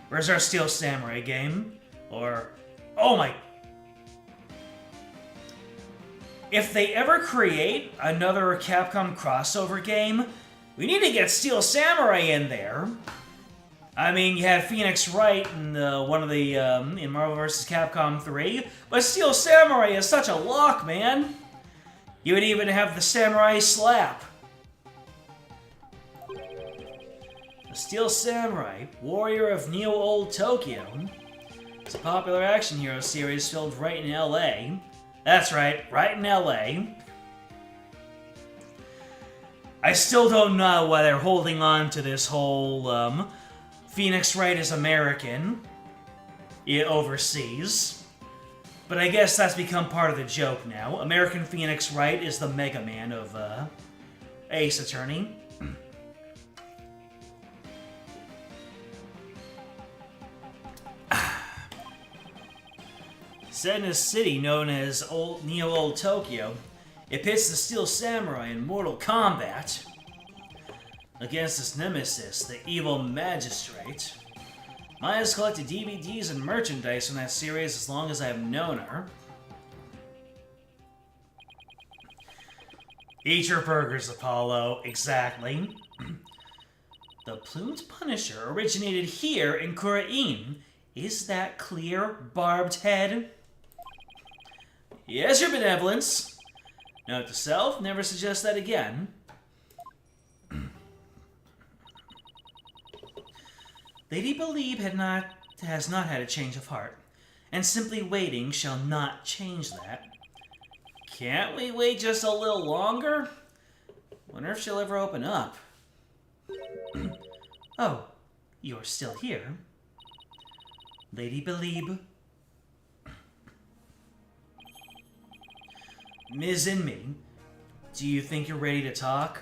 Speaker 1: Where's our Steel Samurai game? Or, oh my... If they ever create another Capcom crossover game, we need to get Steel Samurai in there. I mean, you had Phoenix Wright in in Marvel vs. Capcom 3, but Steel Samurai is such a lock, man. You would even have the Samurai Slap. The Steel Samurai, warrior of Neo-Old Tokyo. It's a popular action hero series filmed right in LA. That's right, right in LA. I still don't know why they're holding on to this whole, Phoenix Wright is American, overseas. But I guess that's become part of the joke now. American Phoenix Wright is the Mega Man of, Ace Attorney. Set in a city known as Neo-Old Tokyo, it pits the Steel Samurai in Mortal Kombat against his nemesis, the evil magistrate. Maya's collected DVDs and merchandise from that series as long as I've known her. Eat your burgers, Apollo. Exactly. The Plumed Punisher originated here in Khura'in. Is that clear, Barbed Head? Yes, your benevolence. Note to self, never suggest that again. Lady Believe has not had a change of heart, and simply waiting shall not change that. Can't we wait just a little longer? Wonder if she'll ever open up. Oh, you're still here. Lady Believe. Ms. Inmi, do you think you're ready to talk?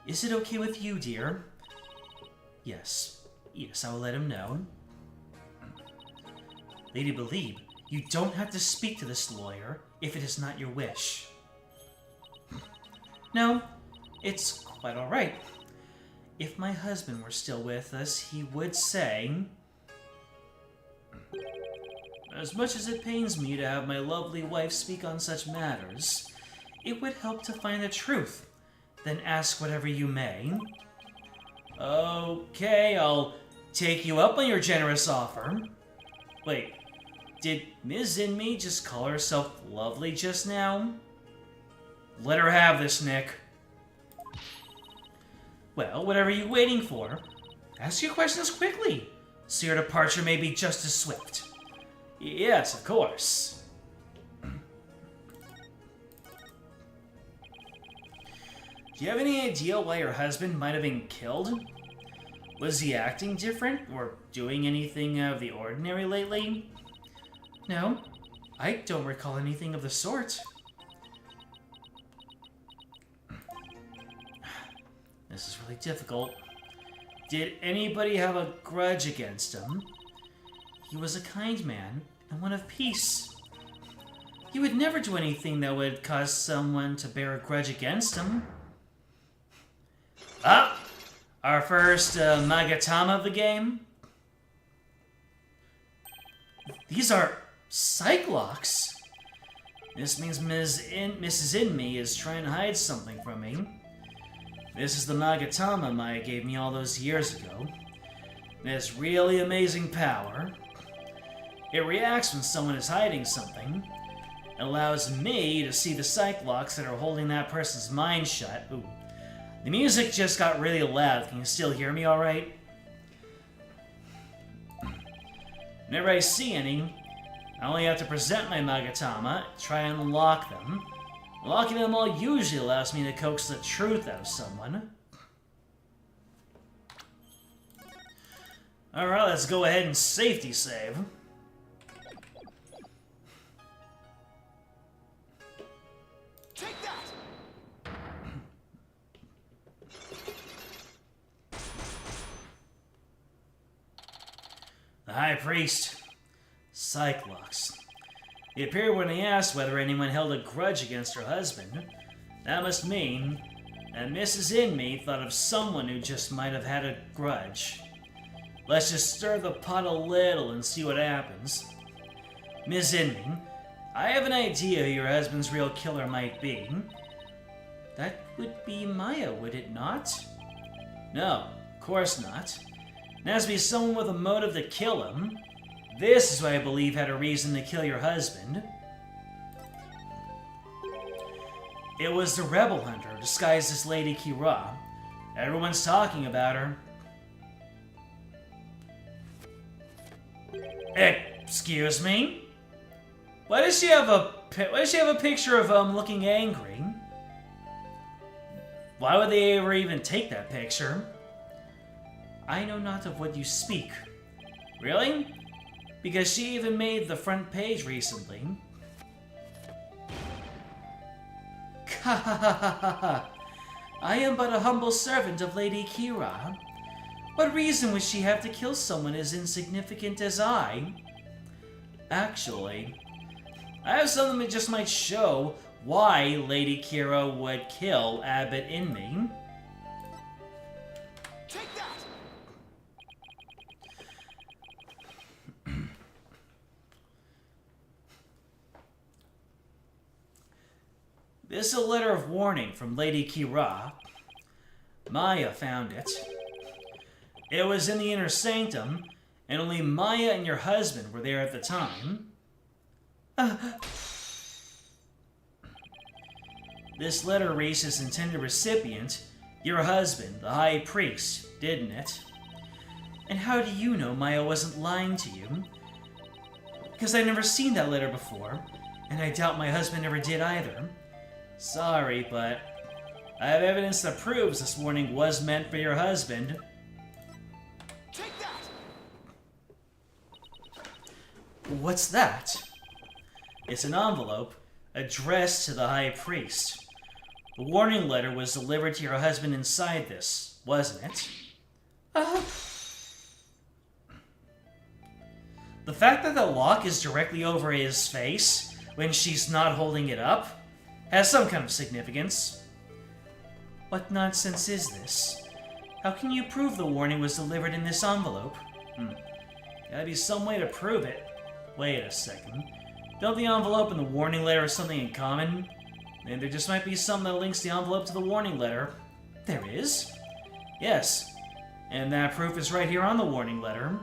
Speaker 1: Is it okay with you, dear? Yes. Yes, I will let him know. Lady Believe, you don't have to speak to this lawyer if it is not your wish. No, it's quite all right. If my husband were still with us, he would say... As much as it pains me to have my lovely wife speak on such matters, it would help to find the truth. Then ask whatever you may. Okay, I'll take you up on your generous offer. Wait, did Ms. Inmi just call herself lovely just now? Let her have this, Nick. Well, what are you waiting for? Ask your questions quickly, so your departure may be just as swift. Yes, of course. Do you have any idea why your husband might have been killed? Was he acting different or doing anything out of the ordinary lately? No, I don't recall anything of the sort. This is really difficult. Did anybody have a grudge against him? He was a kind man and one of peace. He would never do anything that would cause someone to bear a grudge against him. Ah! Our first Magatama of the game. These are Cyclocks. This means Mrs. Inme is trying to hide something from me. This is the Magatama Maya gave me all those years ago. It has really amazing power. It reacts when someone is hiding something. It allows me to see the Cyclocks that are holding that person's mind shut. Ooh. The music just got really loud. Can you still hear me alright? Whenever I see any, I only have to present my Magatama, try and unlock them. Locking them all usually allows me to coax the truth out of someone. Alright, let's go ahead and safety save.
Speaker 3: Take that!
Speaker 1: The High Priest. Cyclocks. He appeared when he asked whether anyone held a grudge against her husband. That must mean that Mrs. Inme thought of someone who just might have had a grudge. Let's just stir the pot a little and see what happens. Miss Inme, I have an idea who your husband's real killer might be. That would be Maya, would it not? No, of course not. It has to be someone with a motive to kill him. This is what I believe had a reason to kill your husband. It was the rebel hunter disguised as Lady Khura'in. Everyone's talking about her. Excuse me? Why does she have a picture of looking angry? Why would they ever even take that picture? I know not of what you speak. Really? Because she even made the front page recently. I am but a humble servant of Lady Khura'in. What reason would she have to kill someone as insignificant as I? Actually, I have something that just might show why Lady Khura'in would kill Abbot Inme.
Speaker 3: Take that!
Speaker 1: This is a letter of warning from Lady Khura'in. Maya found it. It was in the inner sanctum, and only Maya and your husband were there at the time. This letter reached its intended recipient, your husband, the High Priest, didn't it? And how do you know Maya wasn't lying to you? Because I've never seen that letter before, and I doubt my husband ever did either. Sorry, but I have evidence that proves this warning was meant for your husband.
Speaker 3: Take that!
Speaker 1: What's that? It's an envelope addressed to the High Priest. The warning letter was delivered to your husband inside this, wasn't it? The fact that the lock is directly over his face when she's not holding it up has some kind of significance. What nonsense is this? How can you prove the warning was delivered in this envelope? Gotta be some way to prove it. Wait a second. Don't the envelope and the warning letter have something in common? Maybe there just might be something that links the envelope to the warning letter. There is? Yes. And that proof is right here on the warning letter.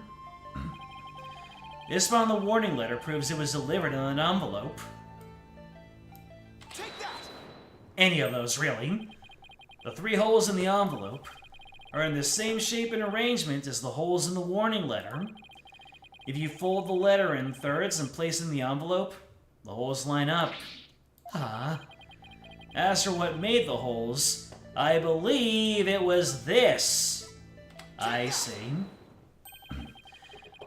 Speaker 1: This spot on the warning letter proves it was delivered in an envelope.
Speaker 3: Take that!
Speaker 1: Any of those, really. The 3 holes in the envelope are in the same shape and arrangement as the holes in the warning letter. If you fold the letter in thirds and place it in the envelope, the holes line up. Ah. As for what made the holes, I believe it was this. I see.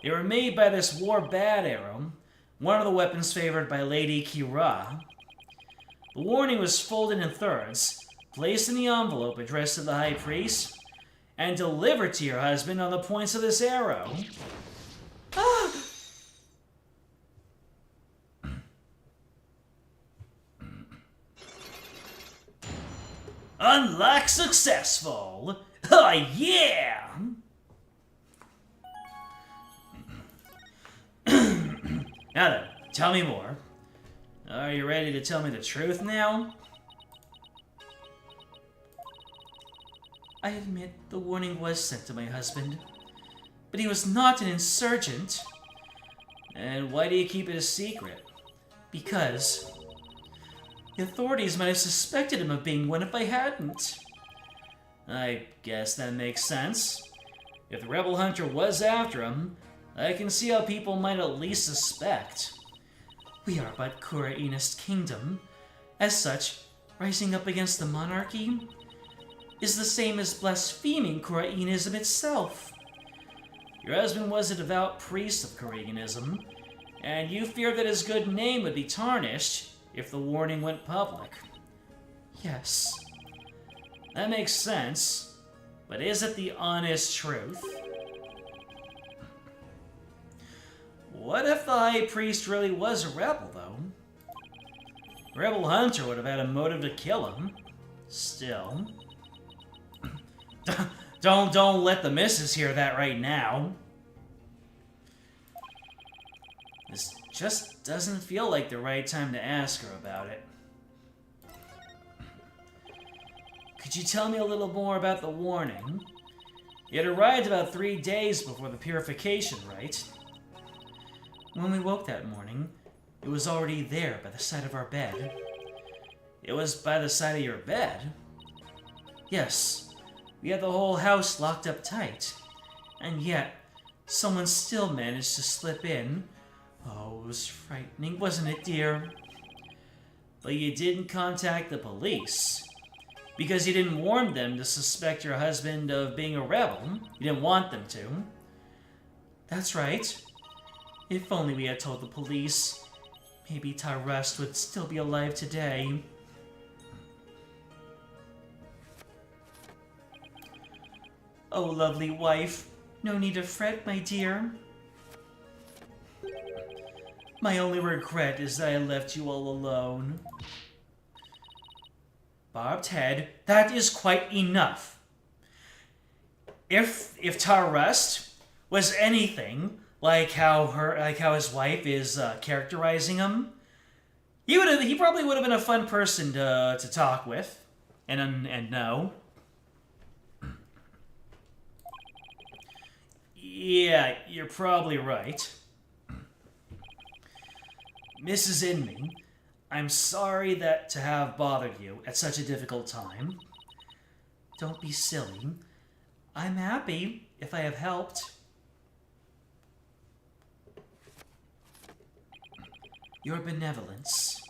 Speaker 1: They were made by this war bad arrow, one of the weapons favored by Lady Khura'in. The warning was folded in thirds, placed in the envelope addressed to the High Priest, and delivered to your husband on the points of this arrow. Ah! Unlock successful! Oh yeah! Now then, tell me more. Are you ready to tell me the truth now? I admit the warning was sent to my husband, but he was not an insurgent. And why do you keep it a secret? Because the authorities might have suspected him of being one if I hadn't. I guess that makes sense. If the rebel hunter was after him, I can see how people might at least suspect. We are but Khura'inist kingdom. As such, rising up against the monarchy is the same as blaspheming Khura'inism itself. Your husband was a devout priest of Khura'inism, and you fear that his good name would be tarnished if the warning went public. Yes, that makes sense, but is it the honest truth? What if the High Priest really was a rebel, though? The rebel hunter would have had a motive to kill him. Still. Don't let the missus hear that right now. This just doesn't feel like the right time to ask her about it. Could you tell me a little more about the warning? It arrived about 3 days before the purification rite. When we woke that morning, it was already there by the side of our bed. It was by the side of your bed? Yes, we had the whole house locked up tight. And yet, someone still managed to slip in. Oh, it was frightening, wasn't it, dear? But you didn't contact the police. Because you didn't warn them to suspect your husband of being a rebel. You didn't want them to. That's right. If only we had told the police, maybe Tyrust would still be alive today. Oh, lovely wife, no need to fret, my dear. My only regret is that I left you all alone. Barbed head, that is quite enough. If Tyrust was anything like how his wife is characterizing him, he probably would have been a fun person to talk with and know. Yeah, you're probably right. Mrs. Inman, I'm sorry to have bothered you at such a difficult time. Don't be silly. I'm happy if I have helped. Your benevolence.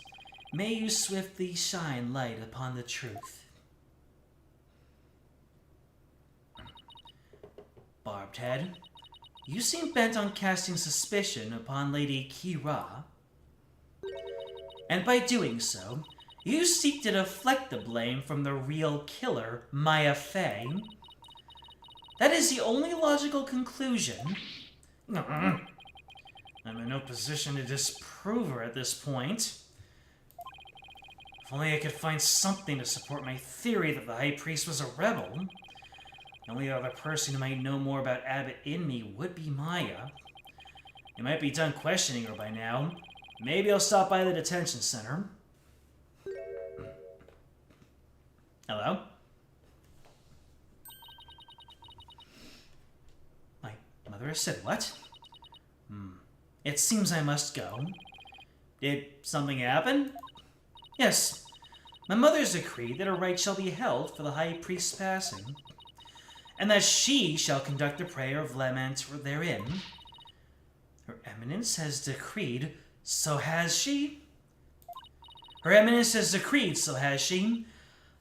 Speaker 1: May you swiftly shine light upon the truth. Barbed head, you seem bent on casting suspicion upon Lady Khura'in. And by doing so, you seek to deflect the blame from the real killer, Maya Fey. That is the only logical conclusion. I'm in no position to disprove her at this point. If only I could find something to support my theory that the High Priest was a rebel. The only other person who might know more about Abbot Inme would be Maya. You might be done questioning her by now. Maybe I'll stop by the detention center. Hello? My mother has said what? It seems I must go. Did something happen? Yes. My mother's decreed that a rite shall be held for the High Priest's passing, and that she shall conduct the prayer of lament therein. Her Eminence has decreed, so has she? Her Eminence has decreed, so has she?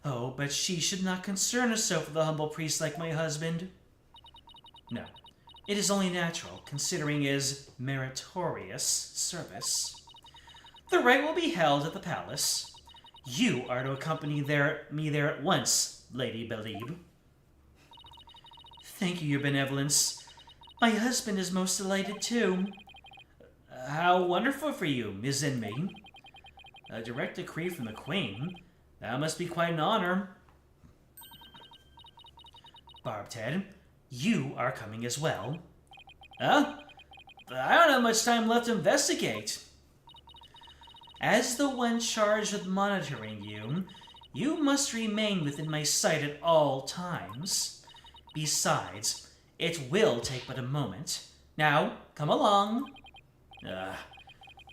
Speaker 1: Oh, but she should not concern herself with a humble priest like my husband. No, it is only natural, considering his meritorious service. The rite will be held at the palace. You are to accompany me there at once, Lady Believe. Thank you, your benevolence. My husband is most delighted too. How wonderful for you, isn't me? A direct decree from the Queen. That must be quite an honor. Barbed-head, you are coming as well. Huh? I don't have much time left to investigate. As the one charged with monitoring you, you must remain within my sight at all times. Besides, it will take but a moment. Now, come along.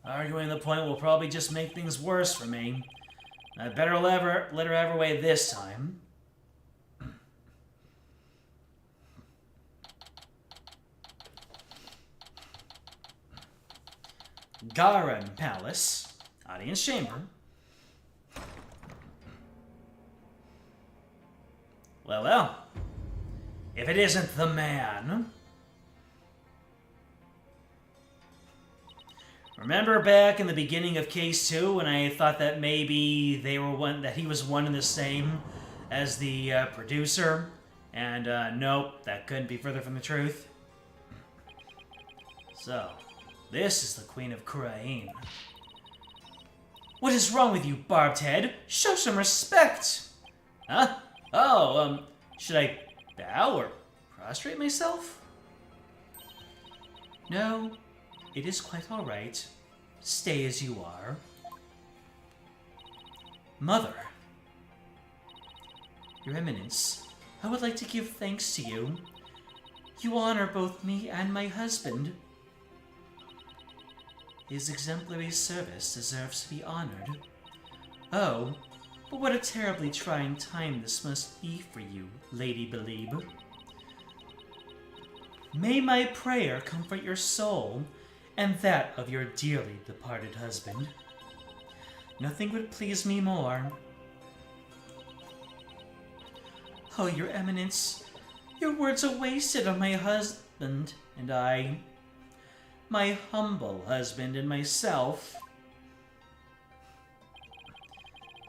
Speaker 1: Arguing the point will probably just make things worse for me. I'd better let her have her way this time. Khura'in Palace. Audience chamber. Well, well. If it isn't the man. Remember back in the beginning of Case 2 when I thought that maybe he was one and the same as the producer? And nope, that couldn't be further from the truth. So, this is the Queen of Khura'in. What is wrong with you, Barbed Head? Show some respect! Huh? Oh, should I bow or prostrate myself? No, it is quite all right. Stay as you are. Mother. Your Eminence, I would like to give thanks to you. You honor both me and my husband. His exemplary service deserves to be honored. Oh, but what a terribly trying time this must be for you, Lady Believe. May my prayer comfort your soul and that of your dearly departed husband. Nothing would please me more. Oh, Your Eminence, your words are wasted on my husband and I. My humble husband and myself.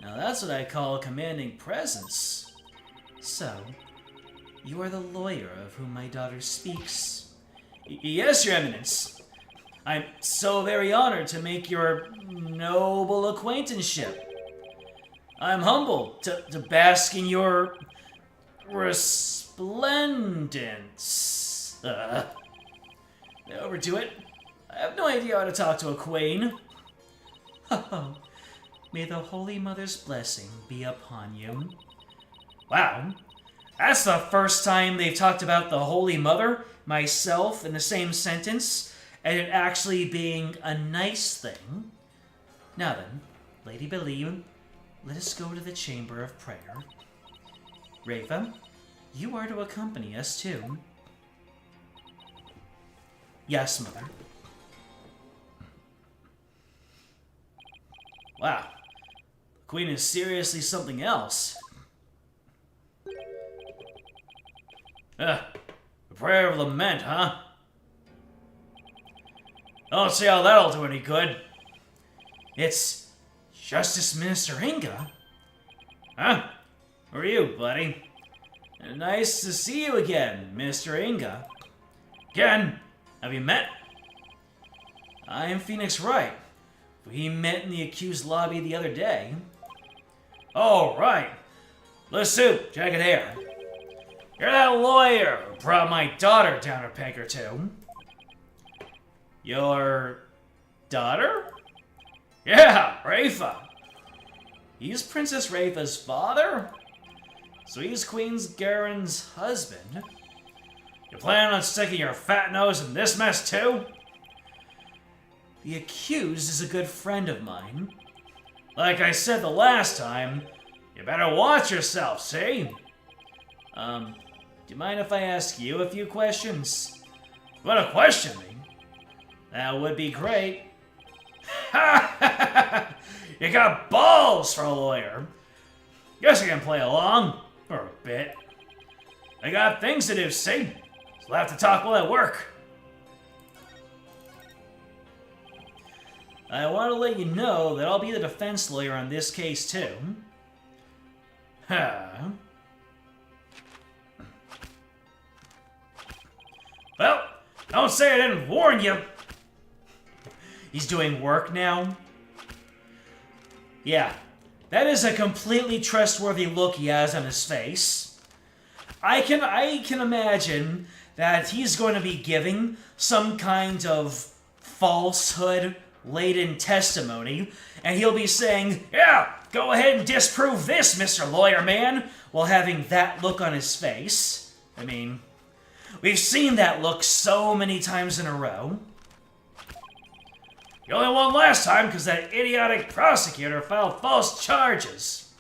Speaker 1: Now that's what I call a commanding presence. So, you are the lawyer of whom my daughter speaks. Yes, Your Eminence. I'm so very honored to make your noble acquaintanceship. I'm humbled to bask in your resplendence. Overdo it. I have no idea how to talk to a queen. Oh, may the Holy Mother's blessing be upon you. Wow, that's the first time they've talked about the Holy Mother, myself, in the same sentence, and it actually being a nice thing. Now then, Lady Believe, let us go to the Chamber of Prayer. Rafa, you are to accompany us too. Yes, Mother. Wow, the Queen is seriously something else. A prayer of lament, huh? I don't see how that'll do any good. It's Justice Minister Inga. Huh? Who are you, buddy? Nice to see you again, Minister Inga. Again? Have you met? I am Phoenix Wright. We met in the accused lobby the other day. Oh, right. Little soup, jagged hair. You're that lawyer who brought my daughter down a peg or two. Your daughter? Yeah, Rafa. He's Princess Rafa's father? So he's Queen Khura'in's husband? You plan on sticking your fat nose in this mess too? The accused is a good friend of mine. Like I said the last time, you better watch yourself, see? Do you mind if I ask you a few questions? You wanna question me? That would be great. You got balls for a lawyer. Guess I can play along for a bit. I got things to do, see? So I'll have to talk while I work. I want to let you know that I'll be the defense lawyer on this case, too. Huh. Well, don't say I didn't warn you. He's doing work now. Yeah, that is a completely trustworthy look he has on his face. I can imagine that he's going to be giving some kind of falsehood-laden testimony, and he'll be saying, "Yeah, go ahead and disprove this, Mr. Lawyer Man," while having that look on his face. I mean, we've seen that look so many times in a row. You only won last time because that idiotic prosecutor filed false charges.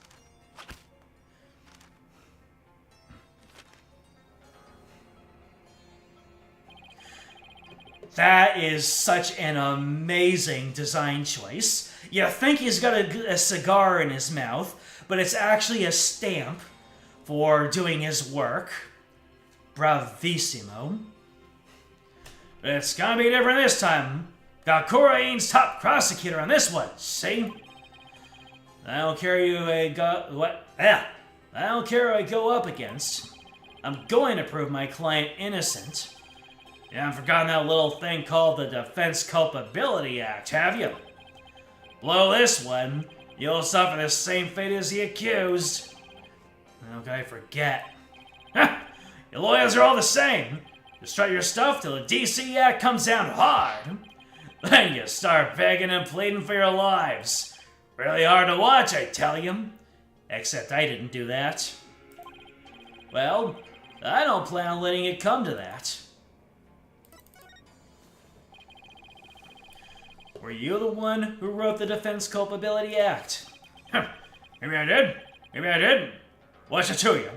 Speaker 1: That is such an amazing design choice. You think he's got a cigar in his mouth, but it's actually a stamp for doing his work. Bravissimo. It's gonna be different this time. Got Khura'in's top prosecutor on this one, see? I don't care who I don't care who I go up against. I'm going to prove my client innocent. You haven't forgotten that little thing called the Defense Culpability Act, have you? Blow this one, you'll suffer the same fate as the accused. How could I forget? Your lawyers are all the same. You strut your stuff till the DC Act comes down hard. Then you start begging and pleading for your lives. Really hard to watch, I tell you. Except I didn't do that. Well, I don't plan on letting it come to that. Were you the one who wrote the Defense Culpability Act? Maybe I did. Maybe I didn't. What's it to you?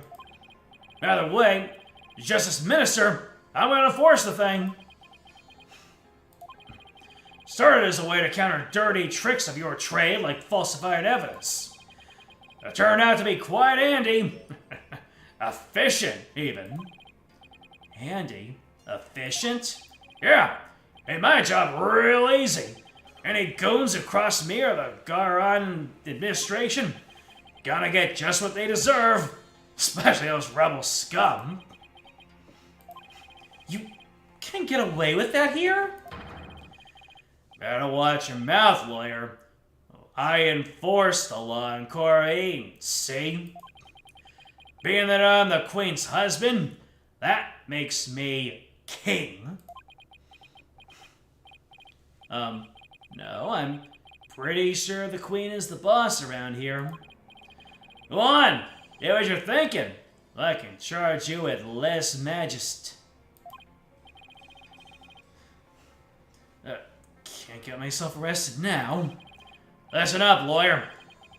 Speaker 1: Either way, as Justice Minister, I'm going to enforce the thing. Started as a way to counter dirty tricks of your trade like falsified evidence. It turned out to be quite handy. Efficient, even. Handy? Efficient? Yeah, made my job real easy. Any goons who cross me or the Khura'in administration gonna get just what they deserve, especially those rebel scum. You can't get away with that here? Better watch your mouth, lawyer. I enforce the law in Khura'in, see? Being that I'm the Queen's husband, that makes me king. No, I'm pretty sure the Queen is the boss around here. Go on, do what you're thinking. I can charge you with lèse majesté. Can't get myself arrested now. Listen up, lawyer.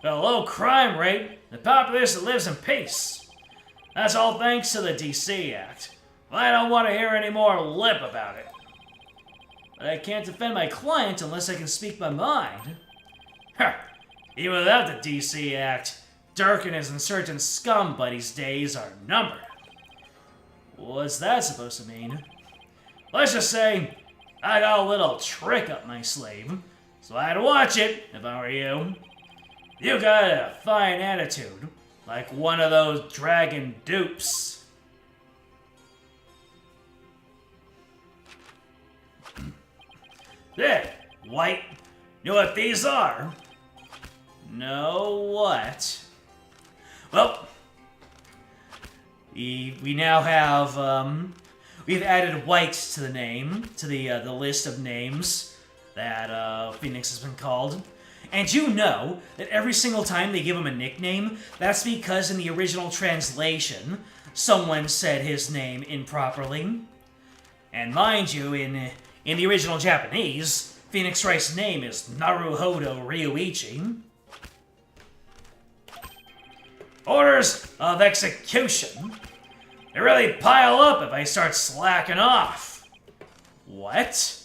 Speaker 1: Got a low crime rate, the populace that lives in peace. That's all thanks to the DC Act. I don't want to hear any more lip about it. But I can't defend my client unless I can speak my mind. Even without the DC Act, Dirk and his insurgent scum buddies' days are numbered. What's that supposed to mean? Let's just say I got a little trick up my sleeve, so I'd watch it if I were you. You got a fine attitude, like one of those dragon dupes. There, White. You know what these are? Know what? Well, we now have, we've added White to the name, to the list of names that Phoenix has been called. And you know that every single time they give him a nickname, that's because in the original translation, someone said his name improperly. And mind you, in the original Japanese, Phoenix Wright's name is Naruhodo Ryuichi. Orders of execution. They really pile up if I start slacking off. What?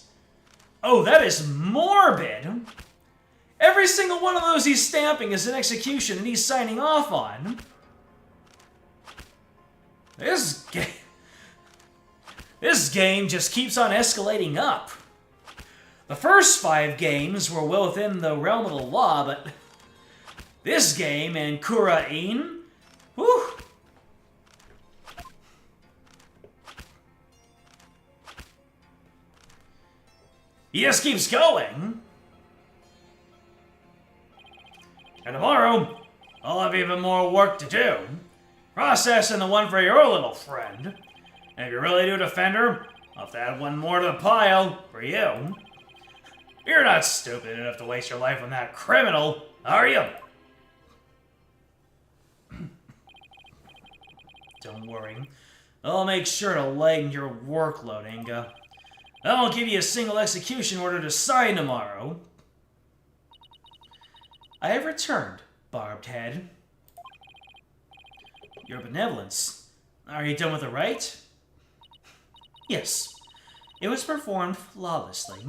Speaker 1: Oh, that is morbid! Every single one of those he's stamping is an execution and he's signing off on. This game just keeps on escalating up. The first 5 games were well within the realm of the law, but this game and Khura'in, whew. He just keeps going. And tomorrow, I'll have even more work to do. Processing the one for your little friend. And if you really do defend her, I'll have to add one more to the pile for you. You're not stupid enough to waste your life on that criminal, are you? Don't worry. I'll make sure to lighten your workload, Inga. I won't give you a single execution order to sign tomorrow. I have returned, Barbed Head. Your benevolence. Are you done with the rite? Yes. It was performed flawlessly.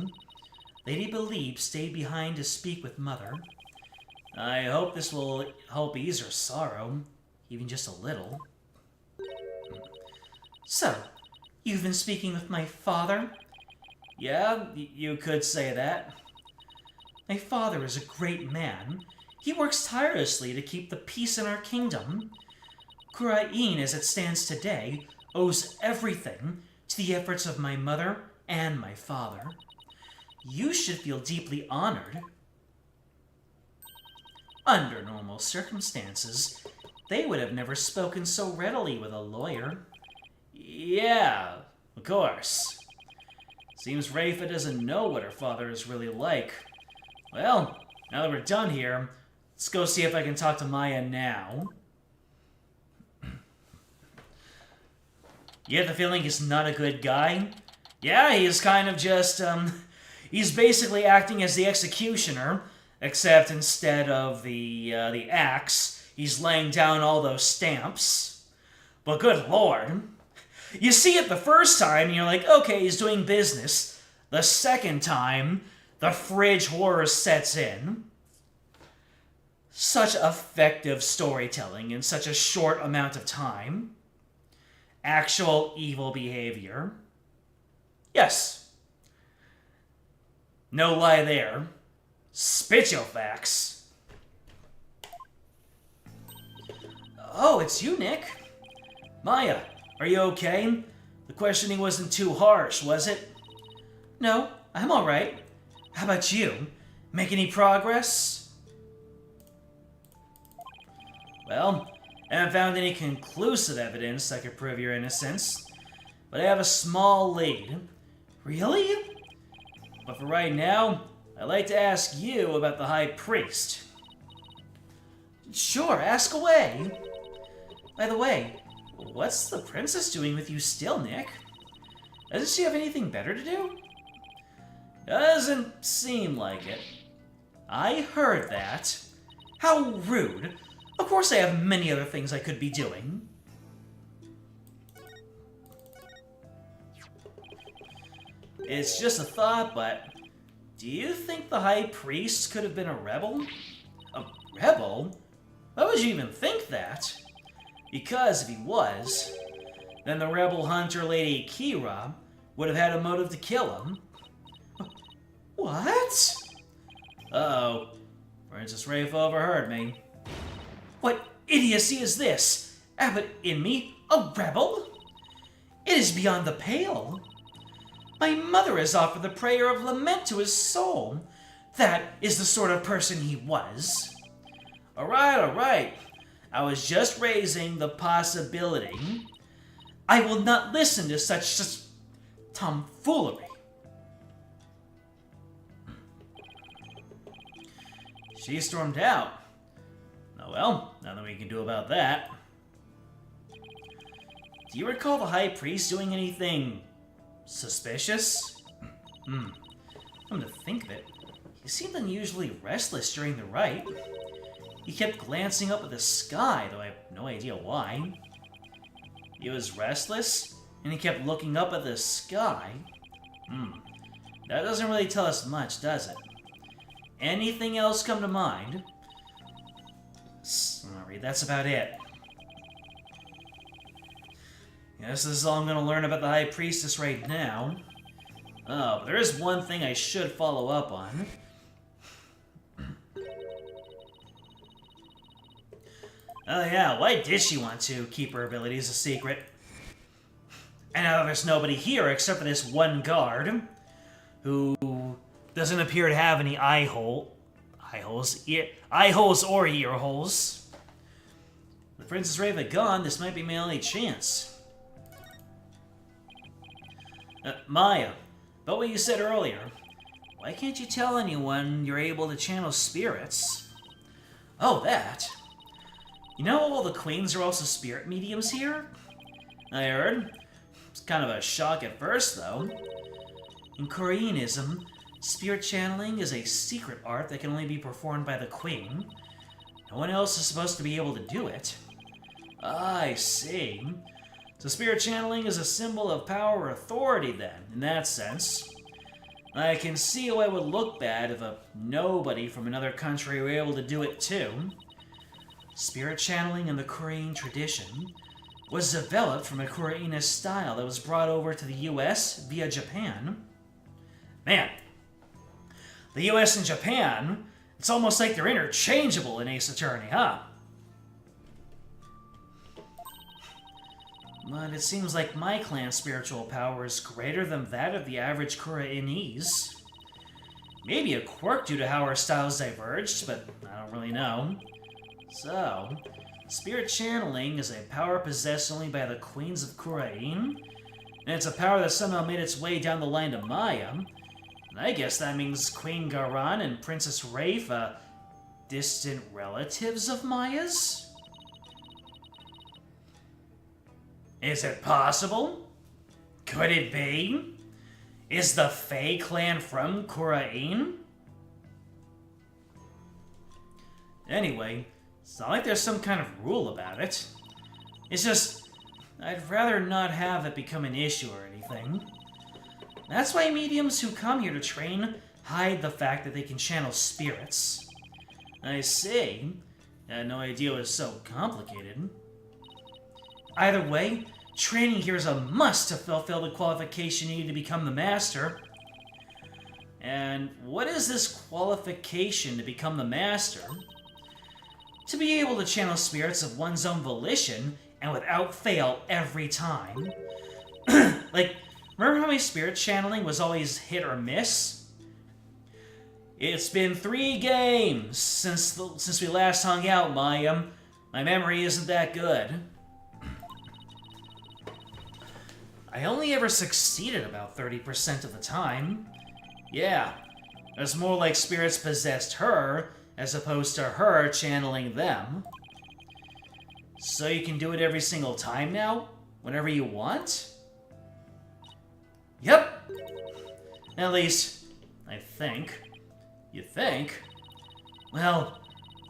Speaker 1: Lady Believe stayed behind to speak with Mother. I hope this will help ease her sorrow, even just a little. So, you've been speaking with my father? Yeah, you could say that. My father is a great man. He works tirelessly to keep the peace in our kingdom. Khura'in, as it stands today, owes everything to the efforts of my mother and my father. You should feel deeply honored. Under normal circumstances, they would have never spoken so readily with a lawyer. Yeah, of course. Seems Rafa doesn't know what her father is really like. Well, now that we're done here, let's go see if I can talk to Maya now. You get the feeling he's not a good guy? Yeah, he's kind of just, he's basically acting as the executioner, except instead of the axe, he's laying down all those stamps. But good lord. You see it the first time, and you're like, okay, he's doing business. The second time, the fridge horror sets in. Such effective storytelling in such a short amount of time. Actual evil behavior. Yes. No lie there. Spit your facts. Oh, it's you, Nick. Maya, are you okay? The questioning wasn't too harsh, was it? No, I'm alright. How about you? Make any progress? Well, I haven't found any conclusive evidence that could prove your innocence, but I have a small lead. Really? But for right now, I'd like to ask you about the High Priest. Sure, ask away. By the way, what's the princess doing with you still, Nick? Doesn't she have anything better to do? Doesn't seem like it. I heard that. How rude. Of course I have many other things I could be doing. It's just a thought, but do you think the High Priest could have been a rebel? A rebel? Why would you even think that? Because if he was, then the rebel hunter Lady Kira would have had a motive to kill him. What? Uh-oh. Princess Rafe overheard me. What idiocy is this? Abbot in me, a rebel? It is beyond the pale. My mother has offered the prayer of lament to his soul. That is the sort of person he was. Alright. I was just raising the possibility. I will not listen to such tomfoolery. She stormed out. Oh well, nothing we can do about that. Do you recall the High Priest doing anything suspicious? Come to think of it, he seemed unusually restless during the rite. He kept glancing up at the sky, though I have no idea why. He was restless, and he kept looking up at the sky. That doesn't really tell us much, does it? Anything else come to mind? Sorry, that's about it. Guess this is all I'm going to learn about the High Priestess right now. Oh, but there is one thing I should follow up on. Oh yeah, why did she want to keep her abilities a secret? And now there's nobody here except for this one guard, who doesn't appear to have any eye holes or ear holes. With Princess Rava gone, this might be my only chance. Maya, about what you said earlier, why can't you tell anyone you're able to channel spirits? Oh, that. You know all the queens are also spirit mediums here? I heard. It's kind of a shock at first, though. In Khura'inism, spirit channeling is a secret art that can only be performed by the queen. No one else is supposed to be able to do it. I see. So spirit channeling is a symbol of power or authority, then, in that sense. I can see why it would look bad if a nobody from another country were able to do it, too. Spirit channeling in the Khura'in tradition was developed from a Khura'inist style that was brought over to the US via Japan. Man, the US and Japan, it's almost like they're interchangeable in Ace Attorney, huh? But it seems like my clan's spiritual power is greater than that of the average Khura'inese. Maybe a quirk due to how our styles diverged, but I don't really know. So, spirit channeling is a power possessed only by the queens of Khura'in, and it's a power that somehow made its way down the line to Maya. And I guess that means Queen Garan and Princess Rafe, distant relatives of Maya's? Is it possible? Could it be? Is the Fae clan from Khura'in? Anyway, it's not like there's some kind of rule about it. It's just, I'd rather not have it become an issue or anything. That's why mediums who come here to train hide the fact that they can channel spirits. I see. I had no idea it was so complicated. Either way, training here is a must to fulfill the qualification needed to become the master. And what is this qualification to become the master? To be able to channel spirits of one's own volition and without fail every time. Like, remember how my spirit channeling was always hit or miss? It's been 3 games since we last hung out, Maya. My memory isn't that good. I only ever succeeded about 30% of the time. Yeah, it was more like spirits possessed her, as opposed to her channeling them. So you can do it every single time now? Whenever you want? Yep. At least, I think. You think? Well,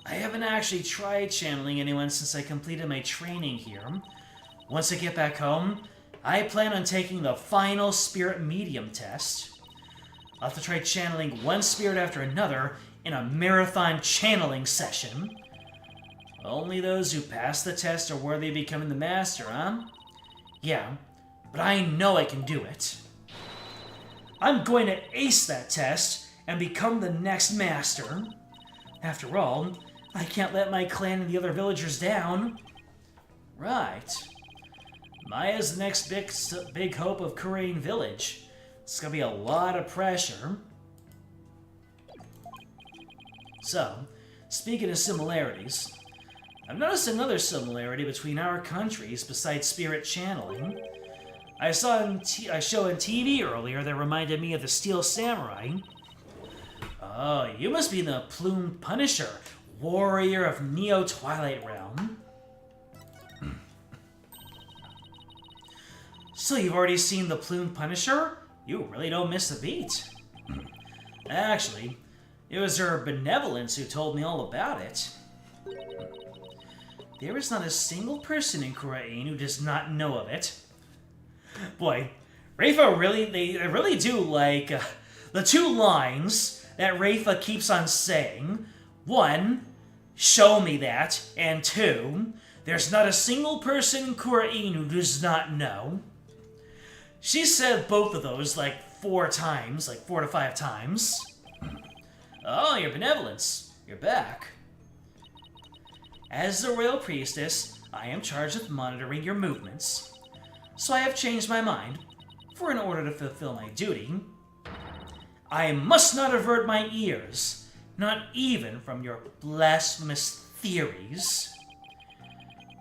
Speaker 1: I haven't actually tried channeling anyone since I completed my training here. Once I get back home, I plan on taking the final spirit medium test. I'll have to try channeling one spirit after another in a marathon channeling session. Only those who pass the test are worthy of becoming the master, huh? Yeah, but I know I can do it. I'm going to ace that test and become the next master. After all, I can't let my clan and the other villagers down. Right. Maya's the next big hope of Khura'in village. It's gonna be a lot of pressure. So, speaking of similarities, I've noticed another similarity between our countries besides spirit channeling. I saw a show on TV earlier that reminded me of the Steel Samurai. Oh, you must be the Plumed Punisher, warrior of Neo-Twilight Realm. So you've already seen the Plumed Punisher? You really don't miss a beat. Actually, it was her benevolence who told me all about it. There is not a single person in Khura'in who does not know of it. Boy, Rafa they really do like the two lines that Rafa keeps on saying. One, show me that, and two, there's not a single person in Khura'in who does not know. She said both of those like 4 times, like 4 to 5 times. Oh, your benevolence. You're back. As the royal priestess, I am charged with monitoring your movements. So I have changed my mind, for in order to fulfill my duty, I must not avert my ears, not even from your blasphemous theories.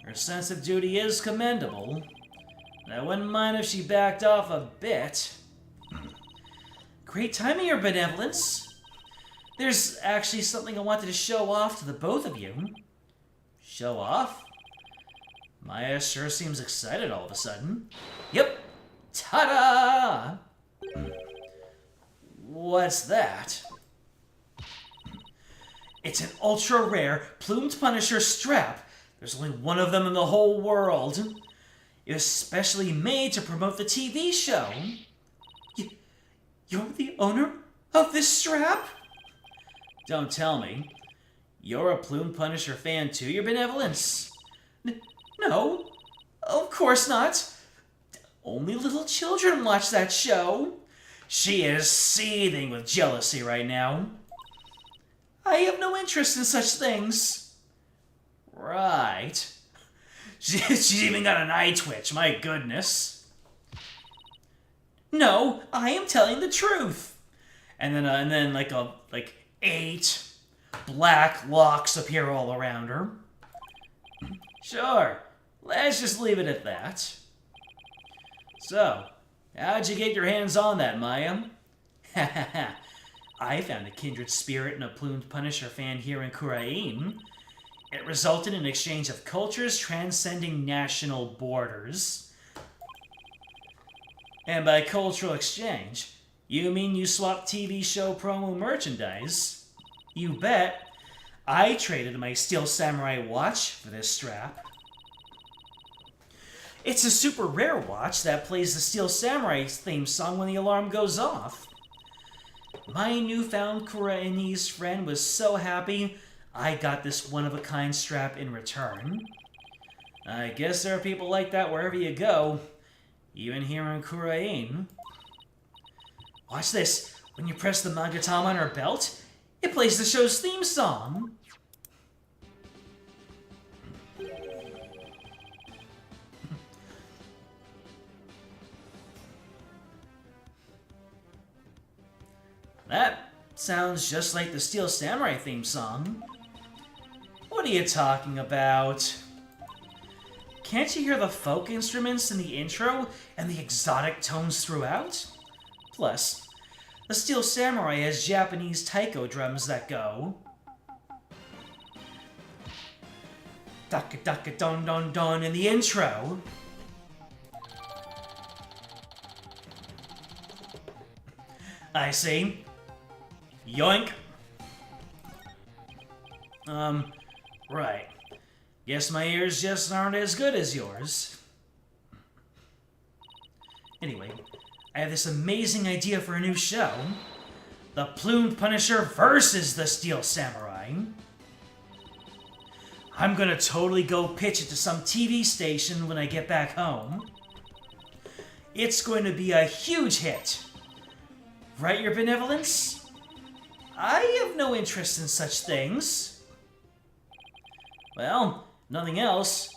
Speaker 1: Her sense of duty is commendable, and I wouldn't mind if she backed off a bit. Great timing, your benevolence. There's actually something I wanted to show off to the both of you. Show off? Maya sure seems excited all of a sudden. Yep. Ta-da! What's that? It's an ultra-rare plumed Punisher strap. There's only one of them in the whole world. It was specially made to promote the TV show. You're the owner of this strap? Don't tell me. You're a plumed Punisher fan too, your benevolence? No, of course not. Only little children watch that show. She is seething with jealousy right now. I have no interest in such things. Right. She's even got an eye twitch, my goodness. No, I am telling the truth. And then like 8 black locks appear all around her. Sure, let's just leave it at that. So, how'd you get your hands on that, Maya? I found a kindred spirit and a plumed Punisher fan here in Khura'in. It resulted in an exchange of cultures transcending national borders. And by cultural exchange, you mean you swapped TV show promo merchandise? You bet. I traded my Steel Samurai watch for this strap. It's a super rare watch that plays the Steel Samurai theme song when the alarm goes off. My newfound Khura'inese friend was so happy, I got this one-of-a-kind strap in return. I guess there are people like that wherever you go, even here in Khura'in. Watch this. When you press the Magatam on her belt, it plays the show's theme song. That sounds just like the Steel Samurai theme song. What are you talking about? Can't you hear the folk instruments in the intro and the exotic tones throughout? Plus, the Steel Samurai has Japanese taiko drums that go daka daka don don don in the intro. I see. Yoink. Right. Guess my ears just aren't as good as yours. Anyway, I have this amazing idea for a new show. The Plumed Punisher versus the Steel Samurai. I'm gonna totally go pitch it to some TV station when I get back home. It's going to be a huge hit. Right, your benevolence? I have no interest in such things. Well, nothing else.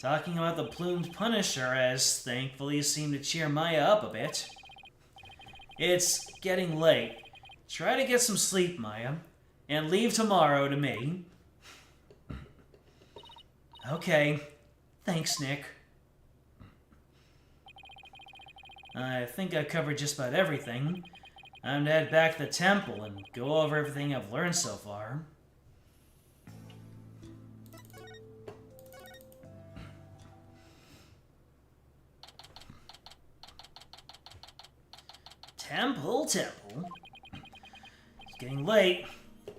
Speaker 1: Talking about the Plumed Punisher has thankfully seemed to cheer Maya up a bit. It's getting late. Try to get some sleep, Maya, and leave tomorrow to me. Okay. Thanks, Nick. I think I covered just about everything. I'm to head back to the temple and go over everything I've learned so far. Temple. It's getting late.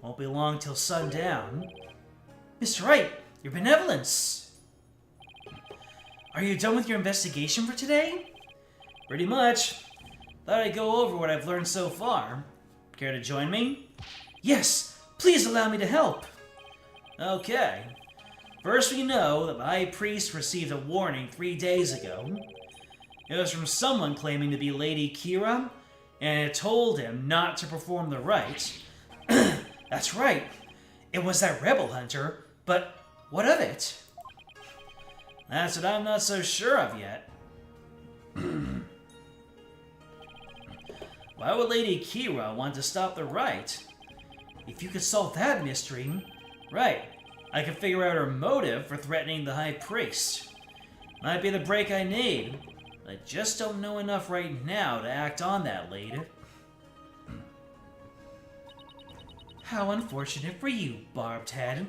Speaker 1: Won't be long till sundown. Mr. Wright, your benevolence. Are you done with your investigation for today? Pretty much. thought I'd go over what I've learned so far. Care to join me? Yes, please allow me to help. Okay. First, we know that the High Priest received a warning 3 days ago. It was from someone claiming to be Lady Kira, and it told him not to perform the rite. That's right. It was that rebel hunter, but what of it? That's what I'm not so sure of yet. Why would Lady Kira want to stop the rite? If you could solve that mystery, right, I could figure out her motive for threatening the High Priest. Might be the break I need. I just don't know enough right now to act on that, lady. How unfortunate for you, Barbed Head.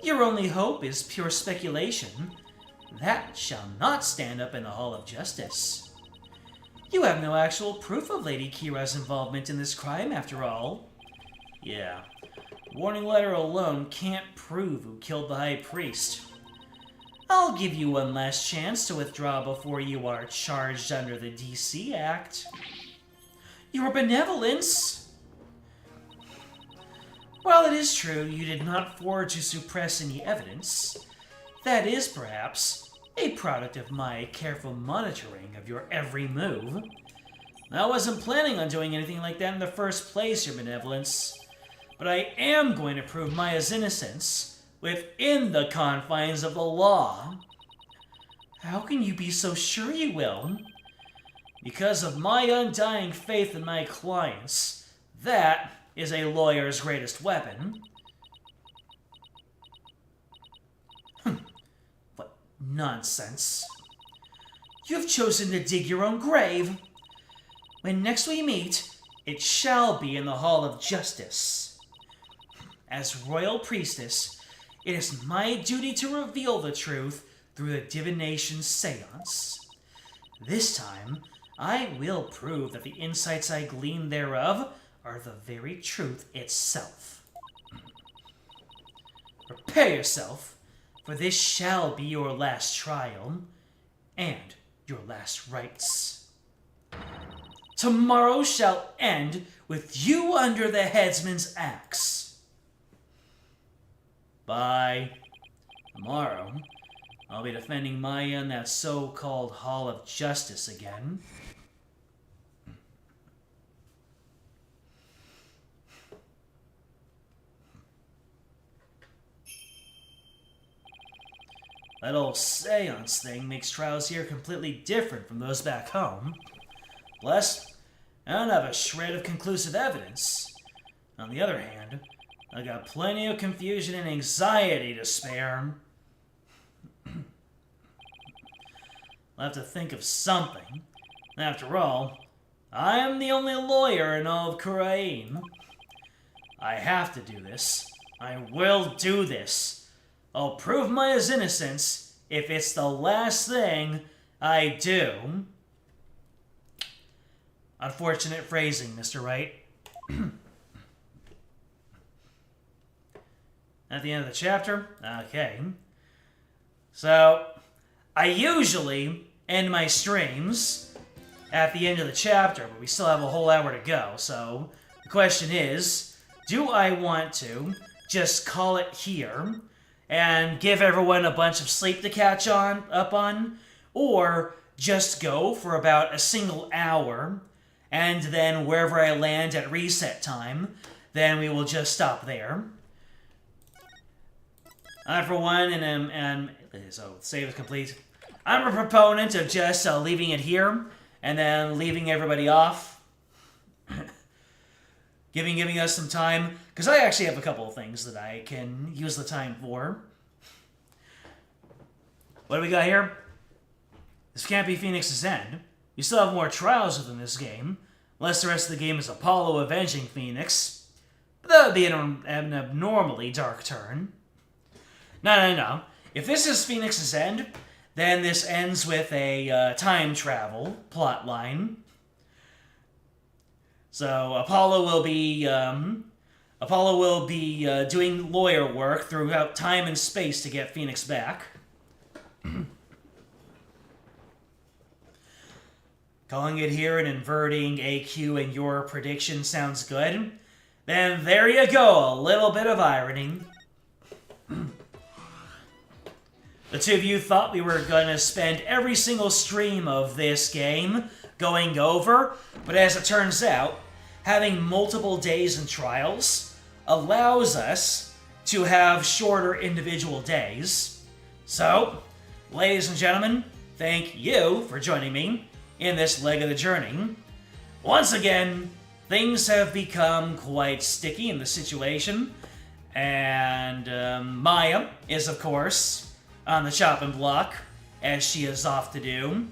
Speaker 1: Your only hope is pure speculation. That shall not stand up in the Hall of Justice. You have no actual proof of Lady Kira's involvement in this crime, after all. Yeah, warning letter alone can't prove who killed the High Priest. I'll give you one last chance to withdraw before you are charged under the DC Act. Your benevolence! While it is true you did not forge to suppress any evidence, that is, perhaps, a product of my careful monitoring of your every move. I wasn't planning on doing anything like that in the first place, Your Benevolence, but I am going to prove Maya's innocence within the confines of the law. How can you be so sure you will? Because of my undying faith in my clients. That is a lawyer's greatest weapon. What nonsense. You've chosen to dig your own grave. When next we meet, it shall be in the Hall of Justice. As Royal Priestess, it is my duty to reveal the truth through the divination seance. This time, I will prove that the insights I glean thereof are the very truth itself. Prepare yourself, for this shall be your last trial, and your last rites. Tomorrow shall end with you under the headsman's axe. By tomorrow, I'll be defending Maya in that so-called Hall of Justice again. That old seance thing makes trials here completely different from those back home. Plus, I don't have a shred of conclusive evidence. On the other hand, I got plenty of confusion and anxiety to spare. I'll have to think of something. After all, I am the only lawyer in all of Khura'in. I have to do this. I will do this. I'll prove Maya's innocence if it's the last thing I do. Unfortunate phrasing, Mr. Wright. At the end of the chapter? Okay. So, I usually end my streams at the end of the chapter, but we still have a whole hour to go. So, the question is, do I want to just call it here and give everyone a bunch of sleep to catch up on, or just go for about a single hour, and then wherever I land at reset time, then we will just stop there. I, for one, so save is complete. I'm a proponent of just leaving it here, and then leaving everybody off. giving us some time, because I actually have a couple of things that I can use the time for. What do we got here? This can't be Phoenix's end. You still have more trials within this game, unless the rest of the game is Apollo avenging Phoenix. But that would be an abnormally dark turn. No. If this is Phoenix's end, then this ends with a time travel plotline. So Apollo will be doing lawyer work throughout time and space to get Phoenix back. calling it here and inverting AQ in your prediction sounds good, then there you go, a little bit of irony. The two of you thought we were gonna spend every single stream of this game going over, but as it turns out, having multiple days and trials allows us to have shorter individual days. So, ladies and gentlemen, thank you for joining me in this leg of the journey. Once again, things have become quite sticky in the situation, and Maya is, of course, on the chopping block, as she is off to do.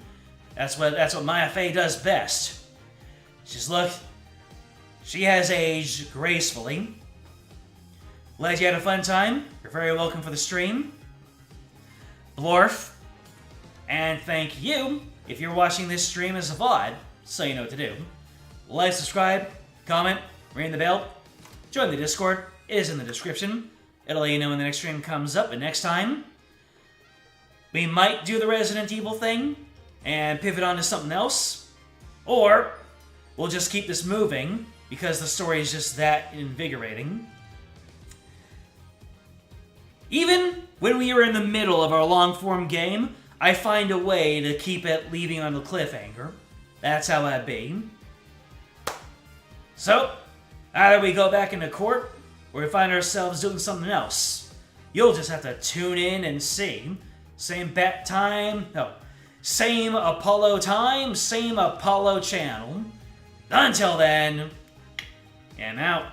Speaker 1: That's what Maya Fey does best. She has aged gracefully. Glad you had a fun time. You're very welcome for the stream. Blorf. And thank you if you're watching this stream as a VOD, so you know what to do. Like, subscribe, comment, ring the bell, join the Discord. It is in the description. It'll let you know when the next stream comes up, and next time we might do the Resident Evil thing and pivot on to something else, or we'll just keep this moving because the story is just that invigorating. Even when we are in the middle of our long-form game, I find a way to keep it leaving on the cliffhanger. That's how that be. So, either we go back into court, or we find ourselves doing something else. You'll just have to tune in and see. Same bat time, no, same Apollo time, same Apollo channel. Until then, I'm out.